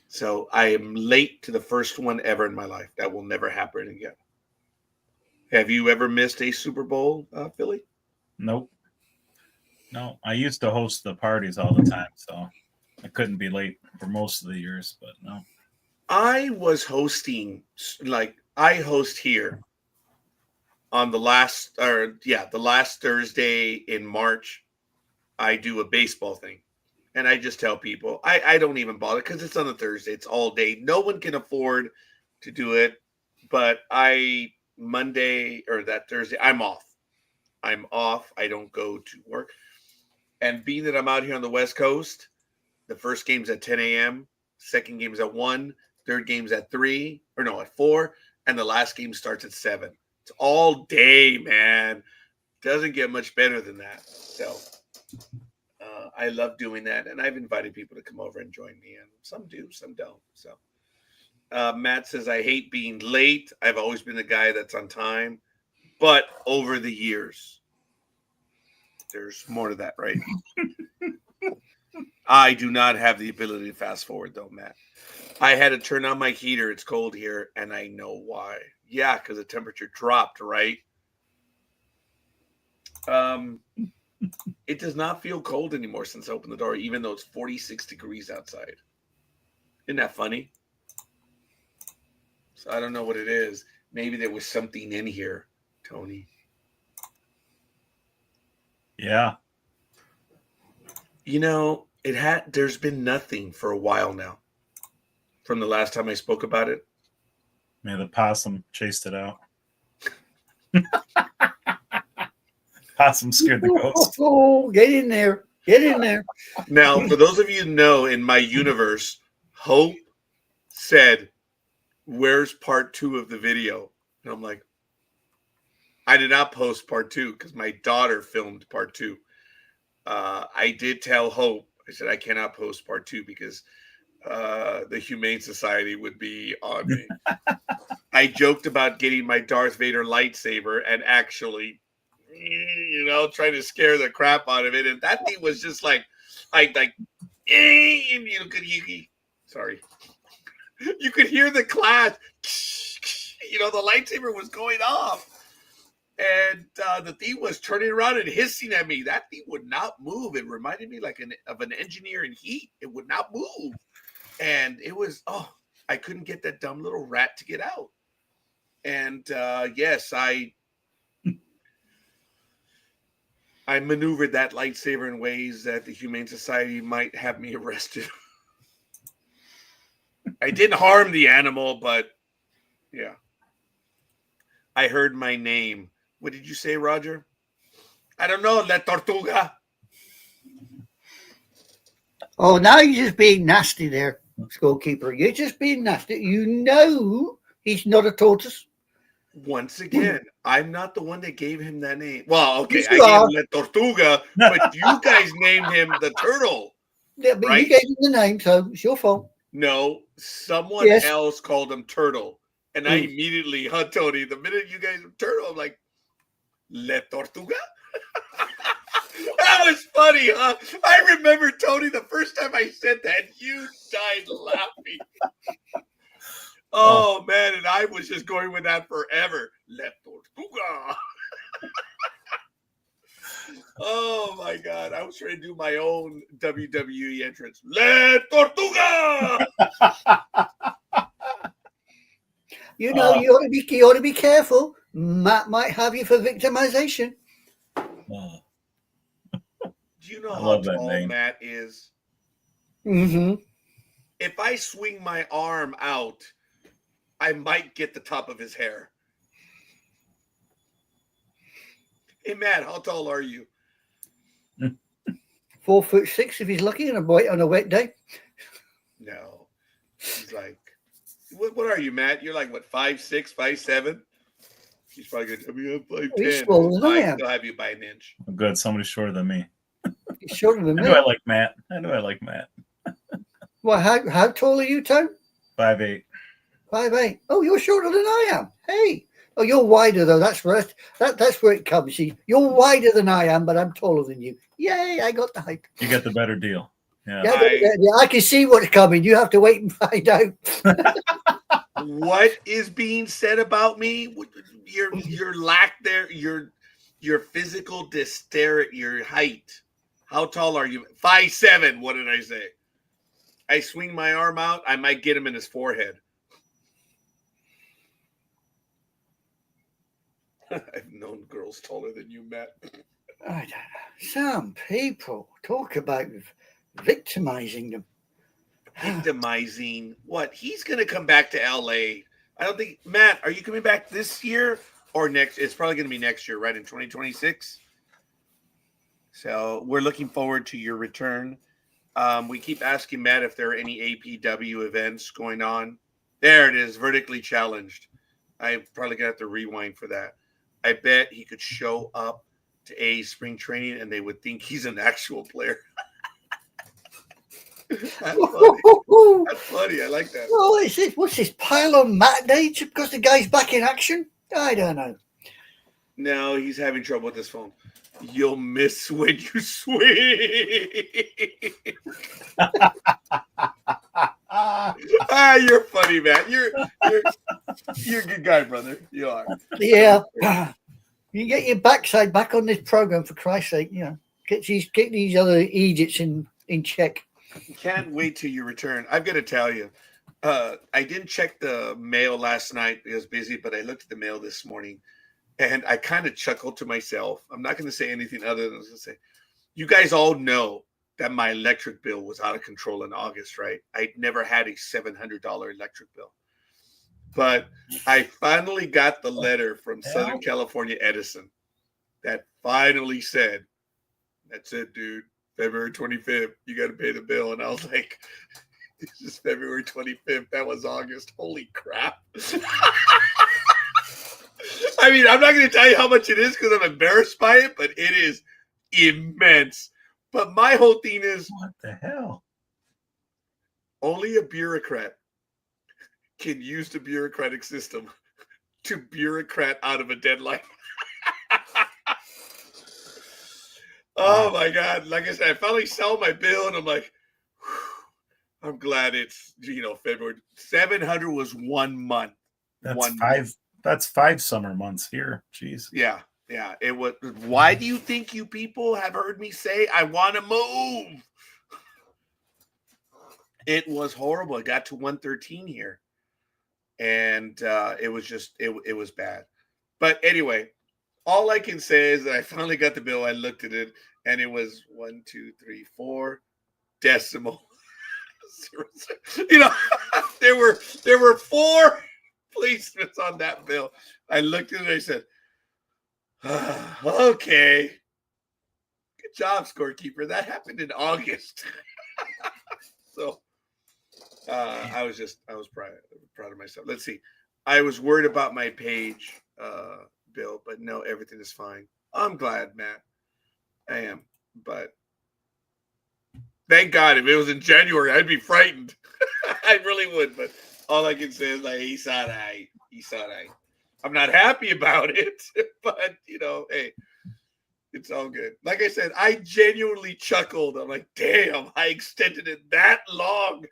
so I am late to the first one ever in my life. That will never happen again. Have you ever missed a Super Bowl, Philly? Nope. No, I used to host the parties all the time, so I couldn't be late for most of the years, but no. I was hosting, I host here on the last Thursday in March. I do a baseball thing, and I just tell people, I don't even bother because it's on a Thursday. It's all day. No one can afford to do it, but Monday or that Thursday, I'm off. I don't go to work. And being that I'm out here on the West Coast, The first game's at 10 a.m., second game's at 1, third game's at 3, or no, at 4, and the last game starts at 7. It's all day, man. Doesn't get much better than that. So I love doing that, and I've invited people to come over and join me, and some do, some don't. So Matt says, I hate being late. I've always been the guy that's on time, but over the years, there's more to that, right? I do not have the ability to fast forward, though, Matt. I had to turn on my heater. It's cold here, and I know why. Yeah, because the temperature dropped, right? It does not feel cold anymore since I opened the door, even though it's 46 degrees outside. Isn't that funny? So I don't know what it is. Maybe there was something in here, Tony. Yeah. You know, there's been nothing for a while now from the last time I spoke about it. Man, the possum chased it out. Possum scared the ghost. Oh, get in there. Get in there. Now, for those of you who know, in my universe, Hope said, where's part 2 of the video? And I'm like, I did not post part 2 because my daughter filmed part 2. I did tell Hope, I said, I cannot post part 2 because the Humane Society would be on me. I joked about getting my Darth Vader lightsaber and actually, trying to scare the crap out of it. And that thing was just like, sorry. You could hear the clash. The lightsaber was going off. And the thing was turning around and hissing at me. That thing would not move. It reminded me of an engineer in heat. It would not move. And it was, I couldn't get that dumb little rat to get out. And yes, I maneuvered that lightsaber in ways that the Humane Society might have me arrested. I didn't harm the animal, but yeah. I heard my name. What did you say, Roger? I don't know, La Tortuga. Oh, now you're just being nasty there, scorekeeper. You're just being nasty. You know he's not a tortoise. Once again, I'm not the one that gave him that name. Well, okay, Yes, I you are. gave him La Tortuga, but you guys named him the turtle. Yeah, but right? you gave him the name, so it's your fault. No, someone Yes. else called him Turtle. And I immediately, Tony, the minute you guys were Turtle, I'm like, La Tortuga? That was funny, huh? I remember, Tony, the first time I said that, you died laughing. Oh, man, and I was just going with that forever. La Tortuga. Oh, my God. I was trying to do my own WWE entrance. La Tortuga! You know, you ought to be careful. Matt might have you for victimization. Do you know I how love that tall name. Matt is? Mm-hmm. If I swing my arm out, I might get the top of his hair. Hey, Matt, how tall are you? 4'6" if he's lucky on a wet day. No. He's like, what are you, Matt? You're like, what, 5'6", 5'7"? He's probably going to be up 5'10". He's smaller than I am. Still have you by an inch. I'm good. Somebody shorter than me. He's shorter than I me. know I like Matt. Well, how tall are you, Tom? 5'8". 5'8". Oh, you're shorter than I am. Hey. Oh, you're wider though. That's where it comes. See, you're wider than I am, but I'm taller than you. Yay! I got the height. You get the better deal. Yeah. Yeah, I can see what's coming. You have to wait and find out. What is being said about me? Your lack there, your physical dexterity, your height. How tall are you? 5'7". What did I say? I swing my arm out, I might get him in his forehead. I've known girls taller than you, Matt. I don't know. Some people talk about victimizing them. Victimizing what? He's going to come back to LA. I don't think, Matt, are you coming back this year or next? It's probably going to be next year, right? In 2026. So we're looking forward to your return. We keep asking Matt if there are any APW events going on. There it is, vertically challenged. I'm probably gonna have to rewind for that. I bet he could show up to a spring training and they would think he's an actual player. That's funny. That's funny. I like that. Well, what's this pile on Matt Day because the guy's back in action? I don't know. No, he's having trouble with his phone. You'll miss when you swing. You're funny, man. You're a good guy, brother. You are. Yeah. You get your backside back on this program, for Christ's sake. You know, get these other idiots in check. Can't wait till you return. I've got to tell you, I didn't check the mail last night. I was busy, but I looked at the mail this morning, and I kind of chuckled to myself. I'm not going to say anything other than I was going to say, you guys all know that my electric bill was out of control in August, right? I'd never had a $700 electric bill. But I finally got the letter from Southern California Edison that finally said, that's it, dude. February 25th, you got to pay the bill. And I was like, this is February 25th. That was August. Holy crap. I mean, I'm not going to tell you how much it is because I'm embarrassed by it, but it is immense. But my whole thing is, what the hell? Only a bureaucrat can use the bureaucratic system to bureaucrat out of a deadline. Oh my God. Like I said, I finally saw my bill and I'm like, whew, I'm glad it's, February. 700 was 1 month. That's 5 summer months here. Jeez. Yeah. Yeah. It was. Why do you think you people have heard me say I want to move? It was horrible. It got to 113 here. And it was just, it was bad. But anyway, all I can say is that I finally got the bill. I looked at it and it was 1, 2, 3, 4 decimal. There were 4 placements on that bill. I looked at it and I said, okay. Good job, scorekeeper. That happened in August. So I was proud of myself. Let's see. I was worried about my page bill, but no, everything is fine. I'm glad, Matt. I am. But thank God, if it was in January, I'd be frightened. I really would. But all I can say is like, he's all right. I'm not happy about it, but hey, it's all good. Like I said, I genuinely chuckled. I'm like, damn, I extended it that long.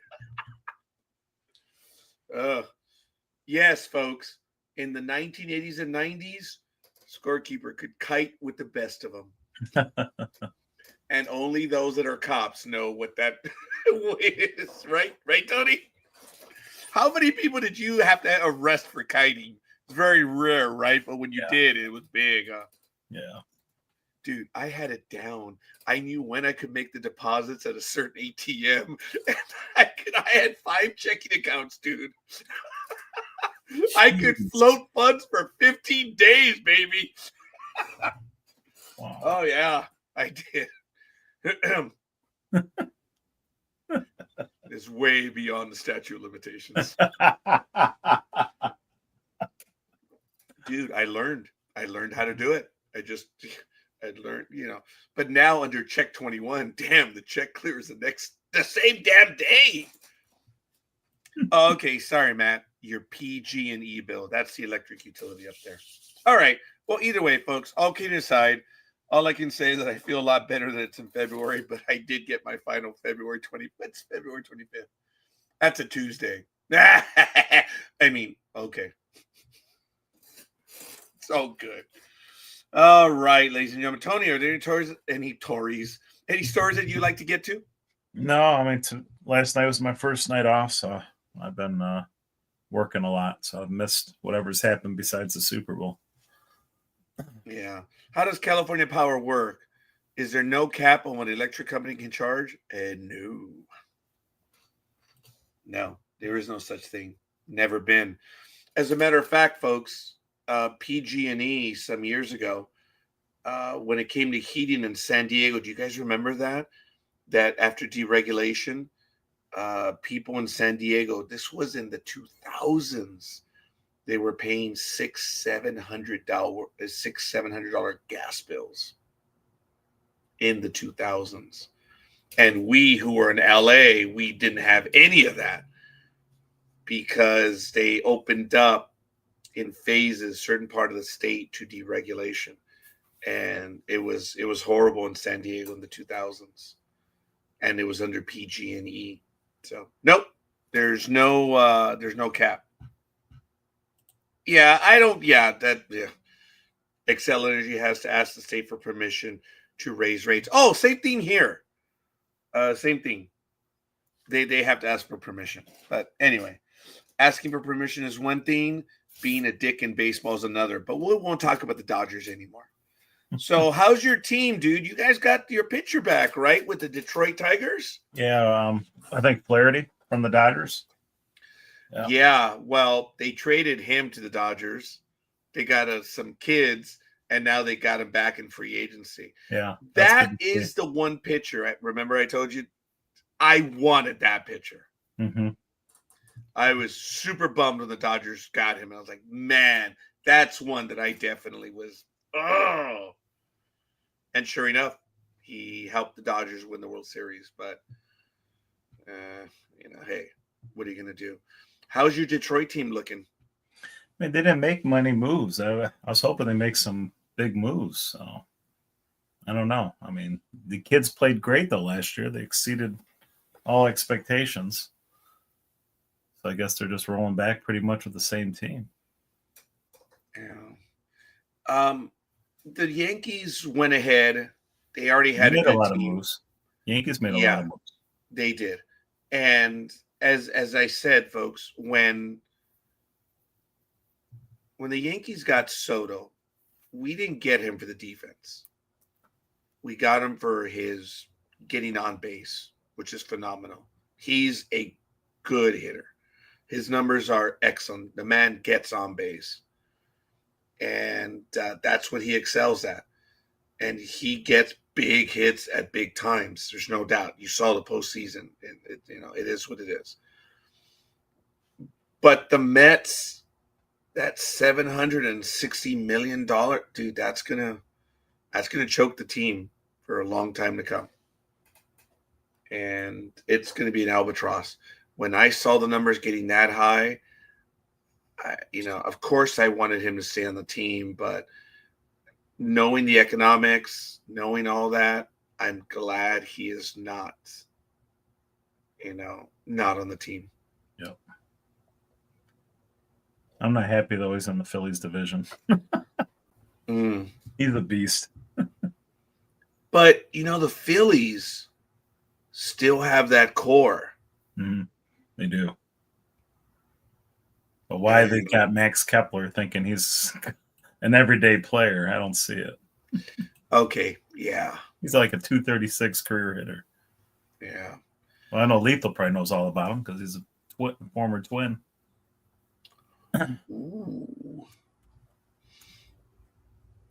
Yes, folks. In the 1980s and 90s, scorekeeper could kite with the best of them. And only those that are cops know what that is. Right, Tony? How many people did you have to arrest for kiting? It's very rare, right? But when you did, it was big. Yeah. Dude, I had it down. I knew when I could make the deposits at a certain ATM. And I had 5 checking accounts, dude. I could float funds for 15 days, baby. Wow. Oh, yeah, I did. It's way beyond the statute of limitations. Dude, I learned how to do it. I learned, but now under check 21, damn, the check clears the same damn day. Okay, sorry, Matt. Your PG&E bill. That's the electric utility up there. All right. Well, either way, folks, all kidding aside, all I can say is that I feel a lot better that it's in February, but I did get my final February 20th. It's February 25th. That's a Tuesday. I mean, okay. It's all good. All right, ladies and gentlemen. Tony, are there any stories that you like to get to? No, I mean, last night was my first night off, so I've been working a lot, so I've missed whatever's happened besides the Super Bowl. Yeah. How does California Power work? Is there no cap on what an electric company can charge? No, there is no such thing. Never been. As a matter of fact, folks, PG&E some years ago, when it came to heating in San Diego, do you guys remember that? that after deregulation, people in San Diego, this was in the 2000s, they were paying $600-$700 gas bills in the 2000s. And we who were in LA, we didn't have any of that because they opened up in phases certain part of the state to deregulation. And it was horrible in San Diego in the 2000s. And it was under PG&E. So nope, there's no cap. Yeah, Excel Energy has to ask the state for permission to raise rates. Oh, same thing here. Same thing. They have to ask for permission. But anyway, asking for permission is one thing. Being a dick in baseball is another. But we won't talk about the Dodgers anymore. So Mm-hmm. how's your team, dude? You guys got your pitcher back, right, with the Detroit Tigers? Yeah, I think Flaherty from the Dodgers. Yeah, well, they traded him to the Dodgers. They got some kids, and now they got him back in free agency. Yeah, that is the one pitcher. Remember I told you I wanted that pitcher. Mm-hmm. I was super bummed when the Dodgers got him. And I was like, man, that's one that I definitely was. Oh. And sure enough, he helped the Dodgers win the World Series. But, hey, what are you going to do? How's your Detroit team looking? I mean, they didn't make many moves. I was hoping they make some big moves. So I don't know. I mean, the kids played great, though, last year. They exceeded all expectations. So I guess they're just rolling back pretty much with the same team. Yeah. The Yankees went ahead. They already had a lot team. Of moves. Yankees made a lot of moves. They did. And as I said, folks, when the Yankees got Soto, we didn't get him for the defense. We got him for his getting on base, which is phenomenal. He's a good hitter. His numbers are excellent. The man gets on base. And that's what he excels at. And he gets big hits at big times. There's no doubt. You saw the postseason. It is what it is. But the Mets, that $760 million, dude, that's gonna choke the team for a long time to come. And it's gonna be an albatross. When I saw the numbers getting that high, of course I wanted him to stay on the team, but knowing the economics, knowing all that, I'm glad he is not on the team. Yep. I'm not happy though he's in the Phillies division. He's a beast. But the Phillies still have that core. Mm-hmm. They do. But why they got Max Kepler thinking he's an everyday player, I don't see it. Okay, yeah. He's like a 236 career hitter. Yeah. Well, I know Lethal probably knows all about him because he's a former Twin. Ooh.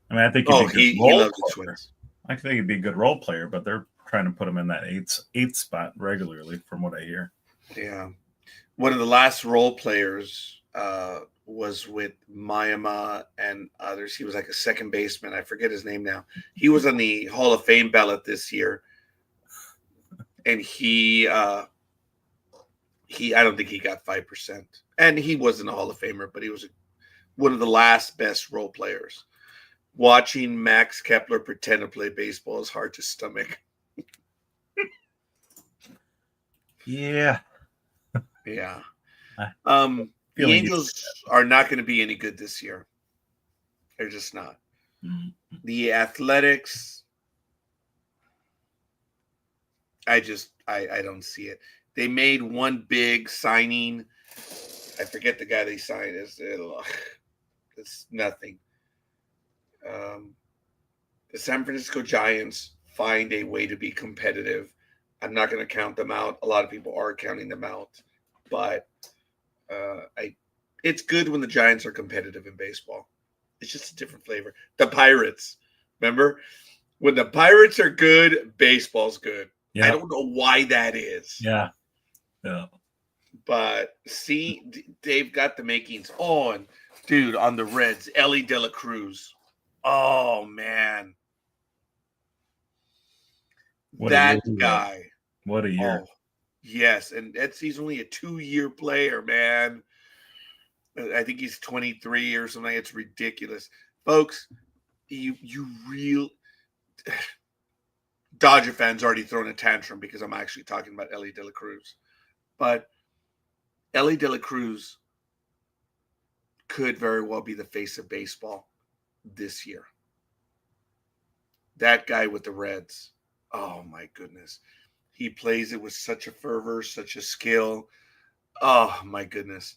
I mean, I think he loves the Twins. I think he'd be a good role player, but they're trying to put him in that eighth spot regularly, from what I hear. Yeah. One of the last role players was with Miami and others. He was like a second baseman. I forget his name now. He was on the Hall of Fame ballot this year. And I don't think he got 5%. And he wasn't a Hall of Famer, but he was one of the last best role players. Watching Max Kepler pretend to play baseball is hard to stomach. Yeah. Yeah. The Angels are not going to be any good this year. They're just not. Mm-hmm. The Athletics, I don't see it. They made one big signing. I forget the guy they signed. It's nothing. The San Francisco Giants find a way to be competitive. I'm not going to count them out. A lot of people are counting them out, but it's good when the Giants are competitive in baseball. It's just a different flavor. The Pirates, remember? When the Pirates are good, baseball's good. Yeah. I don't know why that is. Yeah. Yeah. But see, they've got the makings. Oh, and dude, on the Reds, Ellie De La Cruz. Oh man, What a that year he had. guy. What a year. Oh, yes, and he's only a 2-year player, man. I think he's 23 or something. It's ridiculous, folks. You real Dodger fans already thrown a tantrum because I'm actually talking about Ellie De La Cruz, but Ellie De La Cruz could very well be the face of baseball this year. That guy with the Reds. Oh my goodness. He plays it with such a fervor, such a skill. Oh my goodness.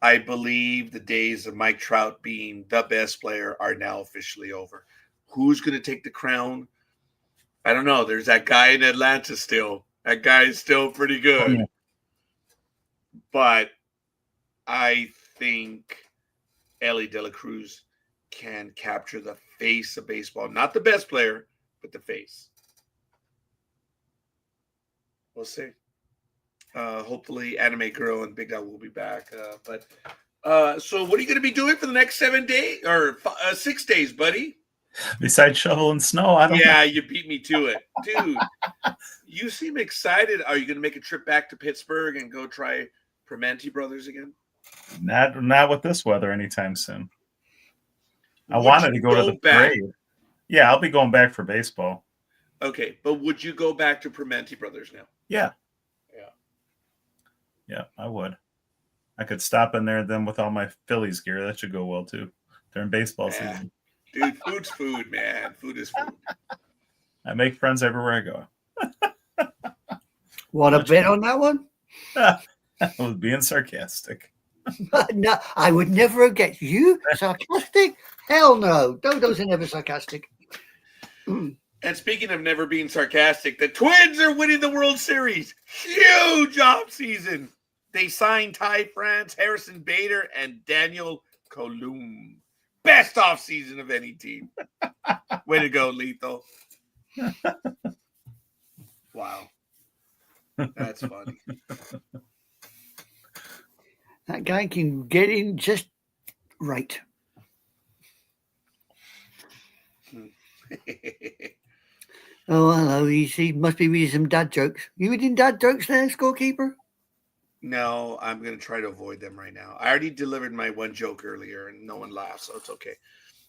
I believe the days of Mike Trout being the best player are now officially over. Who's going to take the crown? I don't know. There's that guy in Atlanta still. That guy is still pretty good. Yeah. But I think Ellie De La Cruz can capture the face of baseball. Not the best player, but the face. We'll see. Hopefully Anime Girl and Big Dog will be back. So what are you going to be doing for the next 7 days or 6 days, buddy? Besides shoveling snow, I don't know. Yeah, you beat me to it. Dude, you seem excited. Are you going to make a trip back to Pittsburgh and go try Primanti Brothers again? Not with this weather anytime soon. I Would wanted you to go to the back? parade. Yeah, I'll be going back for baseball. Okay, but would you go back to Primanti Brothers now? Yeah. Yeah. Yeah, I would. I could stop in there then with all my Phillies gear. That should go well too during baseball Yeah. season. Dude, food's food, man. Food is food. I make friends everywhere I go. Want a bet on that one? I was being sarcastic. No, I would never have guessed. You sarcastic? Hell no. Dodos are never sarcastic. And speaking of never being sarcastic, the Twins are winning the World Series. Huge offseason. They signed Ty France, Harrison Bader, and Daniel Colum. Best offseason of any team. Way to go, Lethal. Wow. That's funny. That guy can get in just right. Oh, hello. He must be reading some dad jokes. You reading dad jokes there, scorekeeper? No, I'm going to try to avoid them right now. I already delivered my one joke earlier and no one laughed, so it's okay.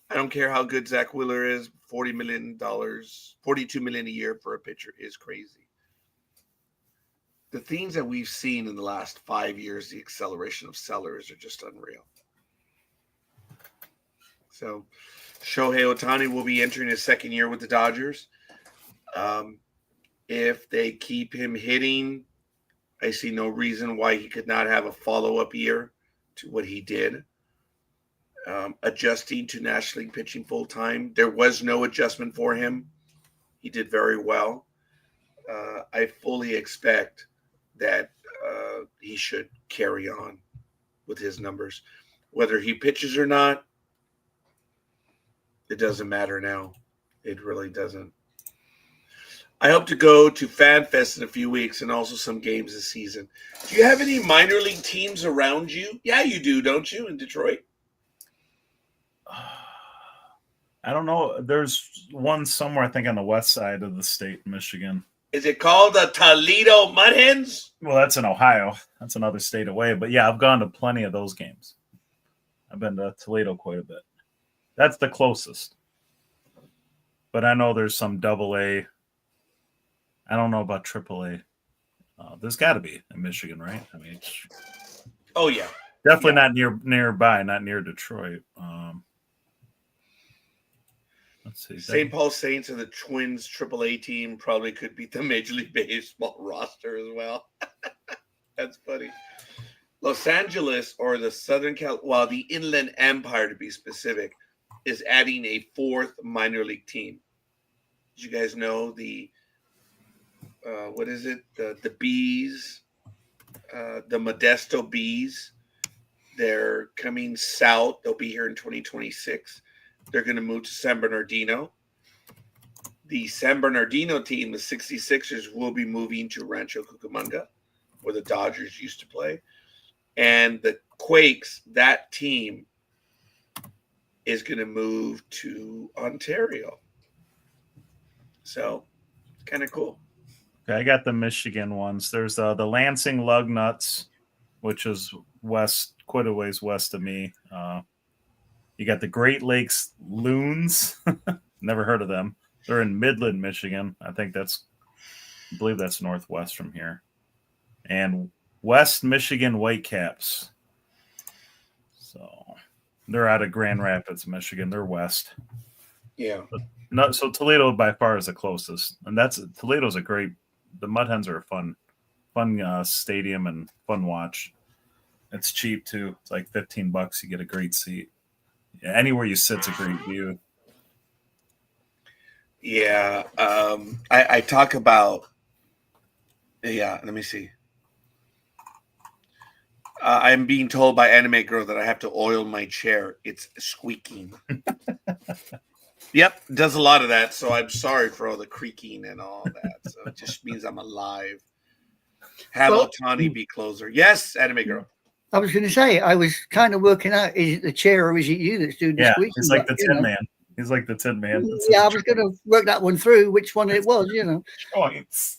I don't care how good Zach Wheeler is. $40 million, $42 million a year for a pitcher is crazy. The things that we've seen in the last 5 years, the acceleration of sellers are just unreal. So Shohei Ohtani will be entering his second year with the Dodgers. If they keep him hitting, I see no reason why he could not have a follow-up year to what he did. Adjusting to National League pitching full-time. There was no adjustment for him. He did very well. I fully expect that he should carry on with his numbers. Whether he pitches or not, it doesn't matter now. It really doesn't. I hope to go to FanFest in a few weeks and also some games this season. Do you have any minor league teams around you? Yeah, you do, don't you, in Detroit? I don't know. There's one somewhere, I think, on the west side of the state, Michigan. Is it called the Toledo Mud Hens? Well, that's in Ohio. That's another state away. But yeah, I've gone to plenty of those games. I've been to Toledo quite a bit. That's the closest. But I know there's some AA. I don't know about AAA. There's got to be in Michigan, right? I mean, Oh, yeah. definitely not nearby, not near Detroit. Let's see. St. Paul Saints and the Twins AAA team probably could beat the Major League Baseball roster as well. That's funny. Los Angeles or the Southern the Inland Empire, to be specific, is adding a fourth minor league team. Did you guys know the what is it? The Bees, the Modesto Bees. They're coming south. They'll be here in 2026. They're going to move to San Bernardino. the San Bernardino team, the 66ers, will be moving to Rancho Cucamonga, where the Dodgers used to play. And the Quakes, that team, is going to move to Ontario. So, kind of cool. Okay, I got the Michigan ones. There's the Lansing Lugnuts, which is west, quite a ways west of me. You got the Great Lakes Loons. Never heard of them. They're in Midland, Michigan. I believe that's northwest from here. And West Michigan Whitecaps. So they're out of Grand Rapids, Michigan. They're west. Yeah. So Toledo by far is the closest. And Toledo's a great, the Mud Hens are a fun stadium and fun watch. It's cheap too. It's like $15. You get a great seat. Yeah, anywhere you sit's a great view. Yeah. I talk about, let me see. I'm being told by Anime Girl that I have to oil my chair. It's squeaking. Yep, does a lot of that. So I'm sorry for all the creaking and all that. So it just means I'm alive. Have Otani be closer. Yes, Anime Girl. I was going to say, I was kind of working out, is it the chair or is it you that's doing the squeaking? He's like the Tin Man. He's like the Tin Man. Yeah, I was going to work that one through, which one it was, Joints.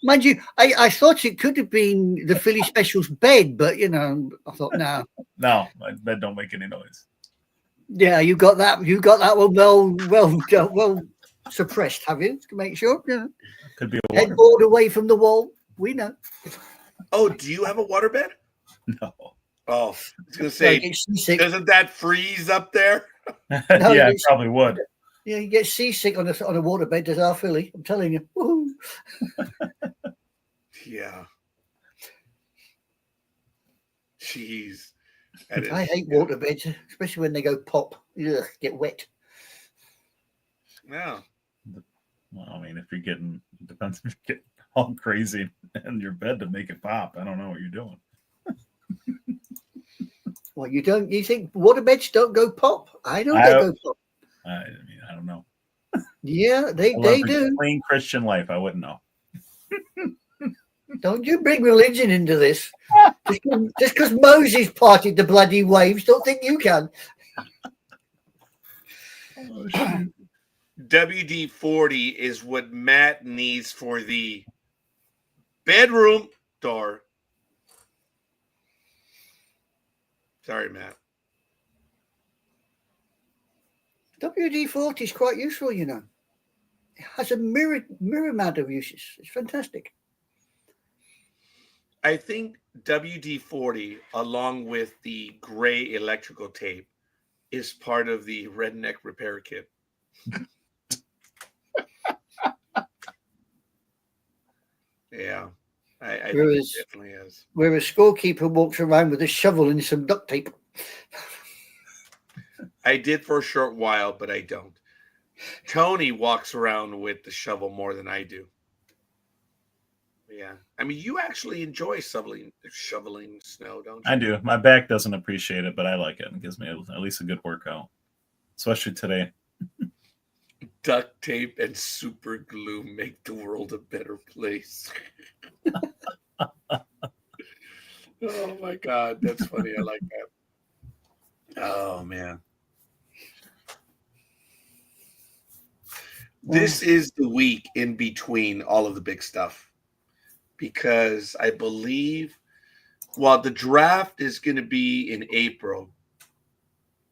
Mind you, I thought it could have been the Philly Specials bed, but, I thought, no. No, my bed don't make any noise. Yeah, you got that one well suppressed, have you? To make sure, Could be a headboard away from the wall. We know. Oh, do you have a waterbed? No. Oh, I was going to say, doesn't that freeze up there? Yeah, it probably would. Yeah, you get seasick on a waterbed, does our Philly. I'm telling you. Woo-hoo. Yeah. Jeez. I hate waterbeds, especially when they go pop. Ugh, get wet. Yeah. Well, I mean, if you're getting, it depends if you get all crazy in your bed to make it pop. I don't know what you're doing. Well, you think waterbeds don't go pop? I know they go pop. I mean, I don't know. Yeah, they do. Plain Christian life, I wouldn't know. Don't you bring religion into this. Just because Moses parted the bloody waves, don't think you can. WD-40 is what Matt needs for the bedroom door. Sorry, Matt. WD-40 is quite useful, It has a myriad amount of uses. It's fantastic. I think WD-40, along with the gray electrical tape, is part of the redneck repair kit. Yeah, I think it definitely is. Where a scorekeeper walks around with a shovel and some duct tape. I did for a short while, but I don't. Tony walks around with the shovel more than I do. Yeah. I mean, you actually enjoy shoveling snow, don't you? I do. My back doesn't appreciate it, but I like it. It gives me at least a good workout, especially today. Duct tape and super glue make the world a better place. Oh, my God. That's funny. I like that. Oh, man. This is the week in between all of the big stuff. Because I believe, the draft is going to be in April.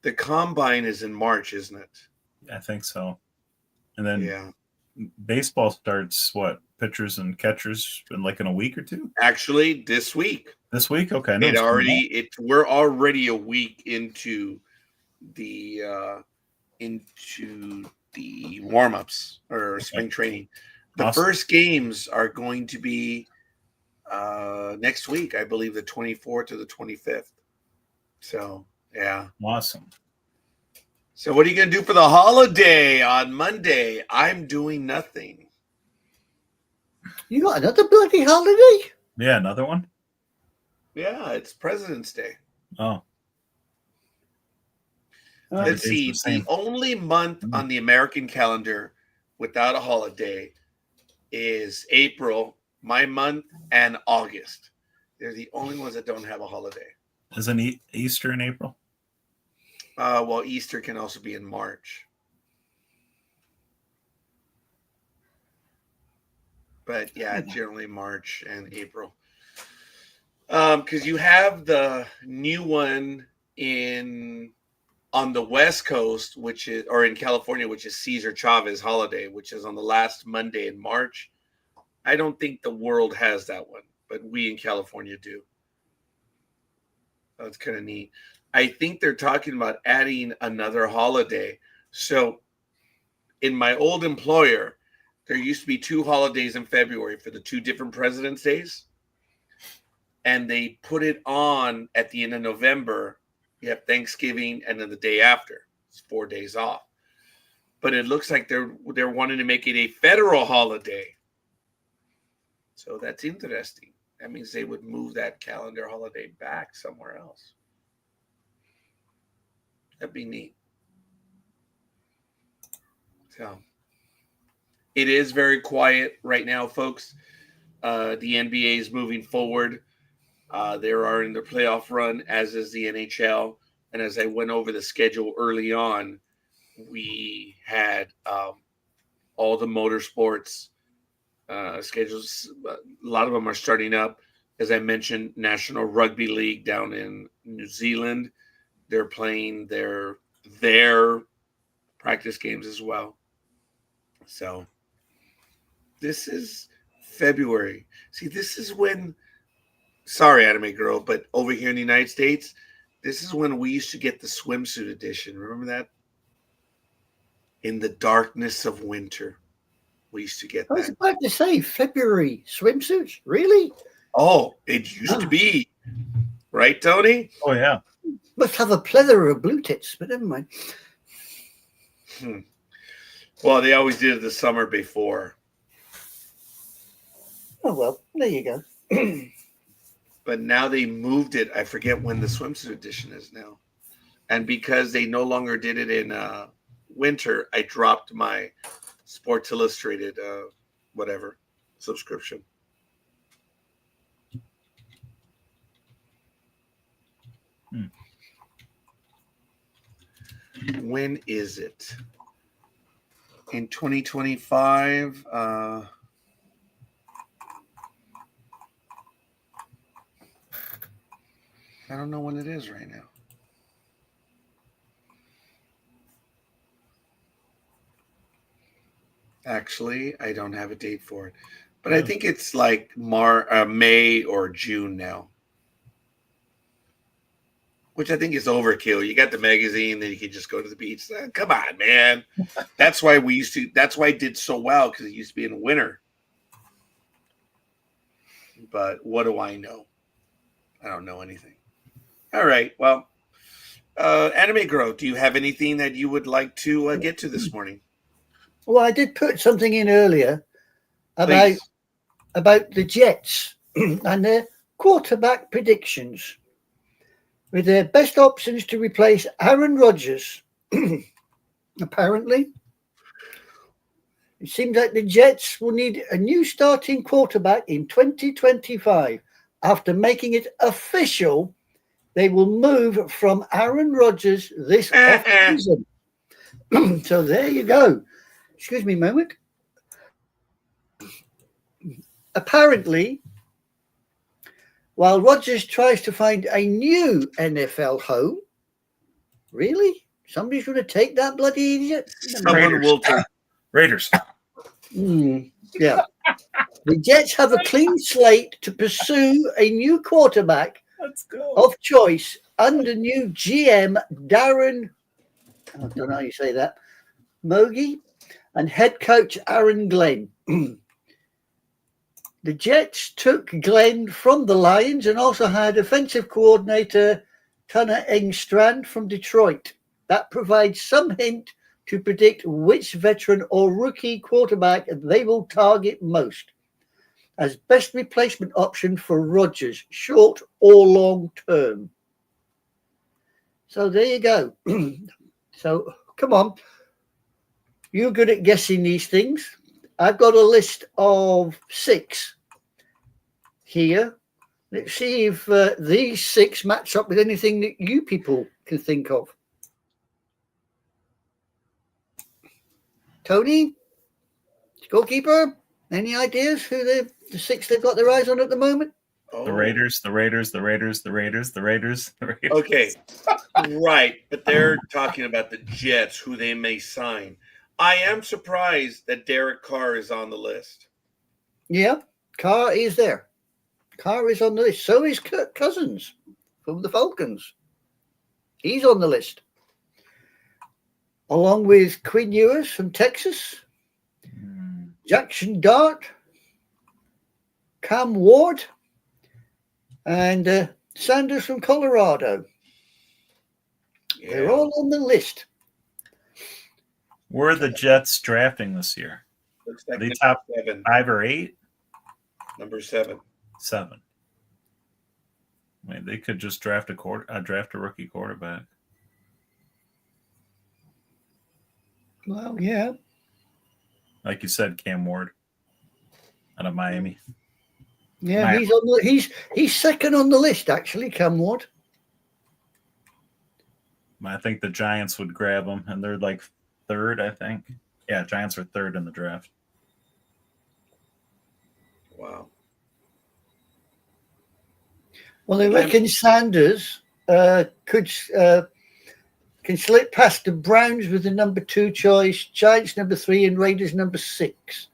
The combine is in March, isn't it? I think so. And then baseball starts, pitchers and catchers in a week or two? Actually, this week. This week? Okay. We're already a week into the warm-ups or spring training. The first games are going to be next week, I believe the 24th or the 25th. So, yeah. Awesome. So what are you going to do for the holiday on Monday? I'm doing nothing. You got another bloody holiday? Yeah, another one? Yeah, it's President's Day. Oh. Let's see. The only month on the American calendar without a holiday is April, my month, and August. They're the only ones that don't have a holiday. Isn't Easter in April? Well, Easter can also be in March. But yeah, generally March and April. Because you have the new one on the West Coast, which is, or in California, which is Cesar Chavez holiday, which is on the last Monday in March. I don't think the world has that one, but we in California do. That's kind of neat. I think they're talking about adding another holiday. So in my old employer, there used to be 2 holidays in February for the 2 different President's Days. And they put it on at the end of November. You have Thanksgiving and then the day after. It's 4 days off. But it looks like they're wanting to make it a federal holiday. So that's interesting. That means they would move that calendar holiday back somewhere else. That'd be neat. So it is very quiet right now, folks. The NBA is moving forward. They are in their playoff run, as is the NHL. And as I went over the schedule early on, we had all the motorsports schedules. A lot of them are starting up. As I mentioned, National Rugby League down in New Zealand. They're playing their practice games as well. So this is February. See, this is when, sorry, Anime Girl, but over here in the United States, this is when we used to get the swimsuit edition. Remember that? In the darkness of winter, we used to get that. I was about to say, February swimsuits? Really? Oh, it used to be. Right, Tony? Oh, yeah. Must have a plethora of blue tits, but never mind. Well, they always did it the summer before. Oh, well, there you go. But now they moved it. I forget when the swimsuit edition is now. And because they no longer did it in winter, I dropped my Sports Illustrated whatever subscription. When is it? In 2025? I don't know when it is right now. Actually, I don't have a date for it. But I think it's like May or June now. Which I think is overkill. You got the magazine, then you can just go to the beach. Come on, man. That's why it did so well, because it used to be in the winter. But what do I know? I don't know anything. All right. Well, Anime Girl, do you have anything that you would like to get to this morning? Well, I did put something in earlier about the Jets and their quarterback predictions, with their best options to replace Aaron Rodgers. Apparently, it seems like the Jets will need a new starting quarterback in 2025. After making it official, they will move from Aaron Rodgers this offseason. So there you go. Excuse me a moment. Apparently, while Rodgers tries to find a new NFL home, really? Somebody's going to take that bloody idiot? Someone will take Raiders. Yeah. The Jets have a clean slate to pursue a new quarterback of choice under new GM Darren, I don't know how you say that, Mogi, and head coach Aaron Glenn. The Jets took Glenn from the Lions and also had offensive coordinator Tanner Engstrand from Detroit. That provides some hint to predict which veteran or rookie quarterback they will target most as best replacement option for Rodgers, short or long term. So there you go. So come on. You're good at guessing these things. I've got a list of 6 here. Let's see if these 6 match up with anything that you people can think of. Tony, goalkeeper, any ideas who the 6 they've got their eyes on at the moment? Oh. The Raiders, the Raiders, the Raiders, the Raiders, the Raiders, the Raiders. Okay, right. But they're talking about the Jets, who they may sign. I am surprised that Derek Carr is on the list. Yeah, Carr is there. Carr is on the list. So is Kirk Cousins from the Falcons. He's on the list. Along with Quinn Ewers from Texas, Jackson Dart, Cam Ward, and Sanders from Colorado. Yeah. They're all on the list. Where are the Jets drafting this year? Looks like Are they number top 7. 5 or 8? Number 7. 7. I mean, they could just draft a rookie quarterback. Well, yeah. Like you said, Cam Ward out of Miami. Yeah, Miami. he's second on the list, actually, Cam Ward. I think the Giants would grab him, and they're like 3rd, I think. Yeah, Giants are 3rd in the draft. Wow. Well, they reckon Sanders can slip past the Browns with the number 2 choice, Giants number 3, and Raiders number 6.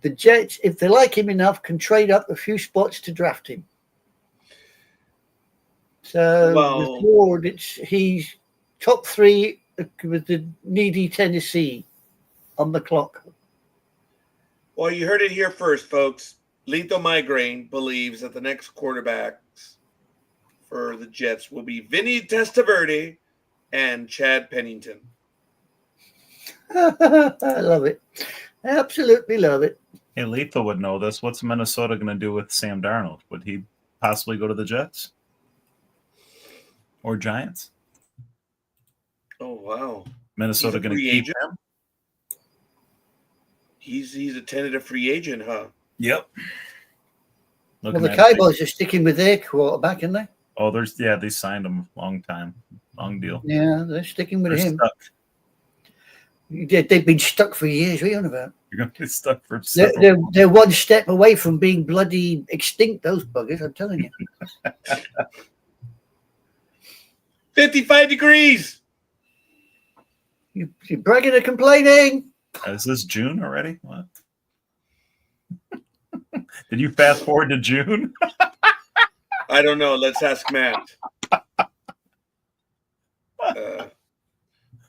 The Jets, if they like him enough, can trade up a few spots to draft him. So with Ward, he's top 3 with the needy Tennessee on the clock. Well, you heard it here first, folks. Lethal Migraine believes that the next quarterbacks for the Jets will be Vinny Testaverde and Chad Pennington. I love it. Absolutely love it. Hey, Lethal would know this. What's Minnesota going to do with Sam Darnold? Would he possibly go to the Jets or Giants? Oh, wow. Minnesota going to keep agent? him? He's a tentative free agent, huh? Yep. Well, the Cowboys are sticking with their quarterback, aren't they? Oh, they signed him long deal. Yeah, they're sticking with They're him. stuck. They've been stuck for years. What are you on about? You're going to be stuck for They're one step away from being bloody extinct, those buggers, I'm telling you. 55 degrees. You're bragging or complaining? Is this June already? What? Did you fast forward to June? I don't know. Let's ask Matt.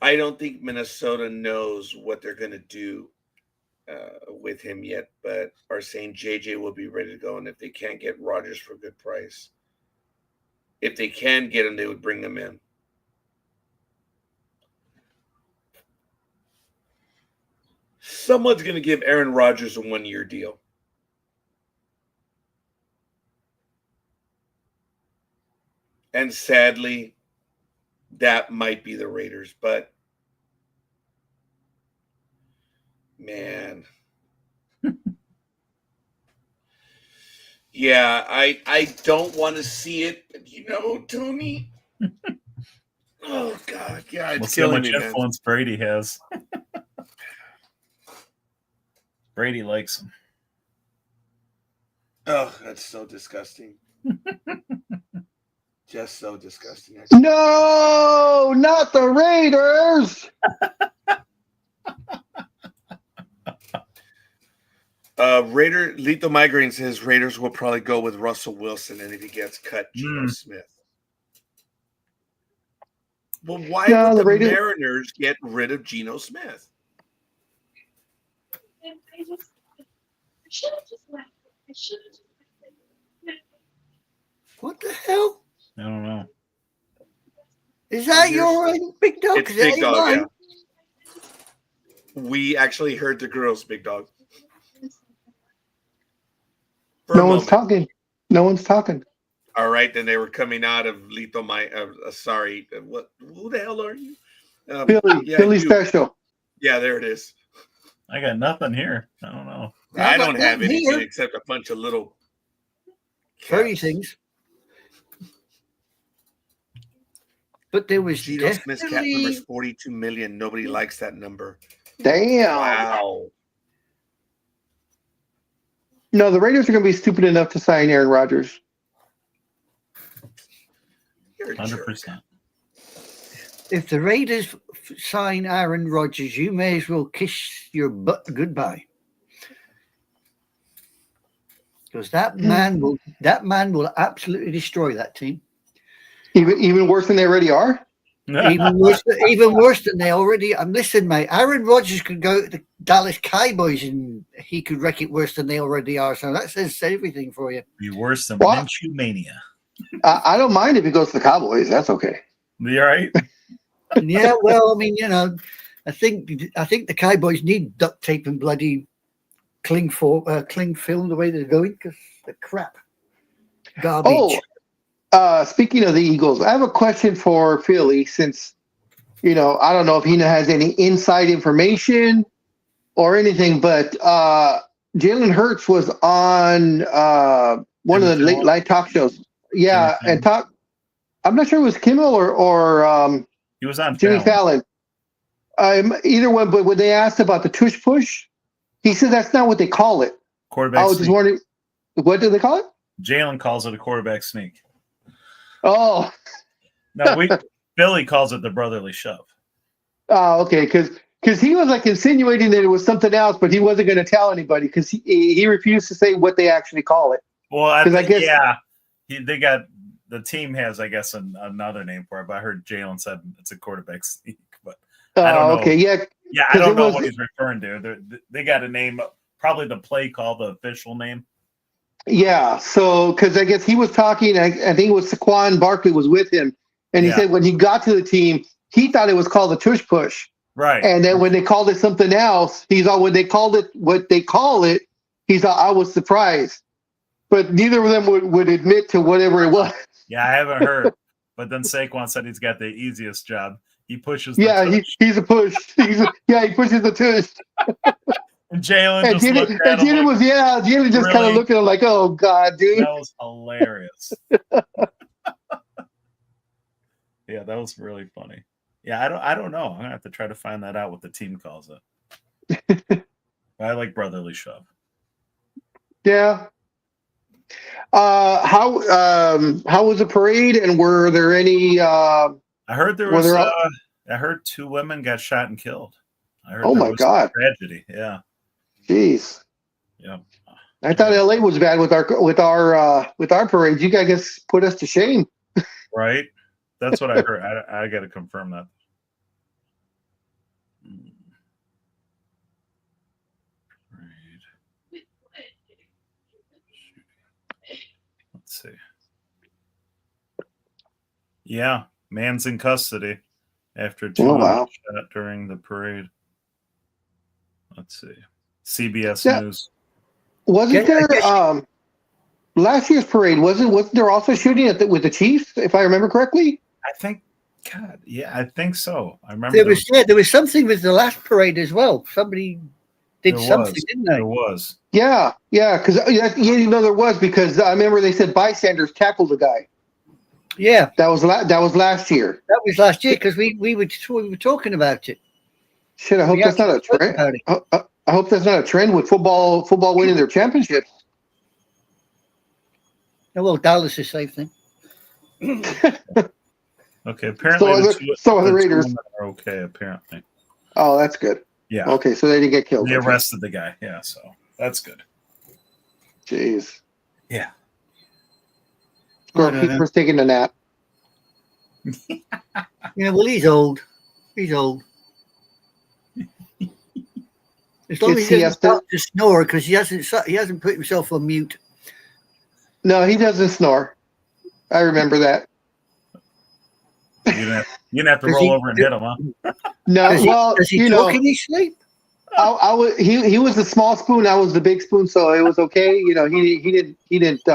I don't think Minnesota knows what they're going to do with him yet, but are saying JJ will be ready to go. And if they can't get Rodgers for a good price, if they can get him, they would bring him in. Someone's going to give Aaron Rodgers a 1-year deal. And sadly, that might be the Raiders, but man. Yeah, I don't want to see it, but you know, Tony. Oh God, yeah, it's we'll see how killing much me, man. influence Brady has. Brady likes him. Oh, that's so disgusting. Just so disgusting. No, not the Raiders. Lethal Migraine says Raiders will probably go with Russell Wilson, and if he gets cut, Geno Smith. Well, why would the Mariners get rid of Geno Smith? What the hell? I don't know. Is that your big dog? It's Big Dog, yeah. We actually heard the girls, Big Dog. No one's talking. No one's talking. All right, then they were coming out of Lethal. Sorry, what? Who the hell are you? Philly Special. Yeah, there it is. I got nothing here. I don't know. I don't have nothing anything here. except a bunch of little Furry caps. things. But there was Geno Smith's cap number definitely is 42 million. Nobody likes that number. Damn. Wow. No, the Raiders are going to be stupid enough to sign Aaron Rodgers. You're a jerk. 100%. if the Raiders sign Aaron Rodgers, you may as well kiss your butt goodbye. Because that man will absolutely destroy that team. Even worse than they already are? Even worse than they already. And listen, mate, Aaron Rodgers could go to the Dallas Cowboys and he could wreck it worse than they already are. So that says everything for you. Be worse than What? Minshew Mania. I don't mind if he goes to the Cowboys. That's okay. You all right? Yeah, well, I mean, I think the Cowboys need duct tape and bloody cling film the way they're going because the crap garbage. Speaking of the Eagles, I have a question for Philly since, I don't know if he has any inside information or anything, but Jalen Hurts was on one of the late night talk shows. Yeah, and I'm not sure it was Kimmel or He was on Jimmy Fallon. Either one, but when they asked about the tush push, he said that's not what they call it. Quarterback I was just sneak. wondering, what do they call it? Jalen calls it a quarterback sneak. Oh, No, Billy calls it the brotherly shove. okay, because he was like insinuating that it was something else, but he wasn't going to tell anybody because he refused to say what they actually call it. Well, I guess the team has, I guess, another name for it, but I heard Jalen said it's a quarterback sneak. But I don't know. Okay, yeah. Yeah, I don't know what he's referring to. They got a name, probably the play call, the official name. Yeah, so because I guess he was talking, I think it was Saquon Barkley was with him, and he said when he got to the team, he thought it was called the tush push. Right. And then when they called it something else, when they called it what they call it, he thought I was surprised. But neither of them would admit to whatever it was. Yeah, I haven't heard. But then Saquon said he's got the easiest job. He pushes the tush. He's a push. He pushes the tush. And Jalen just looked at him. Jalen just kind of looked at him like, oh, God, dude. That was hilarious. Yeah, that was really funny. Yeah, I don't know. I'm going to have to try to find that out what the team calls it. I like brotherly shove. Yeah. How was the parade, and were there any? I heard there was. I heard 2 women got shot and killed. I heard. Oh my God! Tragedy. Yeah. Jeez. Yeah. I thought LA was bad with our parades. You guys put us to shame. Right. That's what I heard. I got to confirm that. Let's see. Yeah, man's in custody after 2 shot during the parade. Let's see. CBS News. Wasn't there last year's parade? Wasn't there also shooting with the Chiefs? If I remember correctly. I think. God, yeah, I think so. I remember there was something with the last parade as well. Somebody did something, didn't they? There was. Yeah, because there was because I remember they said bystanders tackled the guy. Yeah, that was last year. That was last year because we were talking about it. Shit, I hope that's not a trend. I hope that's not a trend with football winning their championships. Oh, well, Dallas is safe then. Okay, apparently so are the Raiders. Are okay, apparently. Oh, that's good. Yeah. Okay, so they didn't get killed. They arrested the guy. Yeah, so that's good. Jeez. Yeah. Scorekeeper's taking a nap. Yeah, well, he's old. He's old. As long as he doesn't start to snore, because he hasn't put himself on mute. No, he doesn't snore. I remember that. You didn't have to roll over and hit him, huh? No, does he talk in his sleep? He was the small spoon. I was the big spoon, so it was okay. He didn't.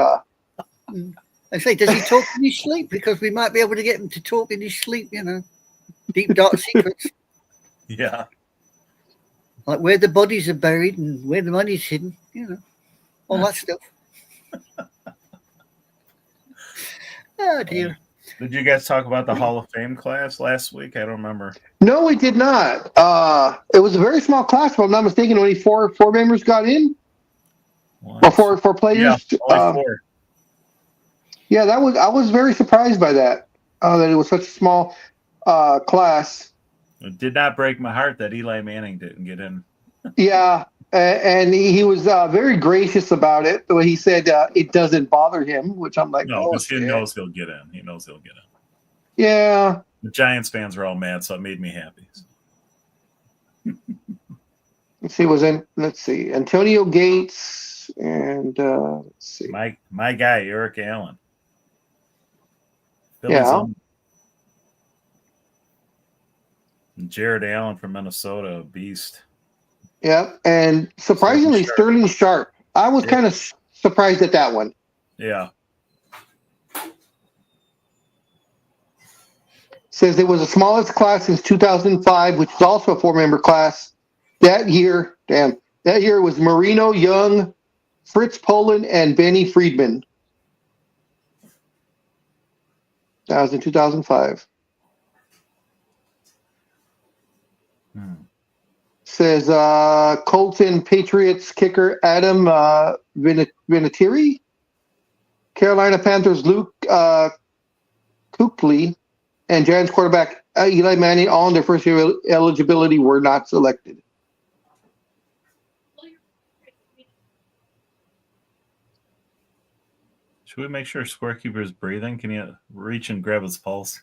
I say, does he talk in his sleep? Because we might be able to get him to talk in his sleep. Deep dark secrets. Yeah. like where the bodies are buried and where the money's hidden, all that stuff. Oh dear. Did you guys talk about the Hall of Fame class last week? I don't remember. No, we did not. It was a very small class, if I'm not mistaken. Only four members got in. Or four players. Yeah, only 4. Yeah, I was very surprised by that. That it was such a small class. It did not break my heart that Eli Manning didn't get in. Yeah, and he was very gracious about it. The way he said it doesn't bother him, which I'm like, no, because he knows he'll get in. He knows he'll get in. Yeah. The Giants fans were all mad, so it made me happy. Let's see, Antonio Gates and let's see, my guy Eric Allen. Yeah. Jared Allen from Minnesota, beast. Yeah, and surprisingly, Sterling Sharp. I was kind of surprised at that one. Yeah. Says it was the smallest class since 2005, which was also a 4-member class. That year was Marino, Young, Fritz Poland, and Benny Friedman. That was in 2005. Says Colts and Patriots kicker Adam Vinatieri, Carolina Panthers Luke Kuechly, and Giants quarterback Eli Manning, all in their first year eligibility, were not selected. Should we make sure Squarekeeper is breathing? Can you reach and grab his pulse?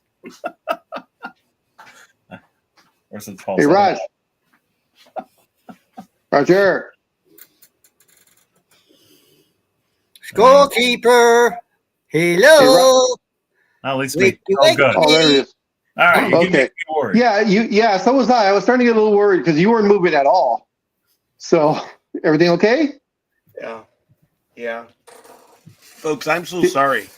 Where's his pulse? Hey, Raj. Roger. Scorekeeper. Hello. At least Wait, oh, good. Oh, there it is. All right, you Okay. get me worried. Yeah, so was I. I was starting to get a little worried because you weren't moving at all. So, everything okay? Yeah. Folks, I'm so sorry.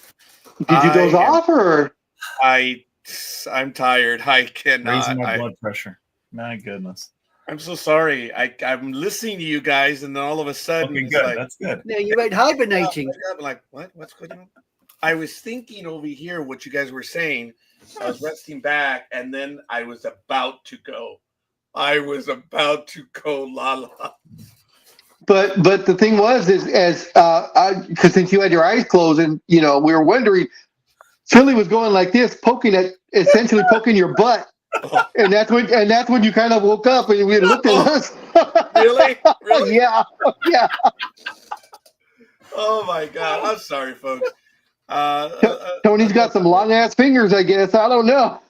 Did you doze off or? I'm tired. I cannot. Raising my blood pressure. My goodness. I'm so sorry. I'm listening to you guys, and then all of a sudden, Okay, it's good. like, That's good. No, you went hibernating. I'm like, what? What's going on? I was thinking over here what you guys were saying. I was resting back, and then I was about to go. Lala. But the thing was, because since you had your eyes closed, and we were wondering, Philly was going like this, essentially poking your butt, and that's when you kind of woke up and we looked at us. Really? Yeah. Oh my God! I'm sorry, folks. Tony's got some long ass fingers, I guess. I don't know.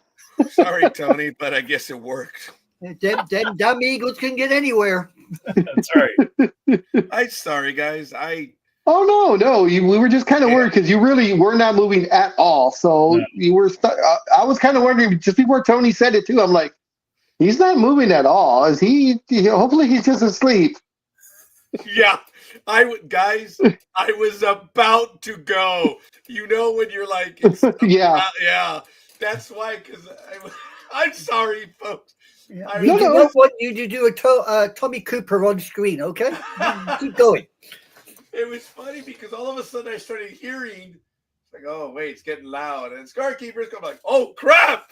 Sorry, Tony, but I guess it worked. Them dumb eagles can get anywhere. That's right. I'm sorry, guys. Oh no, we were just kind of worried because you really were not moving at all. So you were stuck. I was kind of wondering just before Tony said it too. I'm like, he's not moving at all. Is he? Hopefully, he's just asleep. Yeah, I was about to go. When you're like, yeah. That's why. Because I'm sorry, folks. Yeah. We do not want you to do a Tommy Cooper on screen, okay? Keep going. It was funny because all of a sudden I started hearing, it's like, oh, wait, it's getting loud. And Scarkeeper's going like, oh, crap.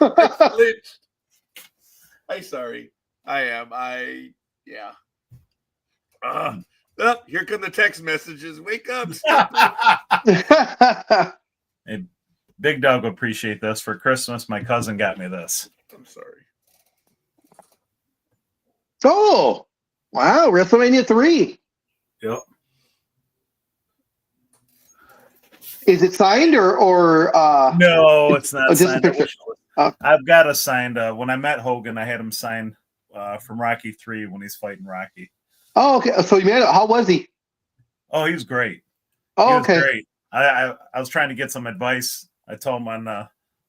Lynched. I'm sorry. I am. Yeah. Here come the text messages. Wake up. Hey, Big Dog will appreciate this. For Christmas, my cousin got me this. I'm sorry. Oh, wow. WrestleMania 3. Yep. Is it signed or no, it's not just signed. a picture. I've got a signed. When I met Hogan, I had him sign from Rocky 3 when he's fighting Rocky. Oh, okay. So you made it. How was he? Oh, he was great. Oh, he was okay. Great. I was trying to get some advice. I told him on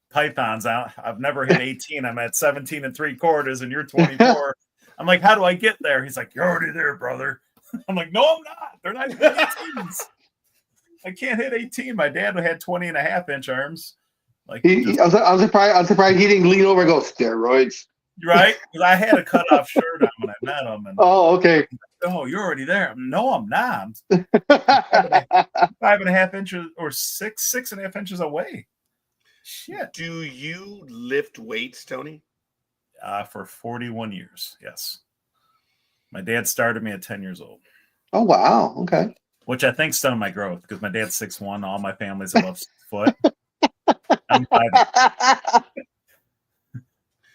Pythons, I've never hit 18. I'm at 17 3/4, and you're 24. I'm like, how do I get there? He's like, you're already there, brother. I'm like, no, I'm not. They're not 18s. I can't hit 18. My dad had 20.5-inch arms. Like, I'm surprised he didn't lean over and go steroids. Right? Because I had a cutoff shirt on when I met him, and Oh, okay. oh, you're already there. No, I'm not. I'm 5.5 inches or 6.5 inches away. Shit. Do you lift weights, Tony? For 41 years, yes. My dad started me at 10 years old. Oh, wow. Okay. Which I think stunted my growth because my dad's 6'1". All my family's above 6 foot. I'm 5.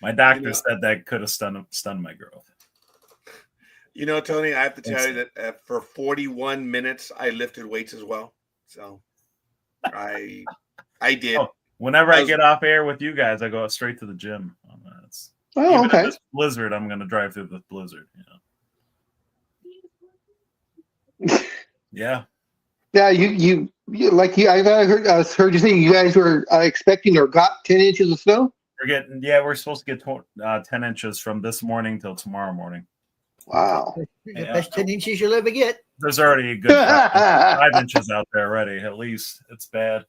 My doctor said that could have stunned my growth. You know, Tony, I have to tell you that for 41 minutes, I lifted weights as well. So I did. Oh, whenever I get off air with you guys, I go straight to the gym. Oh, okay. In this blizzard, I'm going to drive through the blizzard. Yeah. Yeah, you I heard you say you guys were expecting or got 10 inches of snow. We're supposed to get 10 inches from this morning till tomorrow morning. Wow. The best 10 inches you'll ever get. There's already a good 5 inches out there already. At least it's bad.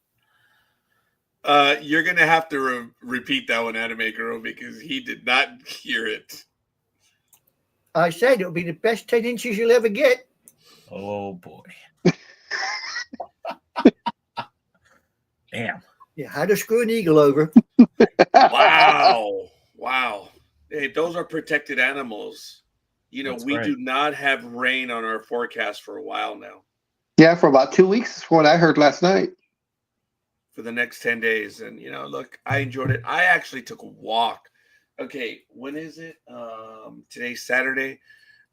You're gonna have to repeat that one, Anime Girl, because he did not hear it. I said it'll be the best 10 inches you'll ever get. Oh boy. Damn. You had to screw an eagle over. Wow. Hey, those are protected animals. You know, That's we right. do not have rain on our forecast for a while now. Yeah, for about 2 weeks is what I heard last night. For the next 10 days. And, you know, look, I enjoyed it. I actually took a walk. Okay, when is it? Today's Saturday.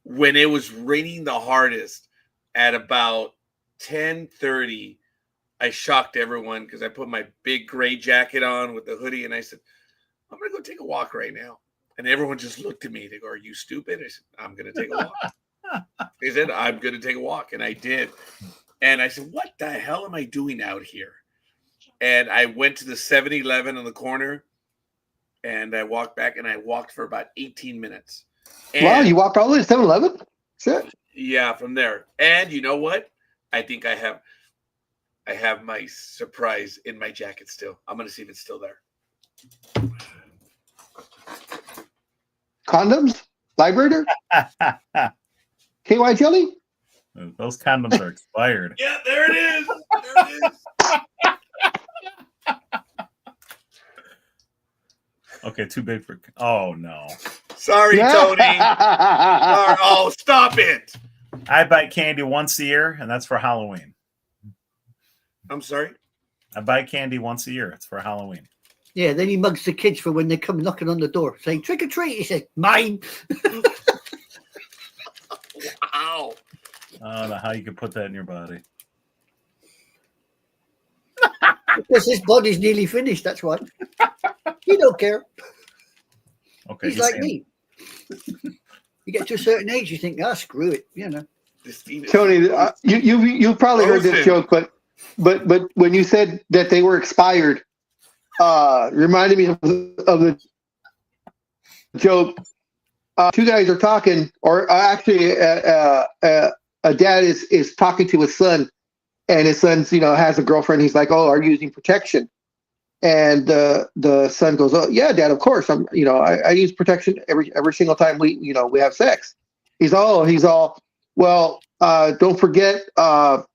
When it was raining the hardest at about 10:30, I shocked everyone because I put my big gray jacket on with the hoodie and I said, I'm going to go take a walk right now. And everyone just looked at me. They go, are you stupid? I said, I'm going to take a walk. They said, I'm going to take a walk. And I did. And I said, what the hell am I doing out here? And I went to the 7-Eleven on the corner and I walked back and I walked for about 18 minutes. And wow, you walked all the way to 7-Eleven? Shit. Yeah, from there. And you know what? I think I have my surprise in my jacket still. I'm going to see if it's still there. Condoms? Vibrator? KY jelly? Those condoms are expired. Yeah, there it is. There it is. Okay, too big for. Oh no! Sorry, Tony. Oh, stop it! I buy candy once a year, and that's for Halloween. I'm sorry. I buy candy once a year. It's for Halloween. Yeah, then he mugs the kids for when they come knocking on the door, saying trick or treat. He says, mine. Wow. I don't know how you could put that in your body. Because his body's nearly finished, that's why. He don't care. Okay, He's like me. You get to a certain age, you think, screw it, you know. Tony, you probably heard this joke, but when you said that they were expired, reminded me of the joke. Two guys are talking, or actually, a dad is talking to his son, and his son, has a girlfriend. He's like, "Oh, are you using protection?" And the son goes, "Oh, yeah, Dad, of course. I use protection every single time we have sex." He's all, well, don't forget that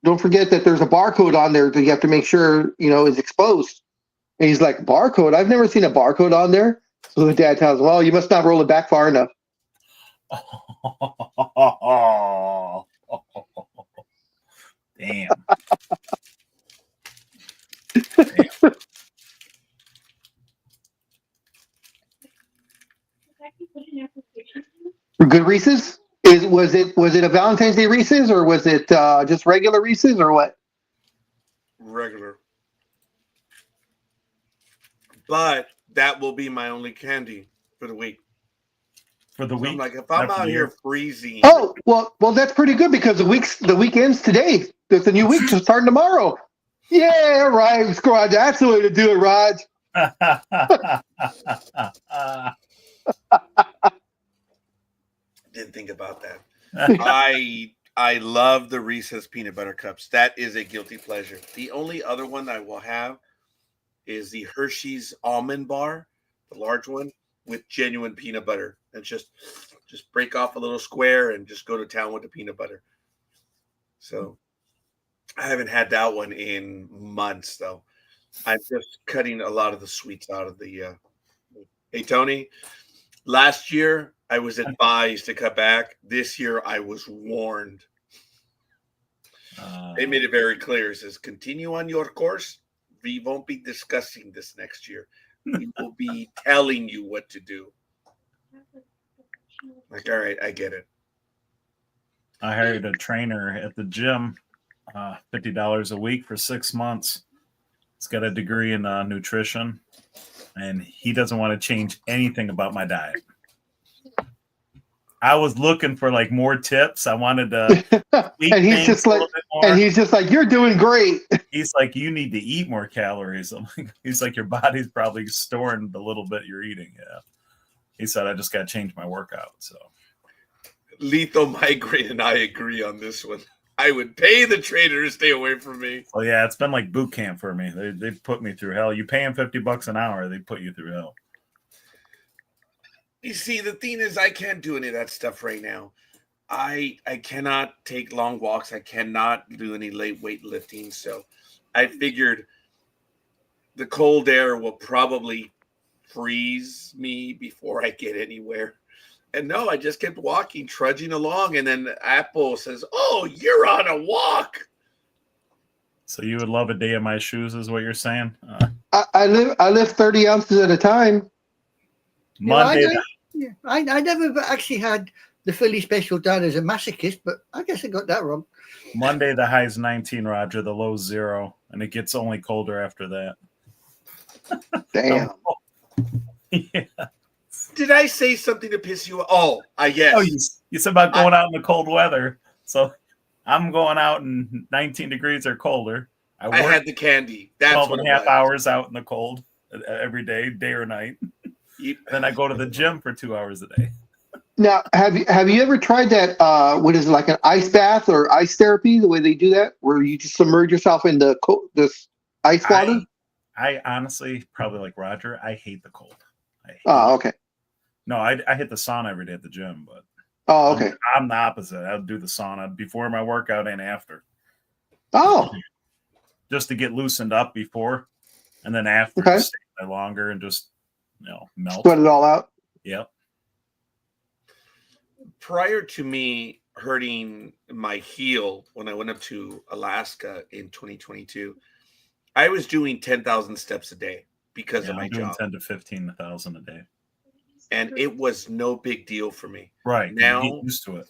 don't forget that there's a barcode on there that you have to make sure is exposed. And he's like, "Barcode? I've never seen a barcode on there." So the dad tells him, "Well, you must not roll it back far enough." Damn. For good Reese's? Was it a Valentine's Day Reese's, or was it just regular Reese's, or what? Regular. But that will be my only candy for the week. For the week? I'm like, if I'm out here freezing. Oh, well, that's pretty good because the weekend's today. There's a new week starting tomorrow. Yeah, right, Squad. That's the way to do it, Raj. Didn't think about that. I love the Reese's peanut butter cups. That is a guilty pleasure. The only other one that I will have is the Hershey's almond bar, the large one, with genuine peanut butter, and just break off a little square and just go to town with the peanut butter. So I haven't had that one in months, though. I'm just cutting a lot of the sweets out of the. Hey, Tony, last year I was advised to cut back. This year I was warned. They made it very clear. It says, continue on your course. We won't be discussing this next year. We will be telling you what to do. Like, all right, I get it. I hired a trainer at the gym, $50 a week for 6 months. He's got a degree in nutrition, and he doesn't want to change anything about my diet. I was looking for like more tips. I wanted to eat and he's just like, you're doing great. He's like, you need to eat more calories. He's like, your body's probably storing the little bit you're eating. Yeah. He said, I just got to change my workout. So lethal migraine, and I agree on this one. I would pay the trainer to stay away from me. Oh yeah, it's been like boot camp for me. They put me through hell. You pay them $50 an hour, they put you through hell. You see, the thing is, I can't do any of that stuff right now. I cannot take long walks. I cannot do any late weight lifting. So I figured the cold air will probably freeze me before I get anywhere. And no, I just kept walking, trudging along. And then Apple says, oh, you're on a walk. So you would love a day in my shoes is what you're saying? I live 30 ounces at a time. Monday. I never actually had the Philly special done as a masochist, but I guess I got that wrong. Monday, the high's 19, Roger. The low's 0. And it gets only colder after that. Damn. Yeah. Did I say something to piss you off? Oh, yes. Oh, you said about going out in the cold weather. So I'm going out in 19 degrees or colder. I had the candy. That's 12 what and a half hours out in the cold every day or night. Yep. Then I go to the gym for 2 hours a day. Now, have you ever tried that? What is it, like an ice bath or ice therapy? The way they do that, where you just submerge yourself in this ice water. I honestly, probably like Roger, I hate the cold. Okay. No, I hit the sauna every day at the gym, but okay. I'm the opposite. I'll do the sauna before my workout and after. Oh, just to get loosened up before, and then after, okay. Just stay there longer and just melt. Sweat it all out. Yep. Prior to me hurting my heel when I went up to Alaska in 2022, I was doing 10,000 steps a day because of my job. 10 to 15,000 a day. And it was no big deal for me. Right. Now, you get used to it.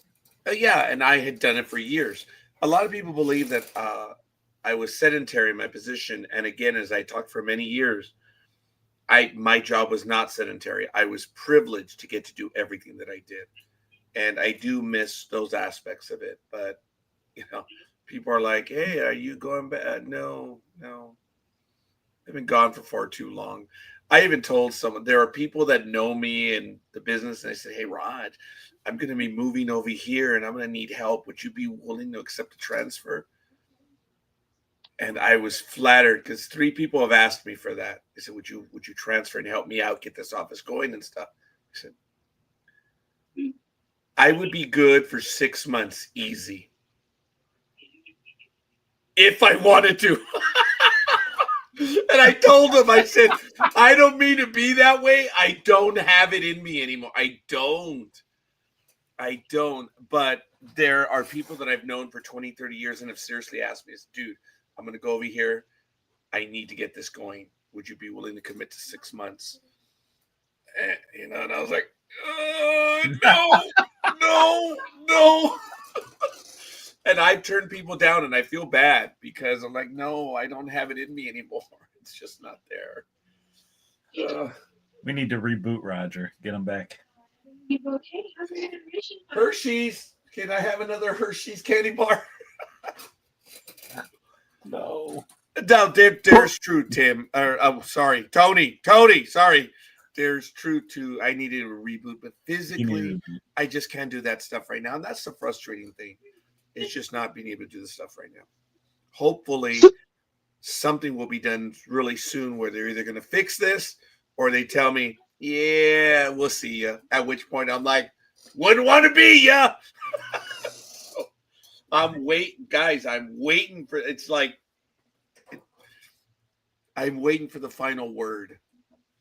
Yeah, and I had done it for years. A lot of people believe that I was sedentary in my position. And again, as I talked for many years, my job was not sedentary. I was privileged to get to do everything that I did. And I do miss those aspects of it. But, people are like, hey, are you going back? No. I've been gone for far too long. I even told someone, there are people that know me in the business, and I said, hey, Rod, I'm going to be moving over here, and I'm going to need help. Would you be willing to accept a transfer? And I was flattered because 3 people have asked me for that. They said, would you transfer and help me out, get this office going and stuff? I said, I would be good for 6 months, easy, if I wanted to. And I told him, I said, I don't mean to be that way. I don't have it in me anymore. I don't. But there are people that I've known for 20, 30 years and have seriously asked me, dude, I'm going to go over here. I need to get this going. Would you be willing to commit to 6 months? And I was like, no. And I've turned people down, and I feel bad because I'm like, no, I don't have it in me anymore. It's just not there. We need to reboot Roger. Get him back. Hershey's. Can I have another Hershey's candy bar? No. No, there's truth, Tim. Sorry, Tony. Sorry. There's truth to I needed a reboot, but physically, I just can't do that stuff right now. And that's the frustrating thing. It's just not being able to do the stuff right now. Hopefully, something will be done really soon where they're either going to fix this or they tell me, yeah, we'll see ya. At which point I'm like, wouldn't want to be ya. So I'm waiting, guys. I'm waiting for. It's like I'm waiting for the final word.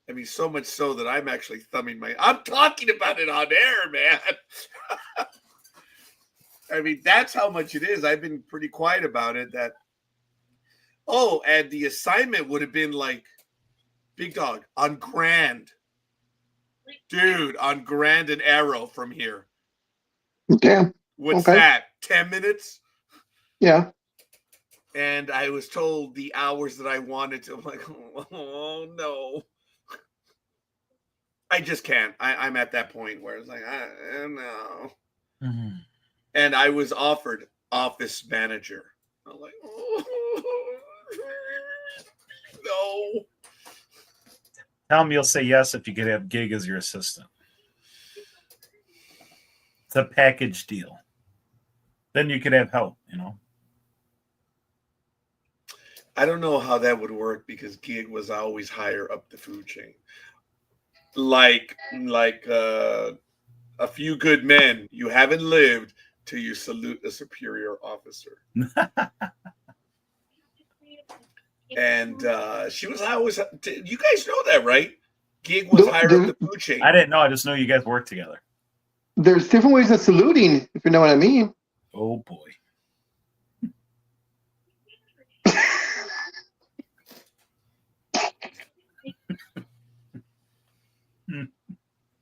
I mean, so much so that I'm actually thumbing my. I'm talking about it on air, man. I mean, that's how much it is. I've been pretty quiet about it. That. Oh, and the assignment would have been like, Big Dog on Grand, dude, on Grand and Arrow from here. Damn. What's Okay. that? 10 minutes? Yeah. And I was told the hours that I wanted to. I'm like, oh no. I just can't. I'm at that point where it's like, I don't know. Mhm. And I was offered office manager. I'm like, oh, no. Tell him you'll say yes if you could have Gig as your assistant. It's a package deal. Then you could have help, you know. I don't know how that would work because Gig was always higher up the food chain. Like a few good men, you haven't lived till you salute a superior officer. And she was always. You guys know that, right? Gig was higher up the food chain. I didn't know. I just know you guys work together. There's different ways of saluting, if you know what I mean. Oh boy.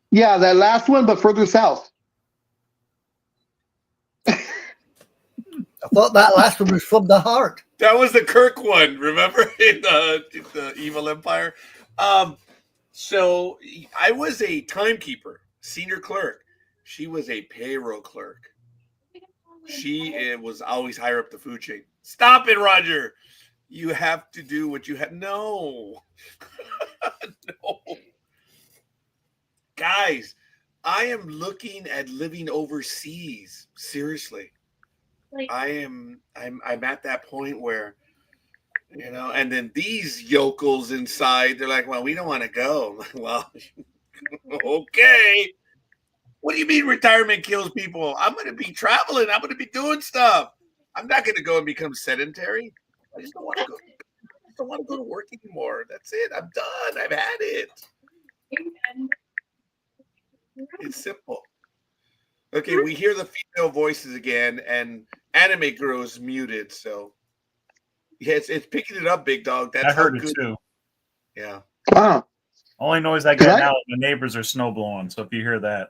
Yeah, that last one, but further south. I thought that last one was from the heart. That was the Kirk one, remember, in the Evil Empire. So I was a timekeeper, senior clerk. She was a payroll clerk. She was always higher up the food chain. Stop it, Roger. You have to do what you have. No. No. Guys, I am looking at living overseas. Seriously. I'm at that point where, you know, and then these yokels inside, they're like, well, we don't want to go. I'm like, well, okay. What do you mean retirement kills people? I'm going to be traveling. I'm going to be doing stuff. I'm not going to go and become sedentary. I just don't want to go. I just don't want to go to work anymore. That's it. I'm done. I've had it. It's simple. Okay, we hear the female voices again, and Anime Girl is muted. So, yeah, it's picking it up, Big Dog. That's I heard how it good. too. Yeah. Wow. Only noise I get now, the neighbors are snow blowing. So if you hear that,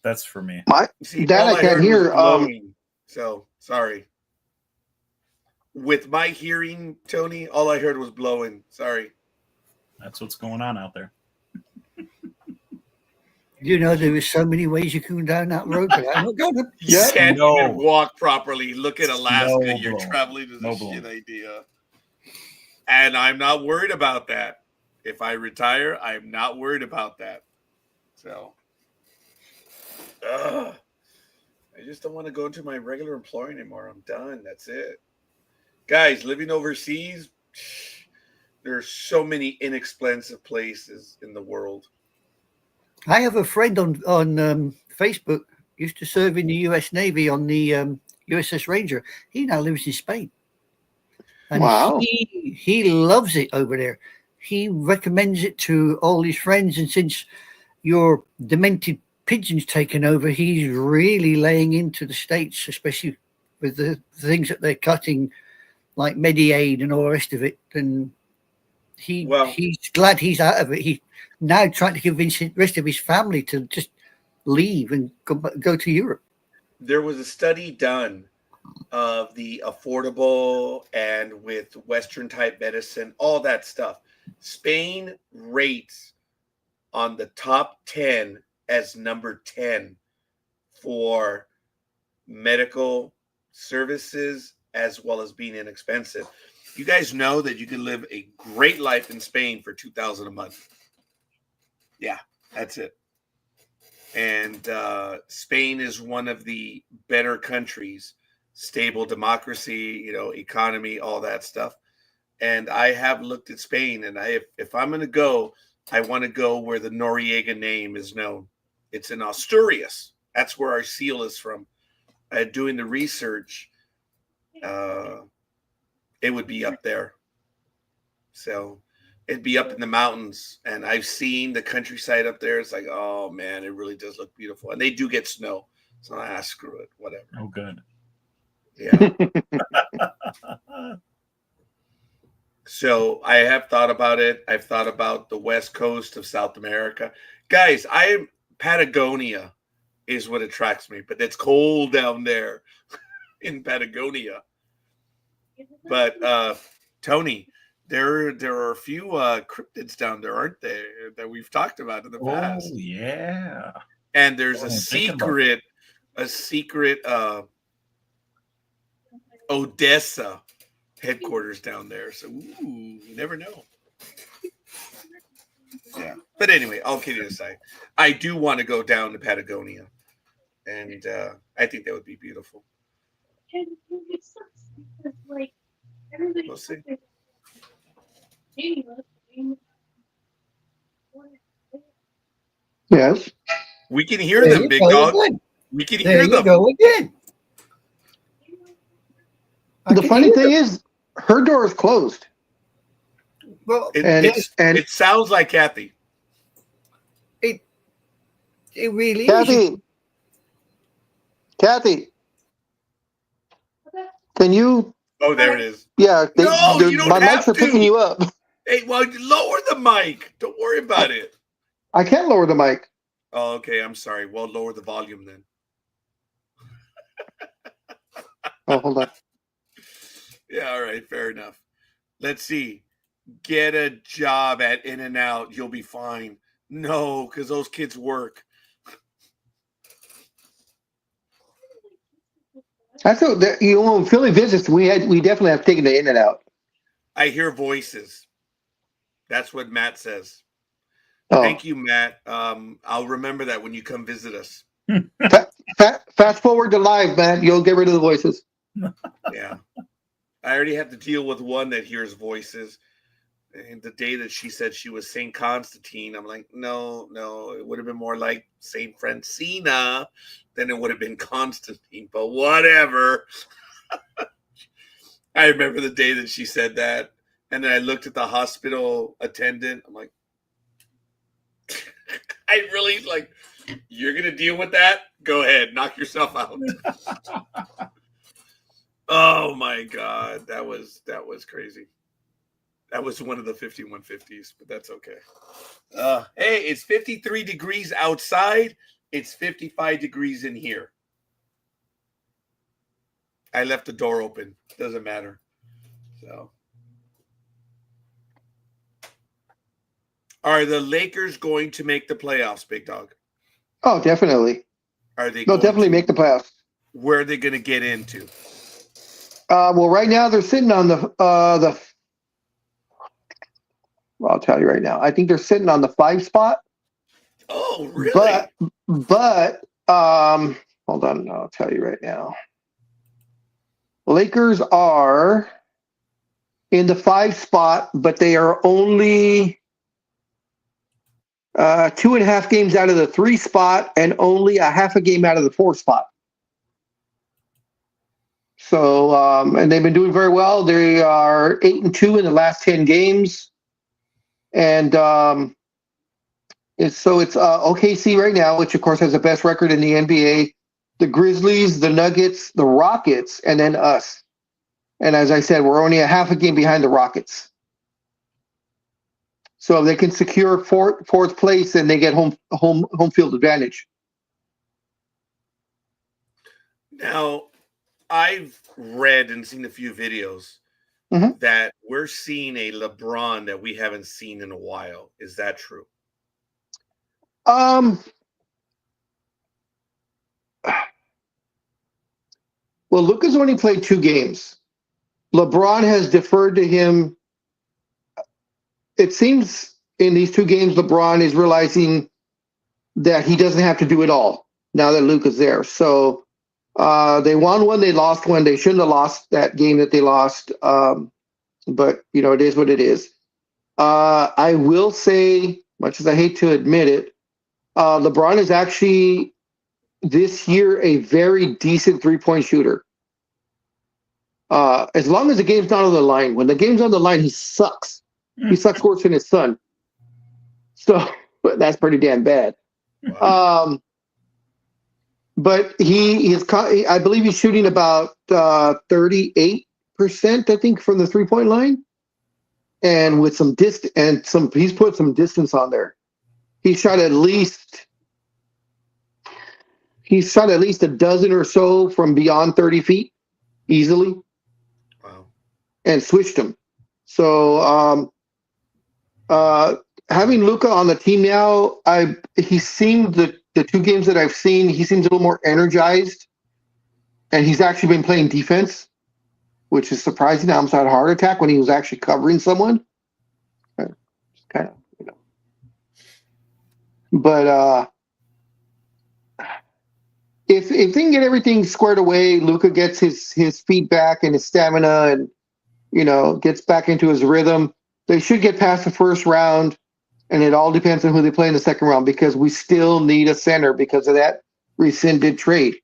that's for me. See, That all I can't heard was hear. blowing. So sorry. With my hearing, Tony, all I heard was blowing. Sorry. That's what's going on out there. You know, there is so many ways you can go down that road, but I'm not going. You Yeah. can't No. even walk properly. Look at Alaska. No You're blowing. traveling is No a blowing. shit idea. And I'm not worried about that. If I retire, I'm not worried about that. So, I just don't want to go into my regular employer anymore. I'm done. That's it. Guys, living overseas, there's so many inexpensive places in the world. I have a friend on Facebook, used to serve in the U.S. Navy on the USS Ranger. He now lives in Spain. And Wow. he loves it over there. He recommends it to all his friends. And since your demented pigeon's taken over, he's really laying into the States, especially with the things that they're cutting, like Mediaid and all the rest of it. And he's glad he's out of it. He's now trying to convince the rest of his family to just leave and go to Europe. There was a study done of the affordable and with Western type medicine, all that stuff. Spain rates on the top 10 as number 10 for medical services as well as being inexpensive. You guys know that you can live a great life in Spain for $2,000 a month. Yeah, that's it. And Spain is one of the better countries, stable democracy, you know, economy, all that stuff. And I have looked at Spain, and if I'm going to go, I want to go where the Noriega name is known. It's in Asturias. That's where our seal is from. Doing the research, it would be up there. So it'd be up in the mountains. And I've seen the countryside up there. It's like, oh, man, it really does look beautiful. And they do get snow. So screw it, whatever. Oh, good. Yeah. So I have thought about it. I've thought about the west coast of South America. Guys, Patagonia is what attracts me, but it's cold down there in Patagonia. But Tony, there are a few cryptids down there, aren't there, that we've talked about in the past? Oh, yeah. And there's a secret Odessa headquarters down there. So, you never know. Yeah. But anyway, all kidding aside, I do want to go down to Patagonia. And I think that would be beautiful. We'll see. Yes. We can hear them, big dog. We can There hear you them. go again. The funny thing is, her door is closed. Well, It sounds like Kathy. it really is. Kathy, can you? Oh, there it is. Yeah, No, you don't my have mics are picking to. you up. Hey, well, lower the mic. Don't worry about it. I can't lower the mic. Oh, okay. I'm sorry. Well, lower the volume then. Oh, hold on. Yeah, all right. Fair enough. Let's see. Get a job at In-N-Out. You'll be fine. No, because those kids work. That's what when Philly visits. We definitely have taken the In-N-Out. I hear voices. That's what Matt says. Oh. Thank you, Matt. I'll remember that when you come visit us. Fast forward to live, man. You'll get rid of the voices. Yeah. I already have to deal with one that hears voices. And the day that she said she was St. Constantine, I'm like, no, it would have been more like St. Francina than it would have been Constantine, but whatever. I remember the day that she said that. And then I looked at the hospital attendant. I'm like, I really like, you're going to deal with that? Go ahead. Knock yourself out. Oh my God. That was crazy. That was one of the 5150s, but that's okay. Hey, it's 53 degrees outside. It's 55 degrees in here. I left the door open. Doesn't matter. So, are the Lakers going to make the playoffs, Big Dog? Oh, definitely. Are they? They'll definitely make the playoffs. Where are they going to get into? Well, right now they're sitting on the. Well, I'll tell you right now. I think they're sitting on the 5 spot. Oh, really? But hold on. I'll tell you right now. Lakers are in the 5 spot, but they are only 2.5 games out of the 3 spot and only a half a game out of the 4 spot. So, and they've been doing very well. They are 8-2 in the last 10 games. And it's OKC right now, which of course has the best record in the NBA, the Grizzlies, the Nuggets, the Rockets, and then us. And as I said, we're only a half a game behind the Rockets. So if they can secure fourth place, then they get home field advantage. Now, I've read and seen a few videos that we're seeing a LeBron that we haven't seen in a while. Is that true? Well, Luka's only played 2 games. LeBron has deferred to him. It seems in these 2 games, LeBron is realizing that he doesn't have to do it all now that Luka's there. So they won one, they lost one. They shouldn't have lost that game that they lost. But, it is what it is. I will say much as I hate to admit it, LeBron is actually this year a very decent 3-point shooter. As long as the game's not on the line. When the game's on the line, he sucks. He sucks worse than his son. So that's pretty damn bad. Wow. But I believe he's shooting about 38%, I think, from the 3-point line. And with some he's put some distance on there. He shot at least a dozen or so from beyond 30 feet easily. Wow. And switched them. So having Luka on the team now, he seemed the 2 games that I've seen, he seems a little more energized, and he's actually been playing defense, which is surprising. I almost had a heart attack when he was actually covering someone. Kind of, But if they can get everything squared away, Luka gets his feet back and his stamina, and gets back into his rhythm, they should get past the first round. And it all depends on who they play in the second round, because we still need a center because of that rescinded trade.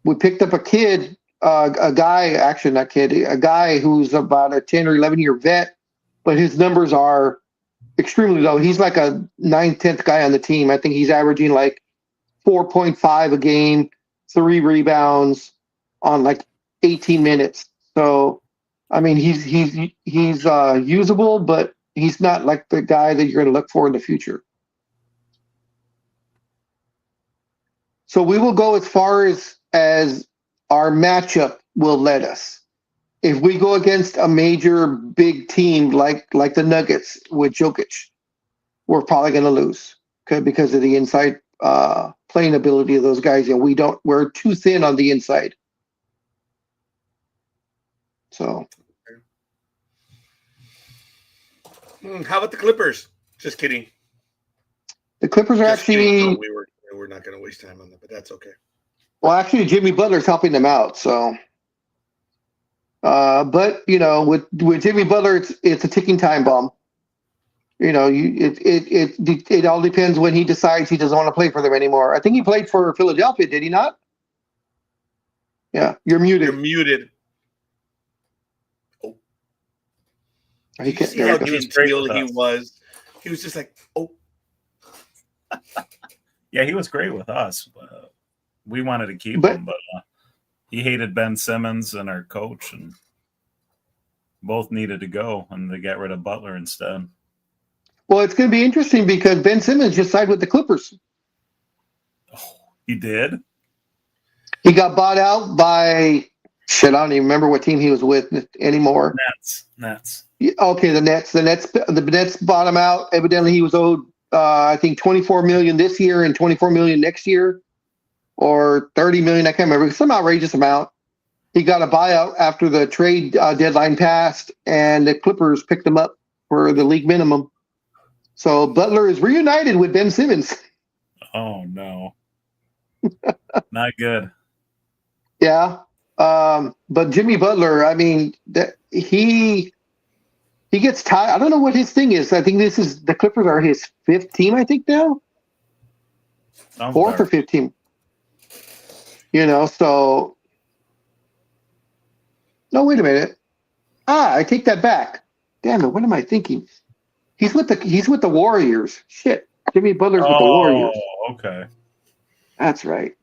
We picked up a guy who's about a 10 or 11-year vet, but his numbers are extremely low. He's like a 9th, 10th guy on the team. I think he's averaging like 4.5 a game, 3 rebounds on like 18 minutes. So, I mean, he's usable, but he's not like the guy that you're going to look for in the future. So we will go as far as our matchup will let us. If we go against a major big team like the Nuggets with Jokic, we're probably going to lose, okay, because of the inside playing ability of those guys, and we're too thin on the inside. So. How about the Clippers? Just kidding. The Clippers are actually. We're not going to waste time on that, but that's okay. Well, actually, Jimmy Butler's helping them out. So, but with Jimmy Butler, it's a ticking time bomb. It all depends when he decides he doesn't want to play for them anymore. I think he played for Philadelphia, did he not? Yeah, you're muted. You're muted. Did you see how genteel he was? He was just like, oh. Yeah, he was great with us. We wanted to keep him, but he hated Ben Simmons and our coach, and both needed to go, and they got rid of Butler instead. Well, it's going to be interesting because Ben Simmons just signed with the Clippers. Oh, he did? He got bought out by, I don't even remember what team he was with anymore. Nets. Okay, the Nets bought him out. Evidently, he was owed, I think, $24 million this year and $24 million next year, or $30 million. I can't remember. Some outrageous amount. He got a buyout after the trade deadline passed, and the Clippers picked him up for the league minimum. So Butler is reunited with Ben Simmons. Oh no, not good. Yeah, but Jimmy Butler, I mean, he gets tired. I don't know what his thing is. I think the Clippers are his 5th team, I think now. 4th or 5th team. So. No, wait a minute. I take that back. Damn it! What am I thinking? He's with the Warriors. Shit, Jimmy Butler's with the Warriors. Oh, okay. That's right.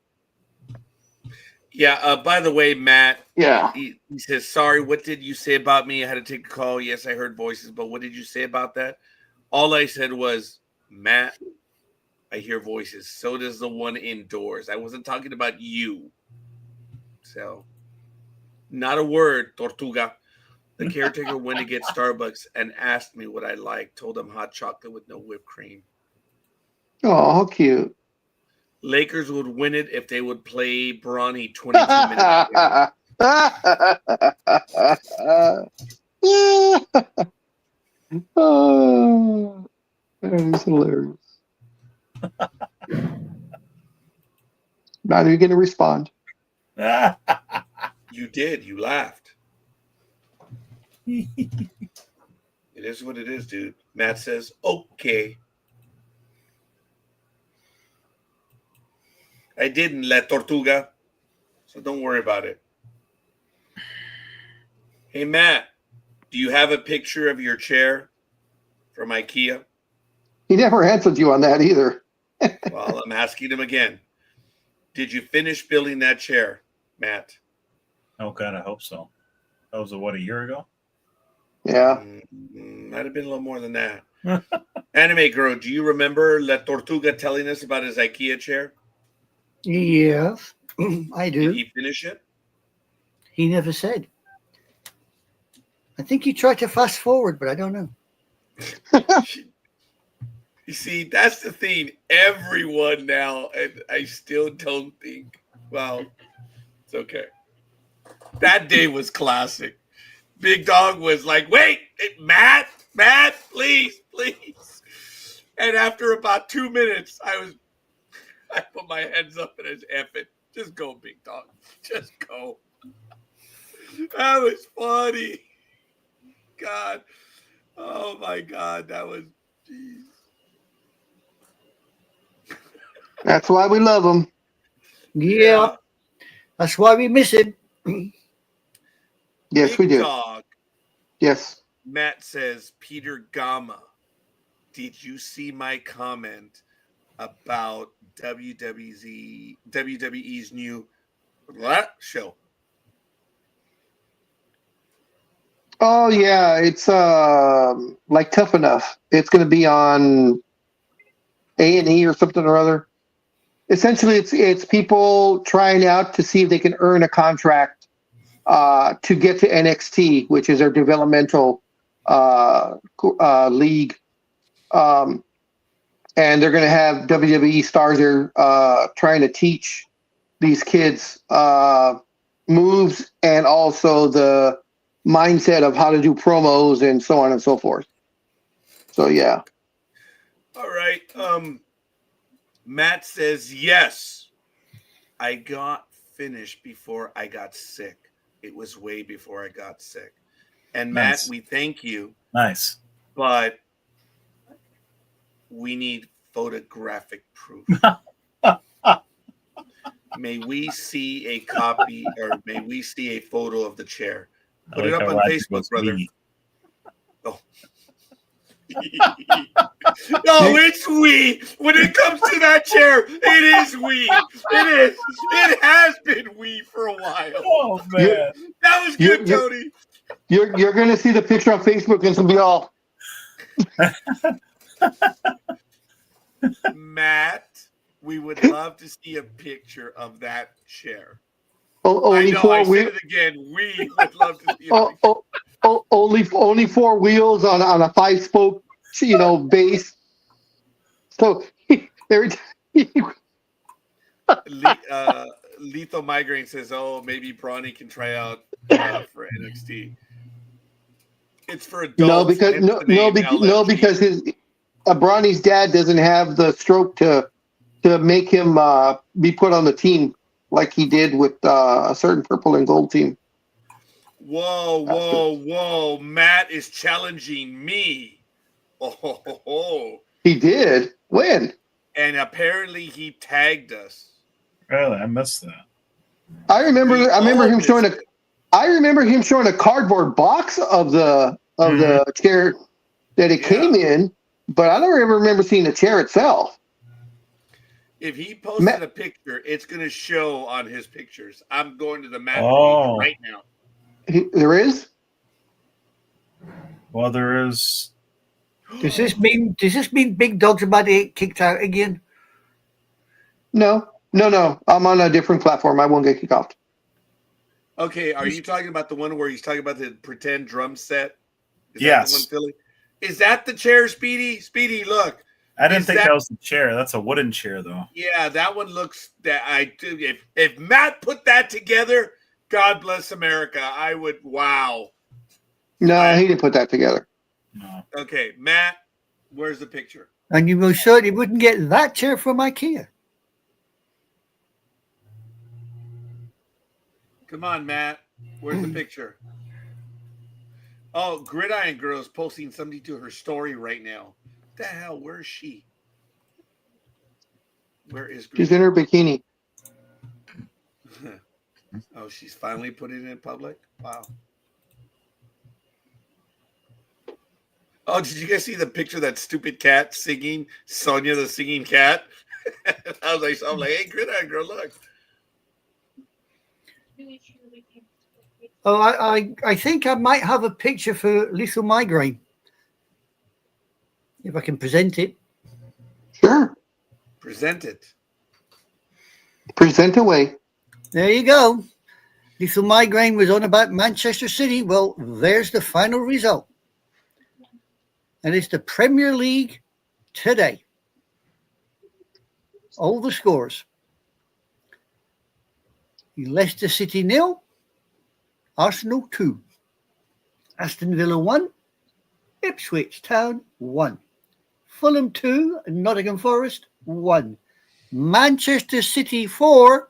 Yeah. By the way, Matt. Yeah. He says, "Sorry, what did you say about me? I had to take a call. Yes, I heard voices, but what did you say about that? All I said was, Matt, I hear voices. So does the one indoors. I wasn't talking about you. So, not a word, Tortuga. The caretaker went to get Starbucks and asked me what I liked. Told him hot chocolate with no whipped cream. Oh, how cute. Lakers would win it if they would play Bronny 22 minutes. Oh, that is hilarious. Not even going to respond. You did. You laughed. It is what it is, dude. Matt says, okay. I didn't, La Tortuga. So don't worry about it. Hey, Matt, do you have a picture of your chair from IKEA? He never answered you on that either. Well, I'm asking him again. Did you finish building that chair, Matt? Oh, God, I hope so. That was, a year ago? Yeah. Might have been a little more than that. Anime Girl, do you remember La Tortuga telling us about his IKEA chair? Yes, I Did do. he finish it? He never said. I think he tried to fast forward, but I don't know. You see, that's the thing. Everyone now, and I still don't think, well, it's okay. That day was classic. Big Dog was like, wait, Matt, please. And after about 2 minutes, I put my hands up and I said, F it. Just go, Big Dog. Just go. That was funny. God. Oh, my God. That was, geez. That's why we love him. Yeah, that's why we miss him. Yes, Big we do. Dog. Yes. Matt says, Peter Gama, did you see my comment about WWE's new show? Oh yeah, it's like Tough Enough. It's going to be on A&E or something or other. Essentially, it's people trying out to see if they can earn a contract to get to NXT, which is their developmental league. And they're going to have WWE stars there trying to teach these kids moves and also the mindset of how to do promos and so on and so forth. So, yeah. All right. Matt says, yes, I got finished before I got sick. It was way before I got sick. And Nice. Matt, we thank you. Nice. But we need photographic proof. May we see a copy or may we see a photo of the chair? Put it up on Facebook, brother. Oh. No, it's we. When it comes to that chair, it is we. It is. It has been we for a while. Oh, man. That was good, Tony. You're going to see the picture on Facebook and it's going to be all. Matt, we would love to see a picture of that chair. Only I know, four I said wheels. it again. We would love to see a picture. Only four wheels on a 5-spoke, base. So every time Lethal Migraine says, "Oh, maybe Brawny can try out for NXT." It's for adults. because his Bronny's dad doesn't have the stroke to make him be put on the team like he did with a certain purple and gold team. Whoa. Matt is challenging me. Oh. He did? When? And apparently he tagged us. Really? I missed that. I remember him showing a cardboard box of the chair that it came in, but I don't ever remember seeing the chair itself. If he posted a picture, it's going to show on his pictures. I'm going to the Matt page right now. There is? Well, there is. Does this mean Big Dog's about to get kicked out again? No. I'm on a different platform. I won't get kicked off. Okay, are you talking about the one where he's talking about the pretend drum set? Yes. That the one, Philly? Is that the chair, Speedy? Speedy, look. I didn't think that was the chair. That's a wooden chair, though. Yeah, that one looks that I do. If Matt put that together, God bless America. I would. Wow. No, he didn't put that together. No. Okay, Matt, where's the picture? And you most certainly wouldn't get that chair from IKEA. Come on, Matt. Where's the picture? Oh, Gridiron Girl's posting something to her story right now. What the hell? Where is she? Where is Gridiron? She's in her bikini. Oh, she's finally putting it in public. Wow. Oh, did you guys see the picture of that stupid cat singing? Sonia, the singing cat. I was like, hey, Gridiron Girl, look. Oh, I think I might have a picture for Lethal Migraine. If I can present it. Sure. Present it. Present away. There you go. Lethal Migraine was on about Manchester City. Well, there's the final result. And it's the Premier League today. All the scores. Leicester City 0, Arsenal 2, Aston Villa 1, Ipswich Town 1, Fulham 2, Nottingham Forest 1, Manchester City 4,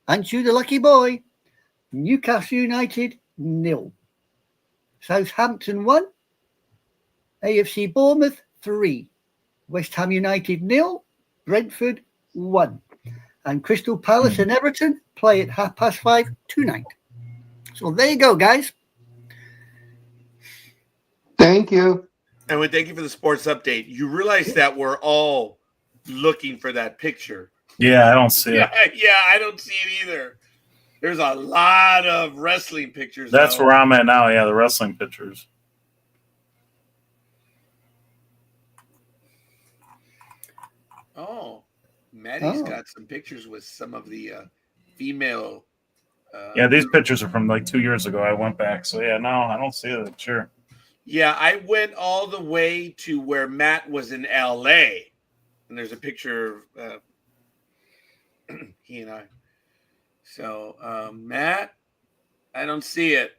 and you the lucky boy, Newcastle United 0, Southampton 1, AFC Bournemouth 3, West Ham United 0, Brentford 1, and Crystal Palace and Everton play at 5:30 tonight. So there you go, guys. Thank you. And we thank you for the sports update. You realize that we're all looking for that picture. Yeah, I don't see it. Yeah, I don't see it either. There's a lot of wrestling pictures. That's though. where I'm at now. Yeah, the wrestling pictures. Oh, Maddie's got some pictures with some of the female. Yeah, these pictures are from like 2 years ago. I went back. So, yeah, no, I don't see it. Sure. Yeah, I went all the way to where Matt was in L.A. And there's a picture of he and I. So, Matt, I don't see it.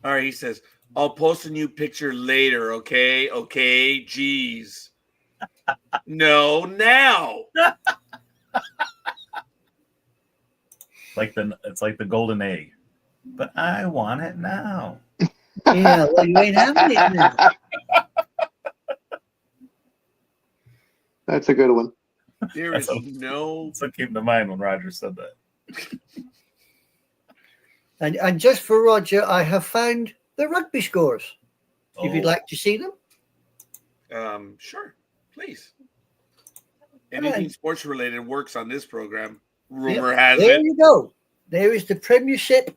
All right, he says, I'll post a new picture later, okay? Okay, geez. No, now. It's like the golden egg. But I want it now. Yeah, well, you ain't having it now. That's a good one. There is no. So keep in mind when Roger said that. And just for Roger, I have found the rugby scores. If you'd like to see them. Sure, please. Anything sports related works on this program. Rumor has there it. You go. There is the Premiership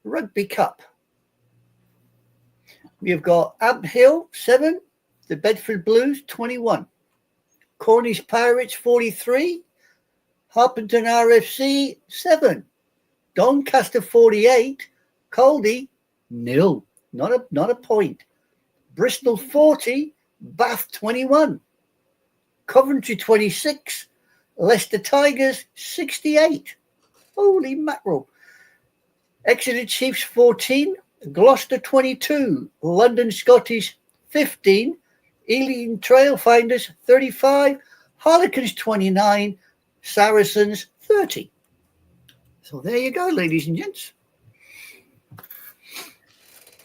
Rugby Cup. We have got Amp Hill 7, the Bedford Blues 21, Cornish Pirates 43, Harpenden RFC 7, Doncaster 48, Caldy 0, not a point. Bristol 40, Bath 21, Coventry 26, Leicester Tigers 68. Holy mackerel. Exeter Chiefs 14, Gloucester 22, London Scottish 15, Ealing Trailfinders 35, Harlequins 29, Saracens 30. So there you go, ladies and gents.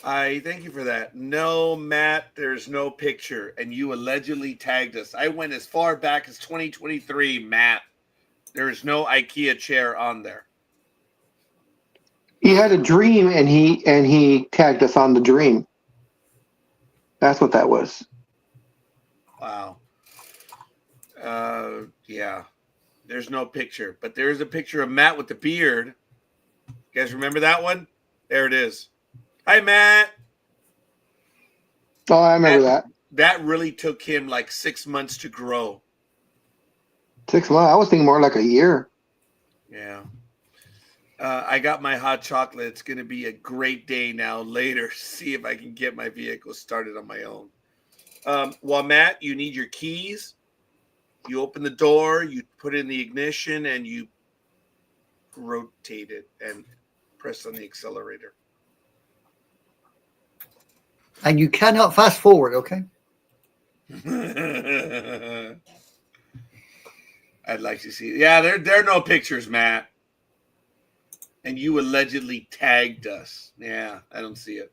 I thank you for that. No, Matt, there's no picture, and you allegedly tagged us. I went as far back as 2023, Matt. There is no IKEA chair on there. He had a dream, and he tagged us on the dream. That's what that was. Wow. Yeah. There's no picture, but there is a picture of Matt with the beard. You guys remember that one? There it is. Hi, Matt. Oh, I remember that. That really took him like 6 months to grow. 6 months. I was thinking more like a year. Yeah. I got my hot chocolate. It's going to be a great day now later. See if I can get my vehicle started on my own. Well, Matt, you need your keys. You open the door, you put in the ignition, and you rotate it and press on the accelerator. And you cannot fast forward, okay? I'd like to see. Yeah, there are no pictures, Matt. And you allegedly tagged us. Yeah, I don't see it.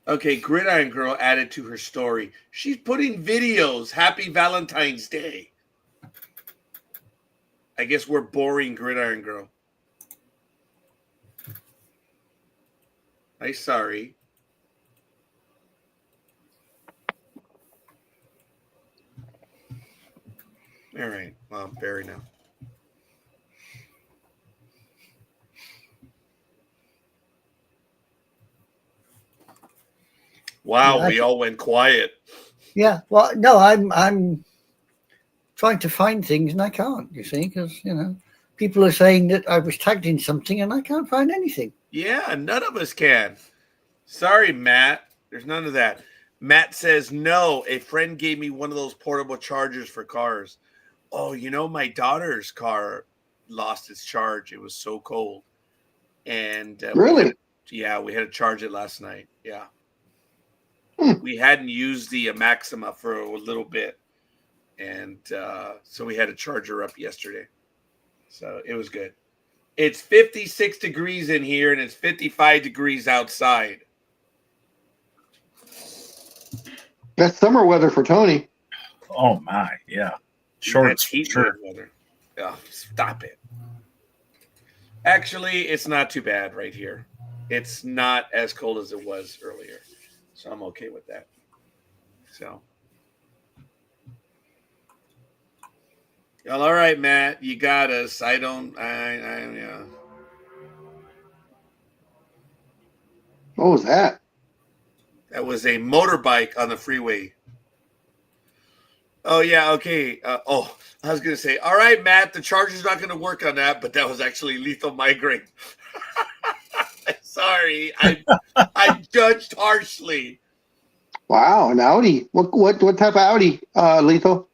Okay, Gridiron Girl added to her story. She's putting videos. Happy Valentine's Day. I guess we're boring Gridiron Girl. I'm sorry. All right. Well, I'm Barry now. Wow, Yeah, we all went quiet. Yeah. Well, no, I'm trying to find things and I can't. You see, because people are saying that I was tagged in something and I can't find anything. Yeah, none of us can. Sorry, Matt. There's none of that. Matt says, no, a friend gave me one of those portable chargers for cars. Oh, my daughter's car lost its charge. It was so cold. And Really? we had to charge it last night. Yeah. Hmm. We hadn't used the Maxima for a little bit. And so we had to charge her up yesterday. So it was good. It's 56 degrees in here and it's 55 degrees outside. That's summer weather for Tony. Oh my, yeah. Shorts, That's heat sure. weather. Oh, stop it. Actually, it's not too bad right here. It's not as cold as it was earlier. So I'm okay with that. So. Well, all right, Matt. You got us. Yeah. What was that? That was a motorbike on the freeway. Oh, yeah. Okay. I was going to say, all right, Matt, the charger's not going to work on that, but that was actually lethal migraine. Sorry. I judged harshly. Wow, an Audi. What type of Audi, Lethal?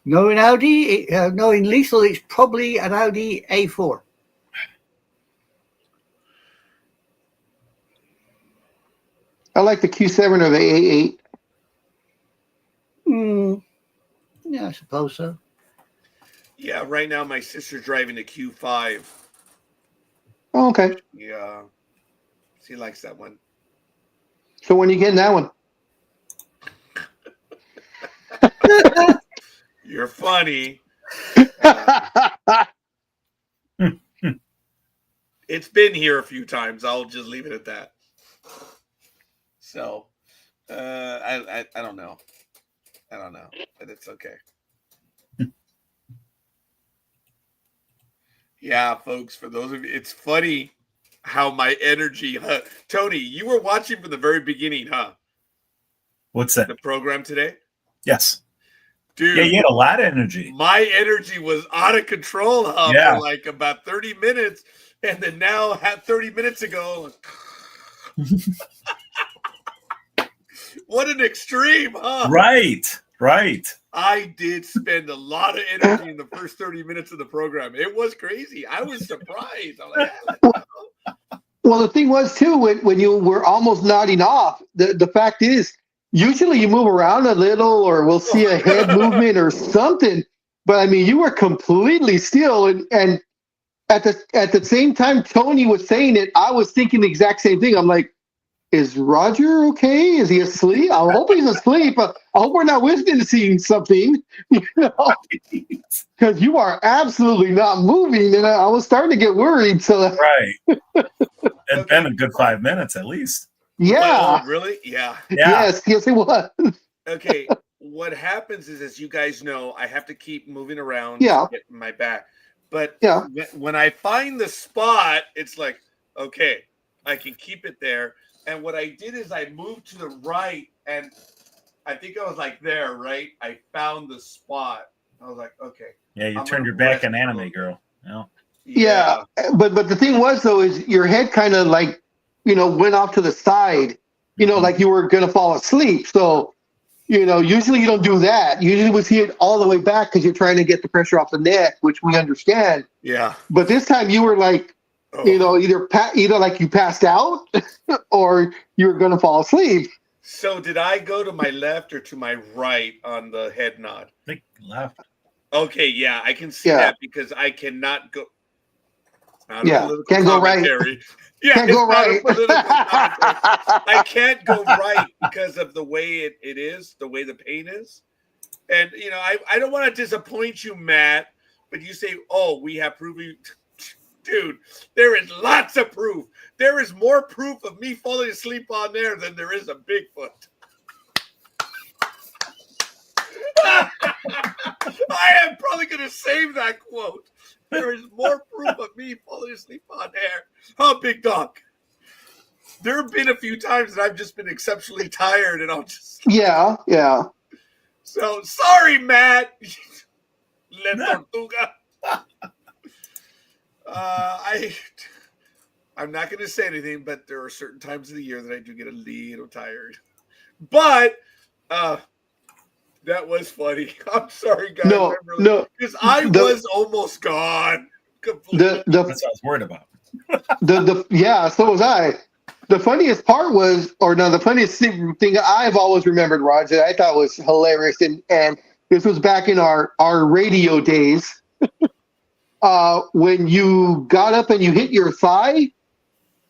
No, in Audi, no, in Lethal, it's probably an Audi A4. I like the Q7 or the A8. Yeah, I suppose so. Yeah, right now my sister's driving the Q5. Oh, okay. Yeah. She likes that one. So when you getting that one? You're funny. It's been here a few times. I'll just leave it at that. So, I don't know. I don't know, but it's okay. Yeah, folks, for those of you, it's funny how my energy, Tony, you were watching from the very beginning, huh? What's that? The program today? Yes. Dude. Yeah, you had a lot of energy. My energy was out of control, Yeah. for like about 30 minutes. And then now, 30 minutes ago, what an extreme, huh? Right. I did spend a lot of energy in the first 30 minutes of the program. It was crazy. I was surprised. I'm like, Well, the thing was, too, when you were almost nodding off, the fact is, usually you move around a little or we'll see a head movement or something. But, I mean, you were completely still. And at the same time Tony was saying it, I was thinking the exact same thing. I'm like, is Roger okay? Is he asleep? I hope he's asleep. I hope we're not witnessing something, because you are absolutely not moving. And I was starting to get worried. So Right. It's been a good 5 minutes at least. yeah. oh, really? Yeah. Yes, it was. Okay. What happens is, as you guys know, I have to keep moving around Yeah. to get my back. But Yeah. when I find the spot, it's like, okay, I can keep it there. And what I did is I moved to the right, and I think I was like there, right? I found the spot. I was like, okay. Yeah, you I'm turned gonna your back rest on a anime little girl. Yeah. Yeah. But the thing was, though, is your head kind of like, went off to the side, like you were going to fall asleep. So, usually you don't do that. Usually we see it all the way back because you're trying to get the pressure off the neck, which we understand. Yeah. But this time you were like, either like you passed out or you were going to fall asleep. So did I go to my left or to my right on the head nod? I think left. Okay, yeah, I can see Yeah. that because I cannot go. Not a Yeah, political can't go right. commentary. Yeah, Can't it's go not right. a political commentary. I can't go right because of the way it is, the way the paint is. And, you know, I don't want to disappoint you, Matt, but you say, oh, we have proof. Dude, there is lots of proof. There is more proof of me falling asleep on there than there is of Bigfoot. I am probably going to save that quote. There is more proof of me falling asleep on there. Oh, Big Dog. There have been a few times that I've just been exceptionally tired and I'll just... Yeah. So, sorry, Matt. La Tortuga. I'm not going to say anything, but there are certain times of the year that I do get a little tired. But that was funny. I'm sorry, guys. No, because I was almost gone. Completely. That's what I was worried about. Yeah, so was I. The funniest part was, the funniest thing I've always remembered, Roger, I thought was hilarious, and this was back in our radio days. When you got up and you hit your thigh, I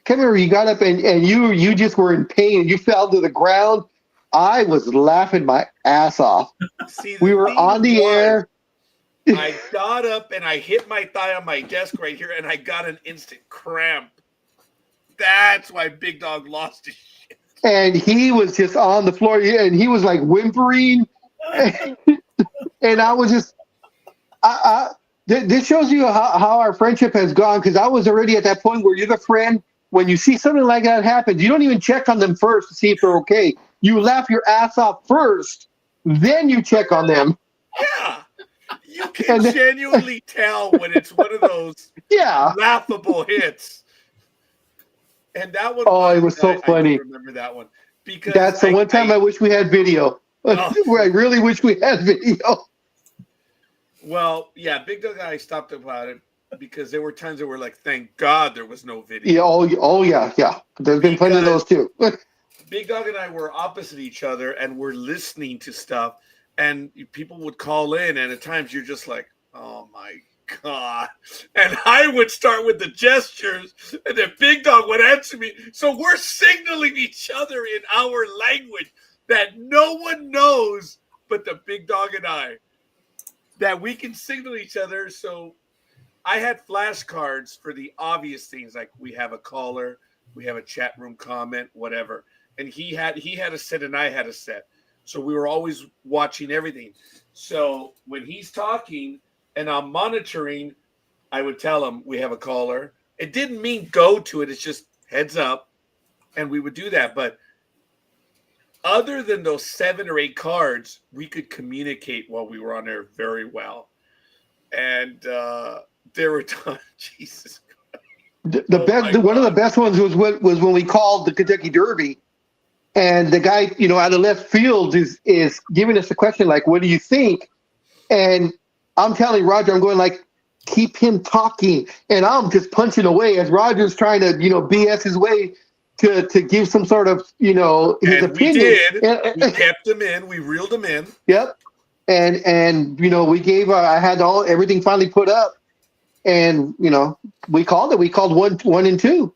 can't remember, you got up and you just were in pain and you fell to the ground. I was laughing my ass off. See, we were on the air. I got up and I hit my thigh on my desk right here and I got an instant cramp. That's why Big Dog lost his shit. And he was just on the floor and he was like whimpering. And I was just, this shows you how our friendship has gone, because I was already at that point where you're the friend. When you see something like that happen, you don't even check on them first to see if they're okay. You laugh your ass off first, then you check on them. Yeah. You can genuinely tell when it's one of those laughable hits. And that one. Oh, it was so funny. I remember that one. Because that's the one time I wish we had video. I really wish we had video. Well, yeah, Big Dog and I stopped about it because there were times that were like, thank God there was no video. Yeah, oh yeah. There's been plenty of those too. Big Dog and I were opposite each other and we're listening to stuff, and people would call in, and at times you're just like, oh my God. And I would start with the gestures, and then Big Dog would answer me. So we're signaling each other in our language that no one knows but the Big Dog and I, that we can signal each other. So I had flashcards for the obvious things, like we have a caller, we have a chat room comment, whatever. And he had a set and I had a set. So we were always watching everything. So when he's talking and I'm monitoring, I would tell him we have a caller. It didn't mean go to it. It's just heads up. And we would do that. But other than those 7 or 8 cards, we could communicate while we were on there very well. And there were times, Jesus Christ. One of the best ones was when we called the Kentucky Derby, and the guy, out of left field is giving us a question like, "What do you think?" And I'm telling Roger, I'm going like, "Keep him talking," and I'm just punching away as Roger's trying to, BS his way to give some sort of, his and opinion. We did. We kept him in. We reeled him in. Yep. And we gave. I had everything finally put up, and we called it. We called 1 and 2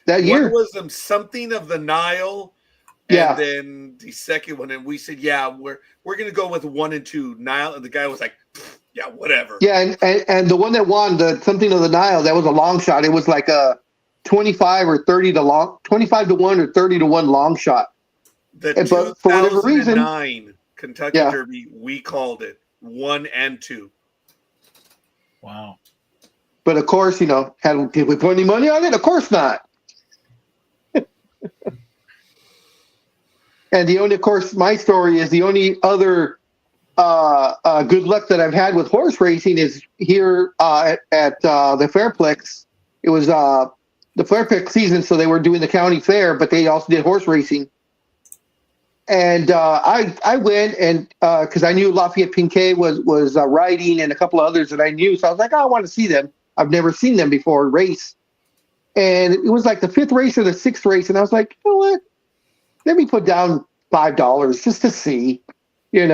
that year. One was something of the Nile. And then the second one, and we said, "Yeah, we're gonna go with 1 and 2 Nile." And the guy was like, "Yeah, whatever." Yeah, and the one that won, the something of the Nile, that was a long shot. It was like a 25 or 30 to 1 or 30 to 1 long shot. The but for whatever reason, 2009 Kentucky Derby, we called it 1 and 2. Wow. But of course, did we put any money on it? Of course not. And my story is the only other good luck that I've had with horse racing is here at the Fairplex. It was the Fairplex season, so they were doing the county fair, but they also did horse racing. And I went, and because I knew Lafayette Piquet was riding, and a couple of others that I knew, so I was like, I want to see them. I've never seen them before race. And it was like the 5th race or the 6th race, and I was like, you know what? Let me put down $5 just to see, And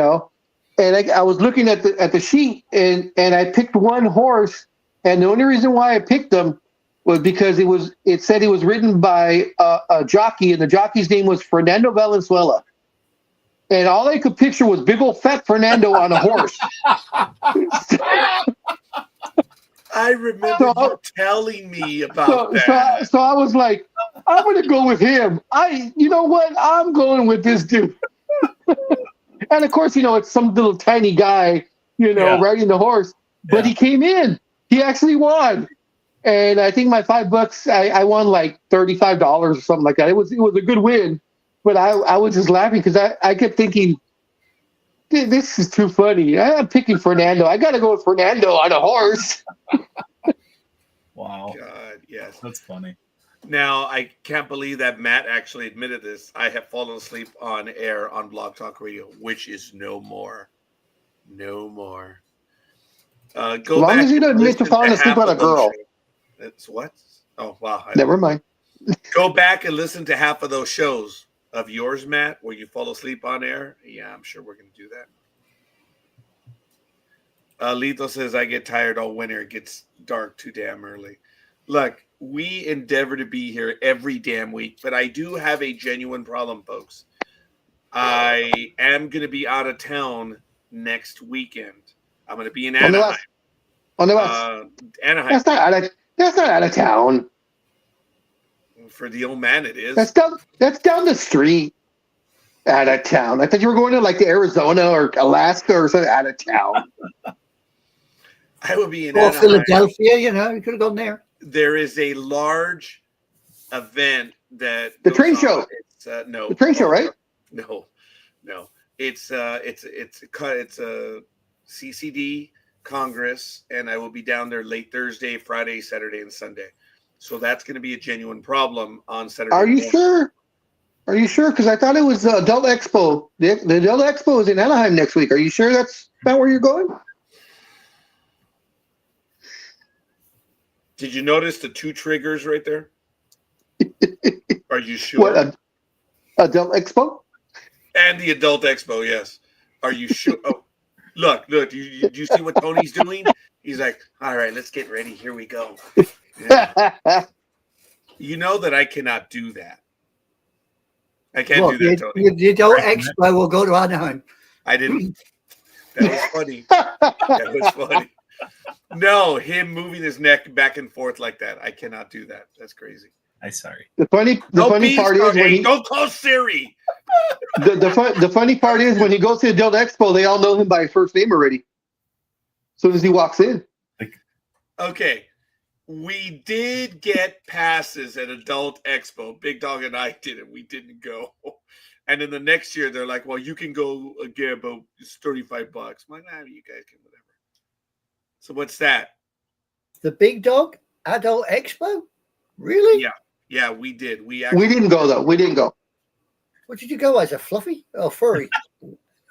I was looking at the sheet, and I picked one horse, and the only reason why I picked him was because it said it was written by a jockey, and the jockey's name was Fernando Valenzuela. And all I could picture was big old fat Fernando on a horse. I remember you telling me about that. So I was like, I'm going to go with him. You know what? I'm going with this dude. And of course, it's some little tiny guy, riding the horse. But he came in. He actually won. And I think my $5, I won like $35 or something like that. It was a good win. But I was just laughing because I kept thinking, this is too funny. I'm picking Fernando. I got to go with Fernando on a horse. Wow. God, yes. That's funny. Now, I can't believe that Matt actually admitted this. I have fallen asleep on air on Blog Talk Radio, which is no more. No more. Go as long back as you don't admit to falling asleep on a girl. That's what? Oh, wow. Never mind. Go back and listen to half of those shows of yours, Matt, where you fall asleep on air. Yeah, I'm sure we're going to do that. Lito says, I get tired all winter. It gets dark too damn early. Look, we endeavor to be here every damn week, but I do have a genuine problem, folks. I am going to be out of town next weekend. I'm going to be in Anaheim. Anaheim. That's not out of town. For the old man, it is. That's down the street. Out of town. I thought you were going to like Arizona or Alaska or something. Out of town. I will be in Anaheim. Philadelphia, you could have gone there. There is a large event that the train show. It's no the train show, right? No. It's a CCD Congress, and I will be down there late Thursday, Friday, Saturday, and Sunday. So that's going to be a genuine problem on Saturday. Are you sure? Are you sure? Because I thought it was Adult Expo. The Adult Expo is in Anaheim next week. Are you sure that's not where you're going? Did you notice the two triggers right there? Are you sure? What, Adult Expo? And the Adult Expo, yes. Are you sure? Oh, look. Do you see what Tony's doing? He's like, all right, let's get ready. Here we go. Yeah. You know that I cannot do that. I can't do that, Tony. The Adult Expo will go to Anaheim. I didn't. That was funny. That was funny. No, him moving his neck back and forth like that. I cannot do that. That's crazy. I'm sorry. The funny part is when he don't call Siri. The funny part is when he goes to Adult Expo, they all know him by his first name already. As soon as he walks in. Okay. We did get passes at Adult Expo. Big Dog and I did it. We didn't go. And then the next year, they're like, well, you can go again, but it's $35. I'm like, nah, you guys can whatever. So what's that? The Big Dog Adult Expo? Really? Yeah, we did. We didn't go, though. We didn't go. What did you go as, a fluffy or furry?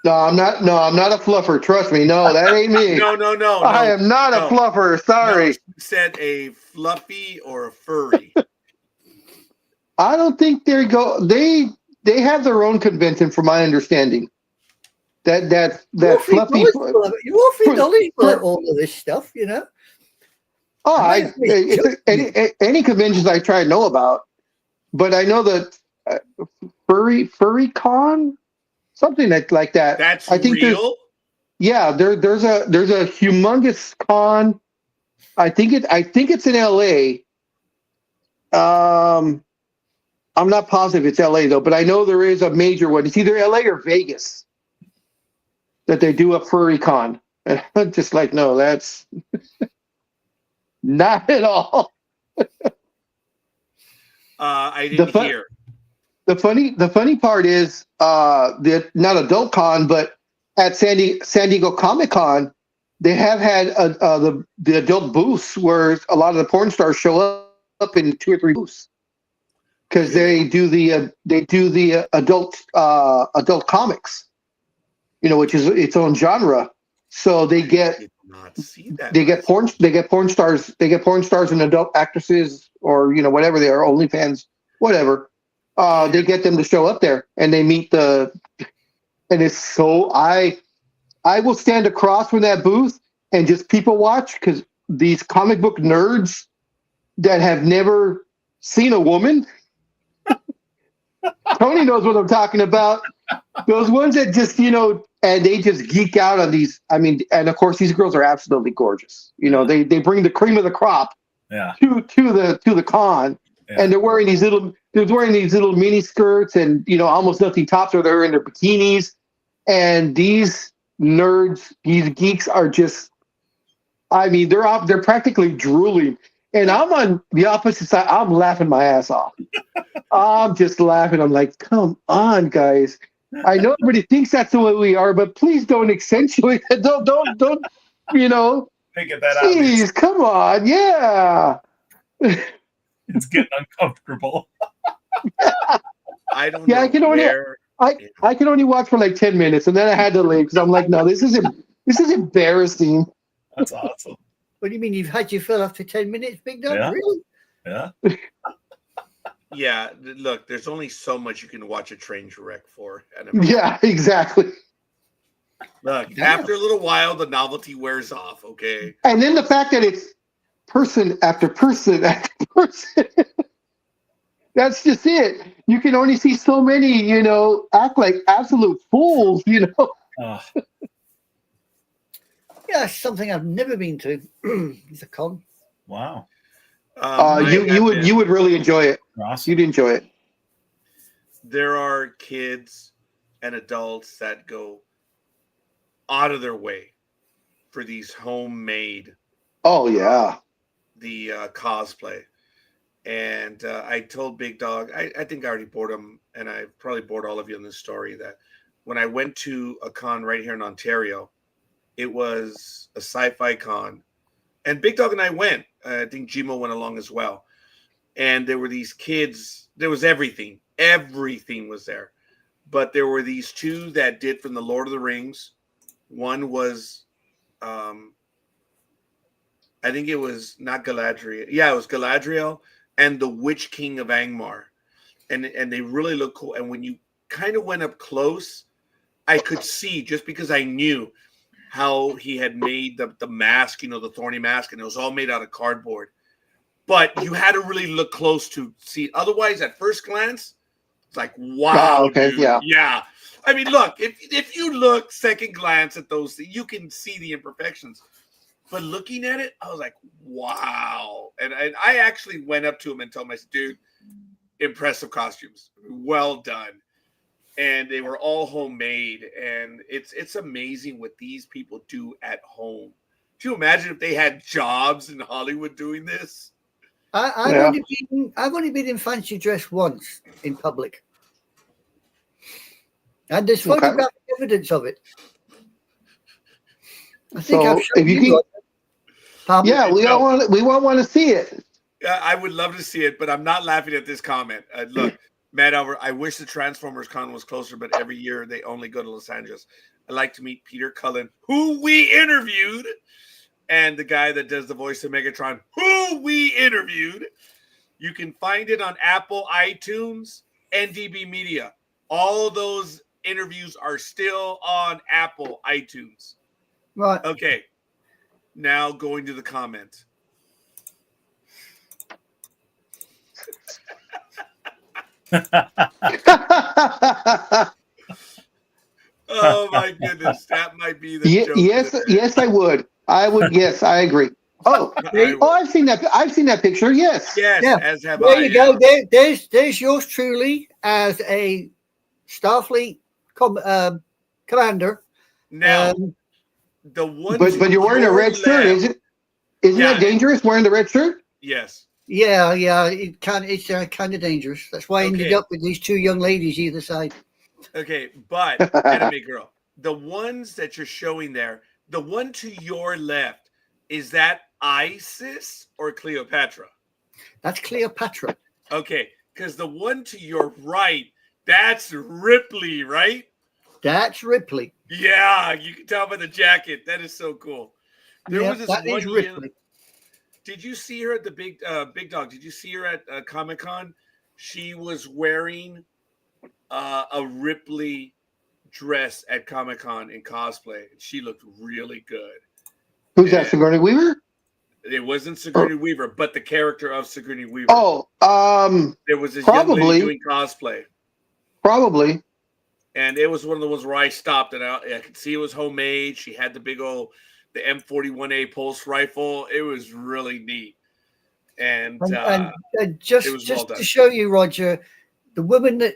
No, I'm not a fluffer. Trust me. No, that ain't me. No. I am not a fluffer. Sorry. No, you said a fluffy or a furry. I don't think they go. They have their own convention, from my understanding. That fluffy. Wolfie Dolly's got all of this stuff, Oh, any conventions I try to know about, but I know that furry con, something like that. That's I think real. There's a humongous con. I think it's in LA. I'm not positive it's LA though, but I know there is a major one. It's either LA or Vegas that they do a furry con. And I'm just like, no, that's not at all. I didn't hear. The funny part is the not adult con, but at San Diego Comic-Con, they have had the adult booths where a lot of the porn stars show up in 2 or 3 booths because they do the adult comics, which is its own genre. So they get porn stars and adult actresses or whatever they are, OnlyFans, whatever. They get them to show up there and they meet and it's so I will stand across from that booth and just people watch because these comic book nerds that have never seen a woman. Tony knows what I'm talking about. Those ones that just, and they just geek out on these. I mean, and of course, these girls are absolutely gorgeous. They bring the cream of the crop Yeah. to the con, Yeah. and they're wearing these little mini skirts and almost nothing tops, or they're in their bikinis. And these nerds, these geeks are just, I mean, they're practically drooling. And I'm on the opposite side. I'm laughing my ass off. I'm just laughing. I'm like, come on, guys. I know everybody thinks that's the way we are, but please don't accentuate it. Don't, Make it that obvious. Jeez, come on. Yeah. It's getting uncomfortable. I don't Yeah, know I can only where. I can only watch for like 10 minutes, and then I had to leave because I'm like, no, this is embarrassing. That's awesome. What do you mean you've had your fill after 10 minutes, Big Dog? Yeah. Really? Yeah. Yeah, look, there's only so much you can watch a train wreck for. Yeah, exactly. Look, Damn. after a little while, the novelty wears off. Okay. And then the fact that it's person after person after person. That's just it. You can only see so many, act like absolute fools, Oh, Yeah, it's something I've never been to. It's a con. wow. You would really enjoy it. Awesome. You'd enjoy it. There are kids and adults that go out of their way for these homemade Oh yeah. the cosplay. And I told Big Dog, I think I already bored him, and I probably bored all of you in this story, that when I went to a con right here in Ontario, it was a sci-fi con. And Big Dog and I went. I think Jimo went along as well. And there were these kids. There was everything. Everything was there. But there were these two that did from the Lord of the Rings. One was, I think it was not Galadriel. Yeah, it was Galadriel and the Witch King of Angmar. And they really look cool. And when you kind of went up close, I could see, just because I knew how he had made the mask, the thorny mask, and it was all made out of cardboard. But you had to really look close to see. Otherwise, at first glance, it's like, wow, okay, dude. yeah. Yeah. I mean, look, if you look second glance at those, you can see the imperfections. But looking at it, I was like, wow. And I actually went up to him and told him, I said, dude, impressive costumes. Well done. And they were all homemade. And it's amazing what these people do at home. Do you imagine if they had jobs in Hollywood doing this? I've only been in fancy dress once in public. And there's Okay. photographic evidence of it. I think So I've shown if you can, Pardon? yeah, we won't want to see it. I would love to see it, but I'm not laughing at this comment. Look, Matt Albert, I wish the Transformers Con was closer, but every year they only go to Los Angeles. I'd like to meet Peter Cullen, who we interviewed, and the guy that does the voice of Megatron, who we interviewed. You can find it on Apple, iTunes, and DB Media. All those interviews are still on Apple, iTunes. Right. Okay. Now going to the comment. Oh my goodness, that might be the joke. Yes, I would. Yes, I agree. Oh, I've seen that. I've seen that picture. Yes. Yes, Yeah. as have There I. you go. There's yours truly as a Starfleet commander. Now, the one. But you're wearing a red shirt, isn't that dangerous? Wearing the red shirt? Yes. Yeah. It's kind of dangerous. That's why I ended up with these two young ladies either side. Okay, but Anime Girl, the ones that you're showing there, the one to your left, is that Isis or Cleopatra? That's Cleopatra. Okay, because the one to your right, that's Ripley, right? That's Ripley. Yeah, you can tell by the jacket. That is so cool. There was this that one is Ripley. Did you see her at the Big Dog? Did you see her at Comic-Con? She was wearing a Ripley dress at Comic-Con in cosplay. She looked really good. Who's that? Sigourney Weaver? It wasn't Sigourney Weaver, but the character of Sigourney Weaver. Oh, there was this young lady probably. doing cosplay. Probably. And it was one of the ones where I stopped and I could see it was homemade. She had the big old, the M41A pulse rifle. It was really neat. And just, it was well just done. to show you, Roger, the woman that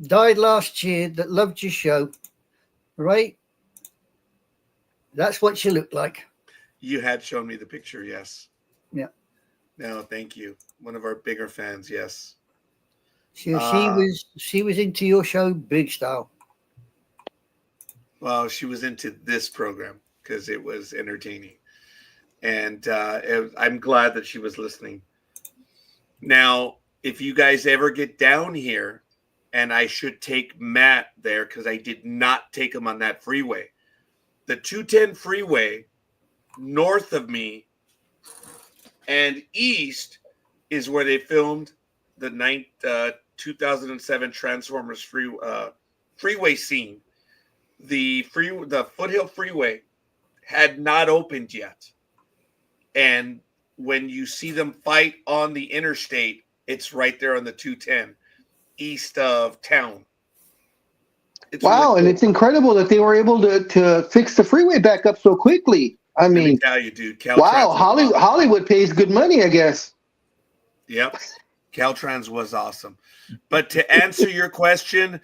died last year that loved your show, right? That's what she looked like. You had shown me the picture, yes. Yeah. No, thank you. One of our bigger fans, yes. She was into your show big style. Well, she was into this program because it was entertaining. And I'm glad that she was listening. Now, if you guys ever get down here, and I should take Matt there because I did not take him on that freeway. The 210 freeway north of me and east is where they filmed the 2007 Transformers freeway scene. The Foothill Freeway had not opened yet. And when you see them fight on the interstate, it's right there on the 210 east of town. It's wow, really cool. And it's incredible that they were able to fix the freeway back up so quickly. I mean, let me tell you, dude. Wow, Hollywood pays good money, I guess. Yep. Caltrans was awesome. But to answer your question,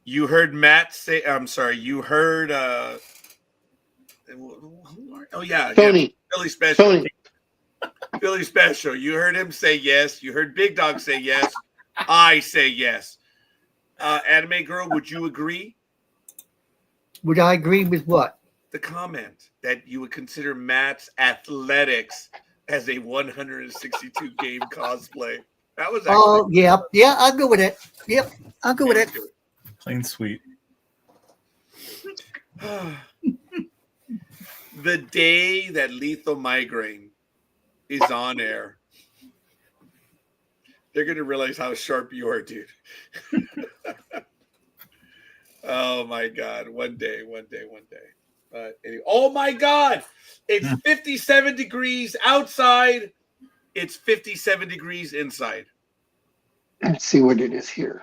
you heard Matt say, I'm sorry, you heard, oh yeah. Tony. Yeah, Billy Special. Tony. Billy Special. You heard him say yes. You heard Big Dog say yes. I say yes. Anime Girl, would you agree? Would I agree with what? The comment that you would consider Matt's athletics as a 162 game cosplay. That was actually yeah, I'll go with it. Yep, I'll go with it. Plain sweet. The day that Lethal Migraine is on air, they're going to realize how sharp you are, dude. Oh my God. One day. Anyway, oh my God. It's 57 degrees outside. It's 57 degrees inside. Let's see what it is here.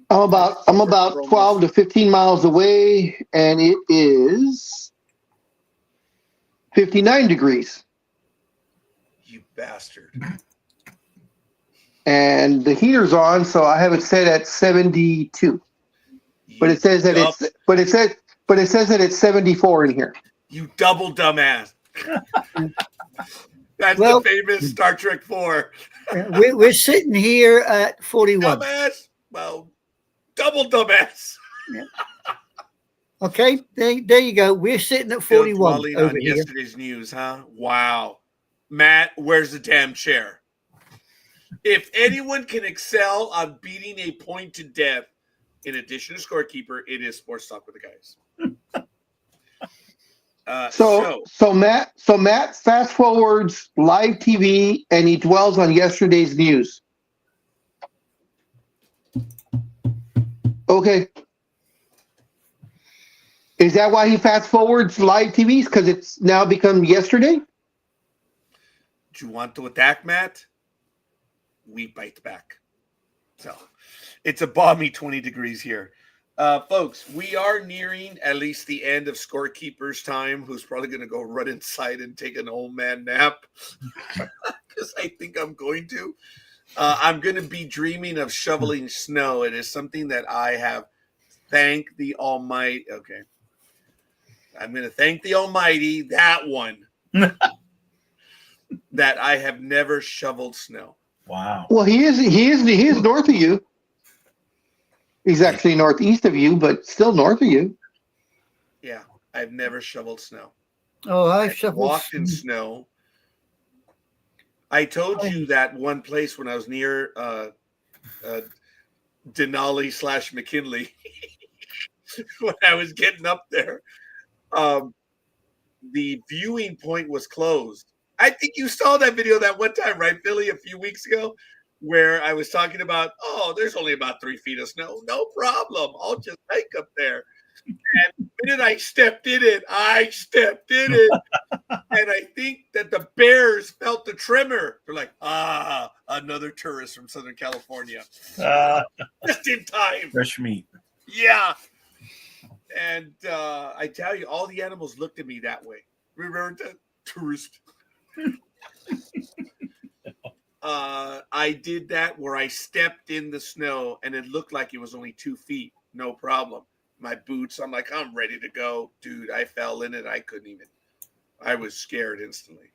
I'm about 12 to 15 miles away, and it is 59 degrees. You bastard. And the heater's on, so I have it set at 72. But it says that it's 74 in here. You double dumbass. That's the famous Star Trek 4. We're sitting here at 41. Dumbass. Well, double dumbass. Yeah. Okay, there you go. We're sitting at 41 over on here. Yesterday's news, huh? Wow. Matt, where's the damn chair? If anyone can excel on beating a point to death, in addition to Scorekeeper, it is Sports Talk with the Guys. So Matt fast forwards live TV and he dwells on yesterday's news. Okay. Is that why he fast forwards live TVs? Because it's now become yesterday? Do you want to attack, Matt? We bite back. So it's a balmy 20 degrees here. Folks, we are nearing at least the end of Scorekeeper's time, who's probably going to go run inside and take an old man nap. Because I think I'm going to. I'm going to be dreaming of shoveling snow. It is something that I have thanked the Almighty. Okay. I'm going to thank the Almighty, that one, that I have never shoveled snow. Wow. Well, he is north of you. He's actually northeast of you, but still north of you. Yeah, I've never shoveled snow. Oh, I've shoveled walked in snow. I told you that one place when I was near Denali / McKinley, when I was getting up there, the viewing point was closed. I think you saw that video that one time, right, Philly, a few weeks ago, where I was talking about, there's only about 3 feet of snow. No problem. I'll just hike up there. And the minute I stepped in it. And I think that the bears felt the tremor. They're like, another tourist from Southern California. Just in time. Fresh meat. Yeah. And I tell you, all the animals looked at me that way. Remember that? Tourist. I did that where I stepped in the snow and it looked like it was only 2 feet. No problem. My boots, I'm like, I'm ready to go. Dude, I fell in it. I couldn't even. I was scared instantly.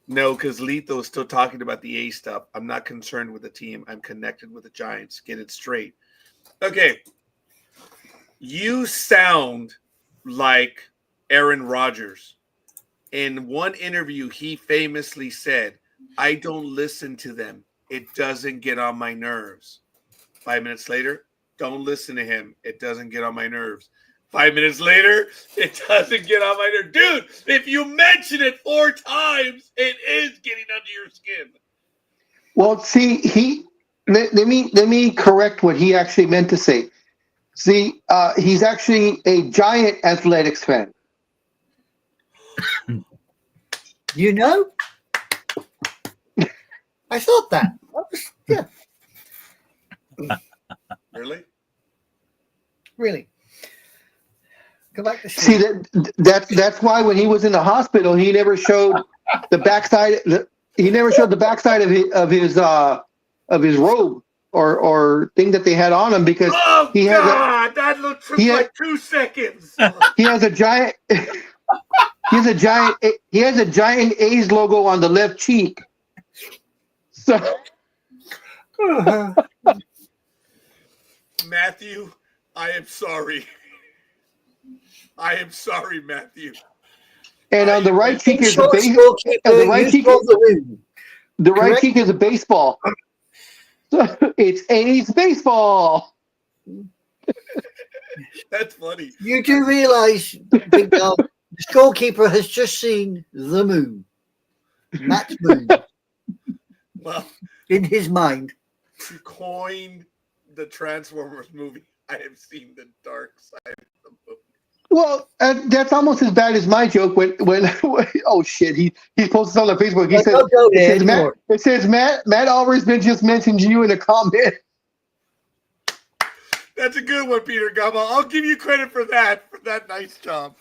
No, because Letho is still talking about the A stuff. I'm not concerned with the team. I'm connected with the Giants. Get it straight. Okay. You sound like Aaron Rodgers. In one interview, he famously said, I don't listen to them. It doesn't get on my nerves. 5 minutes later, don't listen to him. It doesn't get on my nerves. 5 minutes later, it doesn't get on my nerves. Dude, if you mention it 4 times, it is getting under your skin. Well, see, let me correct what he actually meant to say. See, he's actually a Giant Athletics fan. You know? I thought that. Yeah. Really? Really. Go back to See, sleep. that's why when he was in the hospital, he never showed the backside. He never showed the backside of his robe or thing that they had on him because he has that looked like 2 seconds. He has a giant. He has a giant A's logo on the left cheek. So, Matthew, I am sorry. I am sorry, Matthew. And on the right cheek is the baseball. the right cheek is a baseball. So it's A's baseball. That's funny. You do realize, Big Dog, the scorekeeper has just seen the moon. Matt's moon. Well, in his mind. To coin the Transformers movie, I have seen the dark side of the movie. Well, that's almost as bad as my joke when oh shit, he posted on Facebook. He says Matt Alvarez just mentioned you in a comment. That's a good one, Peter Gummo. I'll give you credit for that nice job.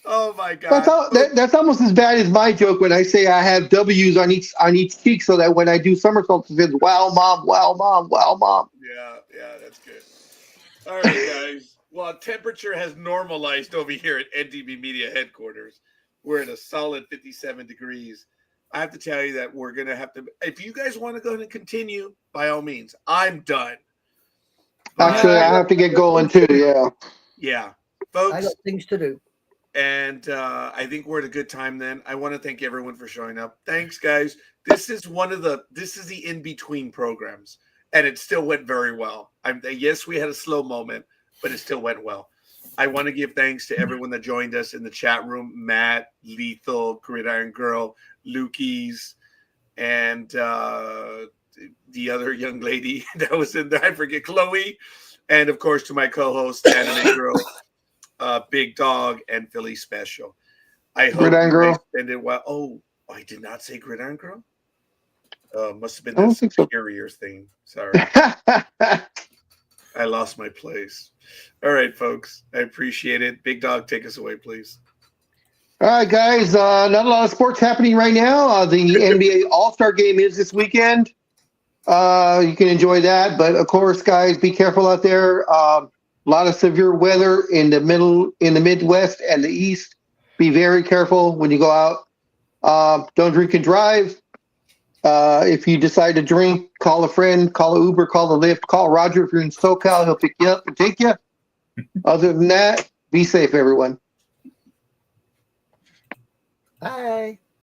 Oh my God. That's almost as bad as my joke when I say I have W's on each cheek so that when I do somersaults it says wow mom, wow mom, wow mom. Yeah, that's good. All right, guys. Well, temperature has normalized over here at NDB Media headquarters. We're at a solid 57 degrees. I have to tell you that we're going to have to, if you guys want to go ahead and continue, by all means, I'm done. Actually, I have to get going too, yeah. Yeah. Folks. I got things to do. And I think we're at a good time then. I want to thank everyone for showing up. Thanks, guys. This is the in-between programs, and it still went very well. Yes, we had a slow moment, but it still went well. I want to give thanks to everyone that joined us in the chat room. Matt, Lethal, Gridiron Girl, Lukey's, and the other young lady that was in there. I forget, Chloe. And, of course, to my co-host, Anime Girl, Big Dog, and Philly Special. I hope Gridiron Girl. Spend it well. Oh, I did not say Gridiron Girl? Must have been I this don't think so. carrier thing. Sorry. I lost my place. All right, folks. I appreciate it. Big Dog, take us away, please. All right, guys. Not a lot of sports happening right now. The NBA All-Star Game is this weekend. You can enjoy that, but of course, guys, be careful out there. A lot of severe weather in the Midwest and the East. Be very careful when you go out. Don't drink and drive. If you decide to drink, call a friend, call an Uber, call the Lyft, call Roger if you're in SoCal. He'll pick you up and take you. Other than that, be safe, everyone. Bye.